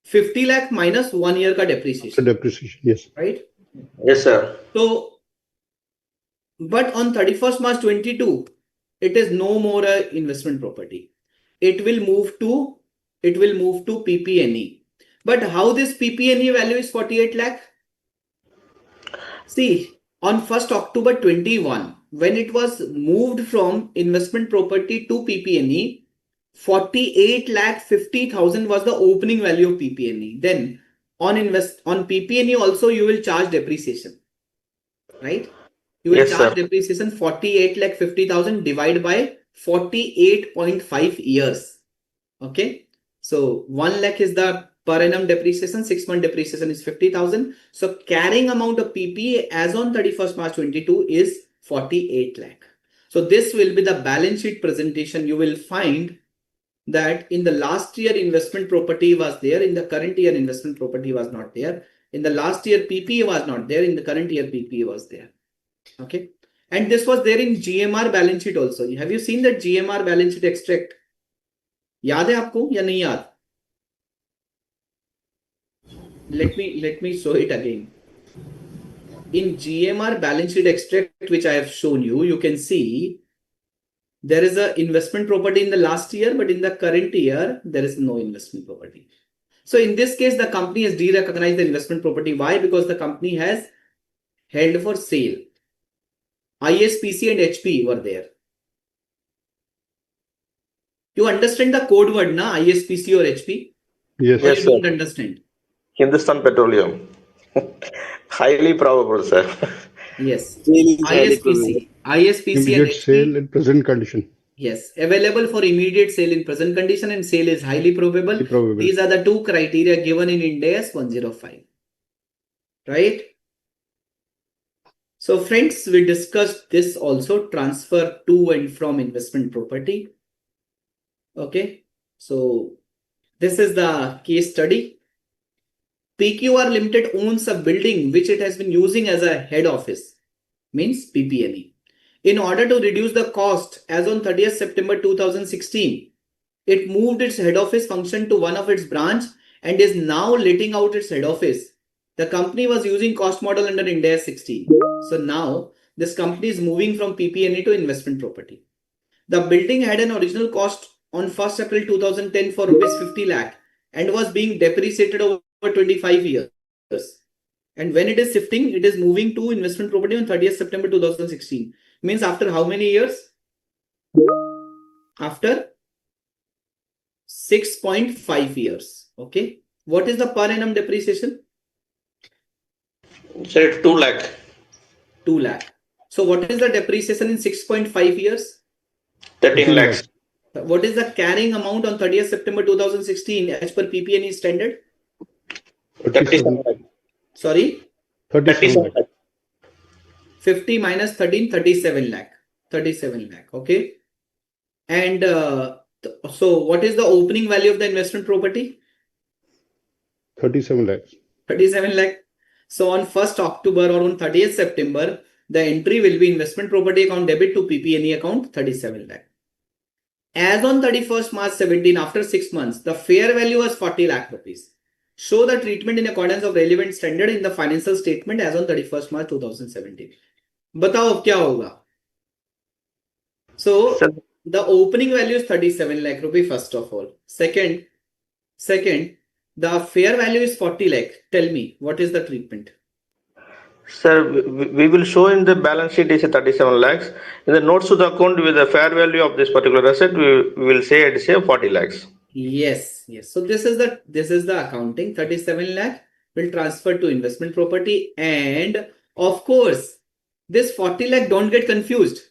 50 lakh minus 1 year का depreciation. Depreciation, yes. Right? Yes, sir. So, but on 31st March 22, it is no more a investment property. It will move to PP&E. But how this PP&E value is 48 lakh? See, on 1st October 21, when it was moved from investment property to PP&E, 48 lakh 50,000 was the opening value of PP&E. Then on PP&E also you will charge depreciation, right? You will charge depreciation 48 lakh 50,000 divided by 48.5 years. Okay. So 1 lakh is the per annum depreciation, 6 month depreciation is 50,000. So carrying amount of PP as on 31st March 22 is 48 lakh. So this will be the balance sheet presentation. You will find that in the last year investment property was there, in the current year investment property was not there. In the last year PPA was not there, in the current year PPA was there. Okay. And this was there in GMR balance sheet also. Have you seen that GMR balance sheet extract? याद है आपको या नहीं याद? Let me show it again. In GMR balance sheet extract, which I have shown you, you can see there is an investment property in the last year, but in the current year, there is no investment property. So in this case, the company has de-recognized the investment property. Why? Because the company has held for sale. ISPC and HP were there. You understand the code word, na? ISPC or HP? Yes. Or you don't understand? Hindustan Petroleum. Highly probable, sir. Yes. Sale is highly probable. ISPC and Immediate HP. sale in present condition. Yes. Available for immediate sale in present condition and sale is highly probable. These are the two criteria given in Ind AS 105. Right? So friends, we discussed this also, transfer to and from investment property. Okay. So this is the case study. PQR Limited owns a building which it has been using as a head office, means PP&E. In order to reduce the cost, as on 30th September 2016, it moved its head office function to one of its branch and is now letting out its head office. The company was using cost model under Ind AS 16. So now this company is moving from PP&E to investment property. The building had an original cost on 1st April 2010 for rupees 50 lakh and was being depreciated over 25 years. And when it is shifting, it is moving to investment property on 30th September 2016. Means after how many years? After 6.5 years. Okay. What is the per annum depreciation? Say 2 lakh. 2 lakh. So what is the depreciation in 6.5 years? 13 lakhs. What is the carrying amount on 30th September 2016 as per PPNE standard? 37 lakh. Sorry? 37 lakh. 50 minus 13, 37 lakh. 37 lakh. Okay. And so what is the opening value of the investment property? 37 lakhs. 37 lakh. So on 1st October or on 30th September, the entry will be investment property account debit to PPNE account 37 lakh. As on 31st March 17, after 6 months, the fair value was 40 lakh rupees. Show the treatment in accordance of relevant standard in the financial statement as on 31st March 2017. बताओ अब क्या होगा? So the opening value is 37 lakh rupee first of all. Second, the fair value is 40 lakh. Tell me, what is the treatment? Sir, we will show in the balance sheet is a 37 lakhs. In the notes to the account with the fair value of this particular asset, we will say it is a 40 lakhs. Yes. So this is the accounting. 37 lakh will transfer to investment property, and of course, this 40 lakh don't get confused.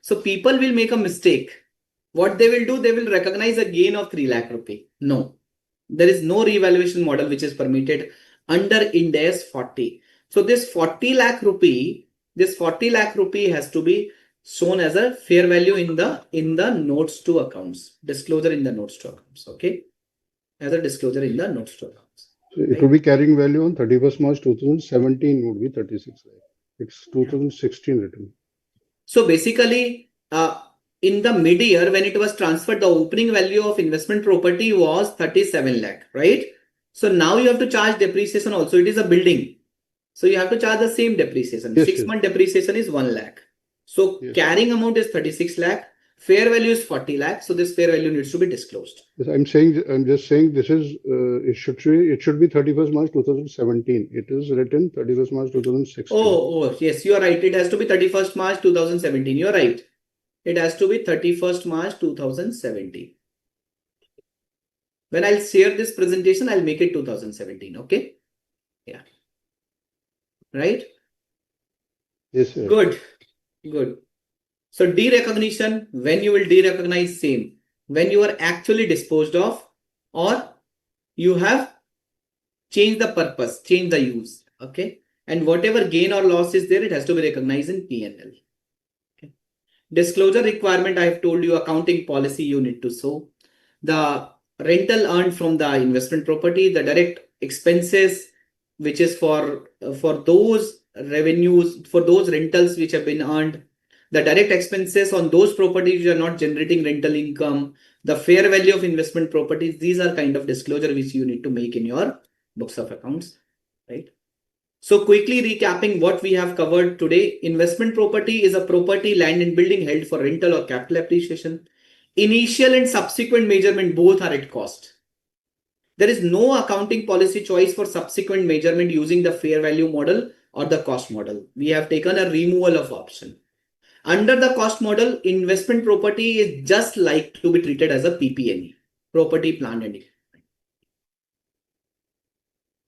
So people will make a mistake. What they will do, they will recognize a gain of 3 lakh rupee. No, there is no revaluation model which is permitted under Ind AS 40. So this 40 lakh rupee has to be shown as a fair value in the notes to accounts, disclosure in the notes to accounts. Okay, as a disclosure in the notes to accounts. So it will be carrying value on 31st March 2017 would be 36 lakh. It's 2016 written. So basically, in the mid-year when it was transferred, the opening value of investment property was 37 lakh, right? So now you have to charge depreciation also. It is a building. So you have to charge the same depreciation. Yes, 6 month depreciation is 1 lakh. So carrying amount is 36 lakh. Fair value is 40 lakh. So this fair value needs to be disclosed. Yes, I'm just saying this is, it should be 31st March 2017. It is written 31st March 2016. Oh, yes, you are right. It has to be 31st March 2017. You are right. It has to be 31st March 2017. When I'll share this presentation, I'll make it 2017. Okay. Yeah. Right? Yes, sir. Good. So derecognition, when you will derecognize same, when you are actually disposed of or you have changed the purpose, changed the use. Okay. And whatever gain or loss is there, it has to be recognized in P&L. Okay. Disclosure requirement, I have told you, accounting policy you need to show. The rental earned from the investment property, the direct expenses, which is for those revenues, for those rentals which have been earned, the direct expenses on those properties which are not generating rental income, the fair value of investment properties. These are kind of disclosure which you need to make in your books of accounts, right? So quickly recapping what we have covered today, investment property is a property, land and building held for rental or capital appreciation. Initial and subsequent measurement both are at cost. There is no accounting policy choice for subsequent measurement using the fair value model or the cost model. We have taken a removal of option. Under the cost model, investment property is just like to be treated as a PPNE, property, plant and equipment.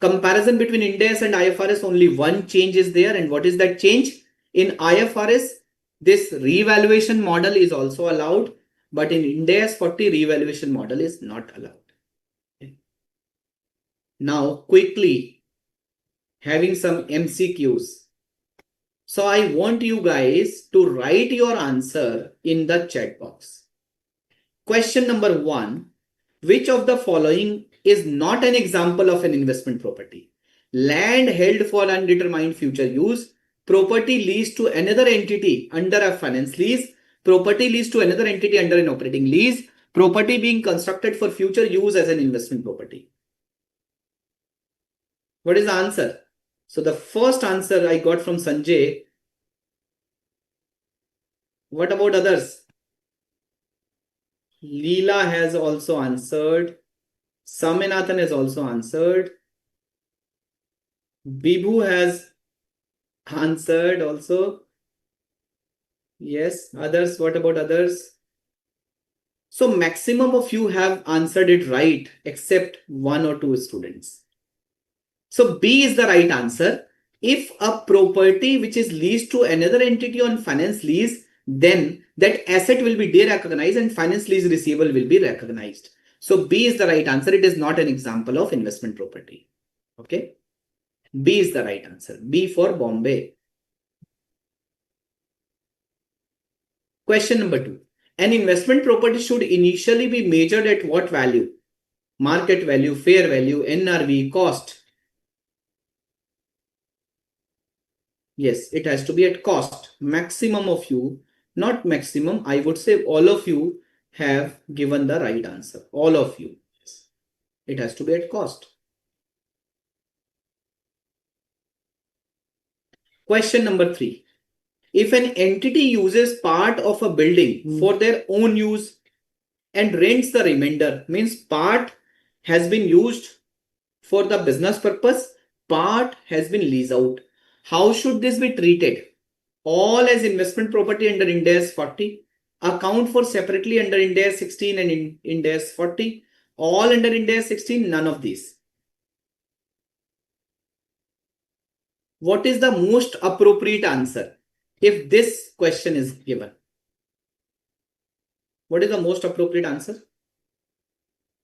Comparison between Ind AS and IFRS, only one change is there. And what is that change? In IFRS, this revaluation model is also allowed, but in Ind AS 40, revaluation model is not allowed. Okay. Now, quickly, having some MCQs. So I want you guys to write your answer in the chat box. Question number 1. Which of the following is not an example of an investment property? Land held for undetermined future use, property leased to another entity under a finance lease, property leased to another entity under an operating lease, property being constructed for future use as an investment property. What is the answer? So the first answer I got from Sanjay. What about others? Leela has also answered. Saminathan has also answered. Bibhu has answered also. Yes. Others, what about others? So maximum of you have answered it right, except 1 or 2 students. So B is the right answer. If a property which is leased to another entity on finance lease, then that asset will be derecognized and finance lease receivable will be recognized. So B is the right answer. It is not an example of investment property. Okay. B is the right answer. B for Bombay. Question number 2. An investment property should initially be measured at what value? Market value, fair value, NRV, cost. Yes, it has to be at cost. Maximum of you, not maximum, I would say all of you have given the right answer. All of you. It has to be at cost. Question number 3. If an entity uses part of a building for their own use and rents the remainder, means part has been used for the business purpose, part has been leased out. How should this be treated? All as investment property under Ind AS 40, account for separately under Ind AS 16 and Ind AS 40, all under Ind AS 16, none of these. What is the most appropriate answer if this question is given? What is the most appropriate answer?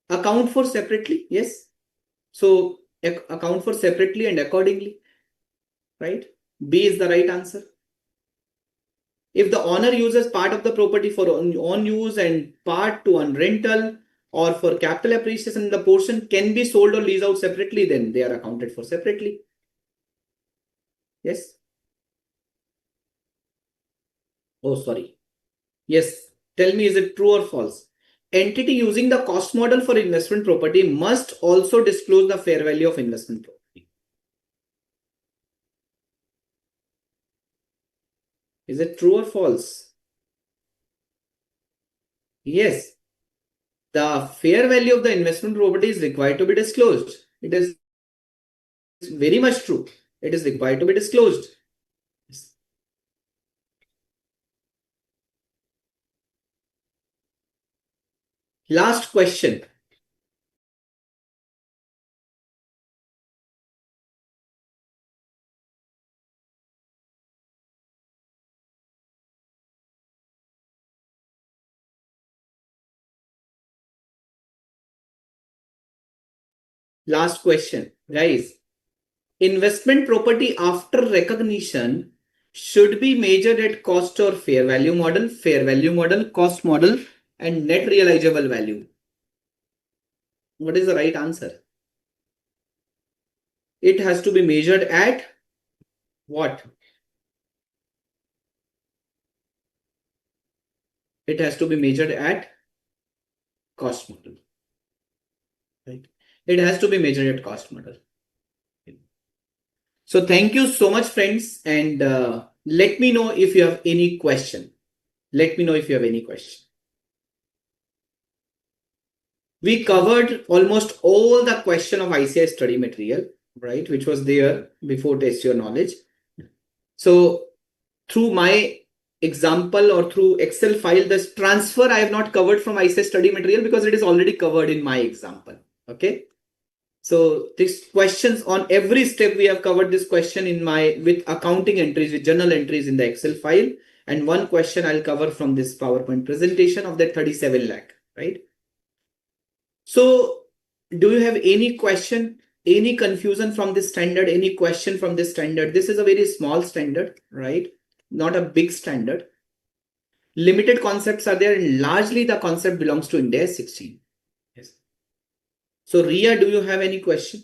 Account for separately, yes. So account for separately and accordingly, right? B is the right answer. If the owner uses part of the property for own use and part to on rental or for capital appreciation, the portion can be sold or leased out separately, then they are accounted for separately. Yes. Oh, sorry. Yes. Tell me, is it true or false? Entity using the cost model for investment property must also disclose the fair value of investment property. Is it true or false? Yes. The fair value of the investment property is required to be disclosed. It is very much true. It is required to be disclosed. Last question. Last question, guys. Investment property after recognition should be measured at cost or fair value model, cost model, and net realizable value. What is the right answer? It has to be measured at what? It has to be measured at cost model. Right? It has to be measured at cost model. So thank you so much, friends, and let me know if you have any question. Let me know if you have any question. We covered almost all the question of ICAI study material, right, which was there before Test Your Knowledge. So through my example or through Excel file, this transfer I have not covered from ICAI study material because it is already covered in my example. Okay. So these questions on every step, we have covered this question in my with accounting entries, with journal entries in the Excel file. And one question I'll cover from this PowerPoint presentation of that 37 lakh, right? So do you have any question, any confusion from this standard, any question from this standard? This is a very small standard, right? Not a big standard. Limited concepts are there and largely the concept belongs to Ind AS 16. Yes. So Ria, do you have any question?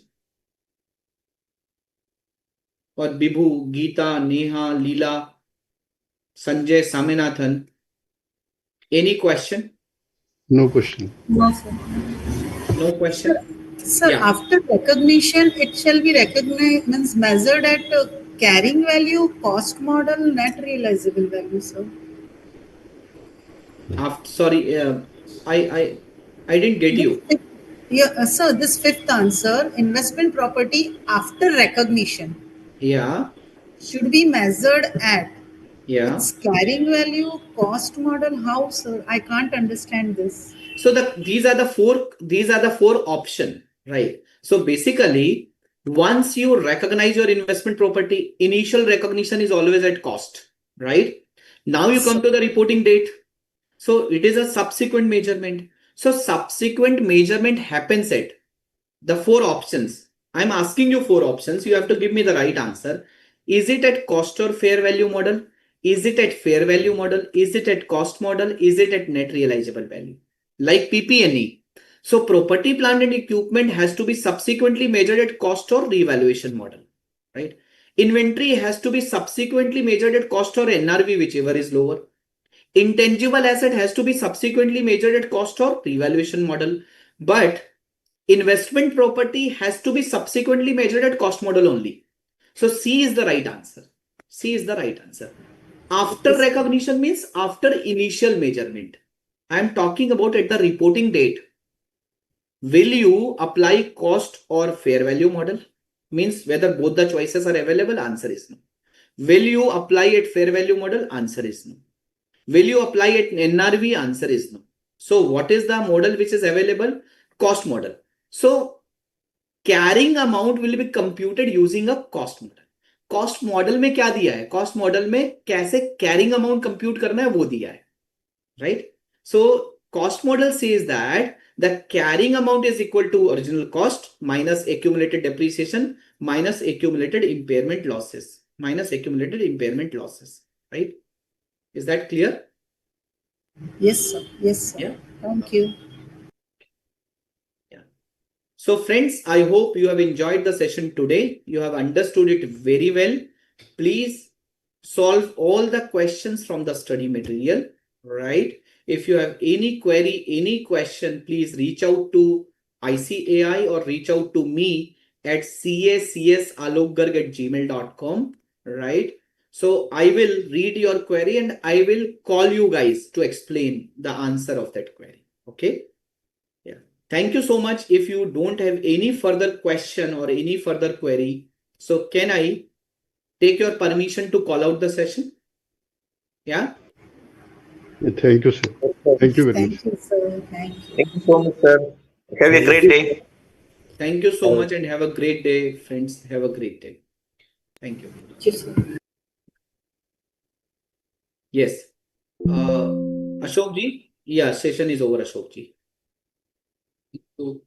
Or Bibhu, Geeta, Neha, Leela, Sanjay, Saminathan. Any question? No question. No, sir. No question? Sir, Yeah. after recognition, it shall be recognized, means measured at carrying value, cost model, net realizable value, sir. Sorry, I didn't get you. Yeah, sir, this fifth answer, investment property after recognition Yeah, should be measured at yeah. its carrying value, cost model. How, sir? I can't understand this. So these are the four option, right? So basically, once you recognize your investment property, initial recognition is always at cost, right? Now you come to the reporting date. So it is a subsequent measurement. So subsequent measurement happens at the four options. I'm asking you four options. You have to give me the right answer. Is it at cost or fair value model? Is it at fair value model? Is it at cost model? Is it at net realizable value? Like PP&E. So property, plant and equipment has to be subsequently measured at cost or revaluation model, right? Inventory has to be subsequently measured at cost or NRV, whichever is lower. Intangible asset has to be subsequently measured at cost or revaluation model. But investment property has to be subsequently measured at cost model only. So C is the right answer. C is the right answer. After recognition means after initial measurement. I am talking about at the reporting date. Will you apply cost or fair value model? Means whether both the choices are available, answer is no. Will you apply at fair value model? Answer is no. Will you apply at NRV? Answer is no. So what is the model which is available? Cost model. So carrying amount will be computed using a cost model. Cost model में क्या दिया है? Cost model में कैसे carrying amount compute करना है वो दिया है, right? So cost model says that the carrying amount is equal to original cost minus accumulated depreciation minus accumulated impairment losses, right? Is that clear? Yes, sir. Yes, sir. Yeah. Thank you. Yeah. So friends, I hope you have enjoyed the session today. You have understood it very well. Please solve all the questions from the study material, right? If you have any query, any question, please reach out to ICAI or reach out to me at cacsalokgarg@gmail.com, right? So I will read your query and I will call you guys to explain the answer of that query. Okay? Yeah. Thank you so much. If you don't have any further question or any further query, so can I take your permission to call out the session? Yeah. Thank you, sir. Thank you very much. Thank you, sir. Thank you. Thank you so much, sir. Have a great day. Thank you so much and have a great day, friends. Have a great day. Thank you. Thank you, sir. Yes. Ashok ji? Yeah, session is over, Ashok ji. So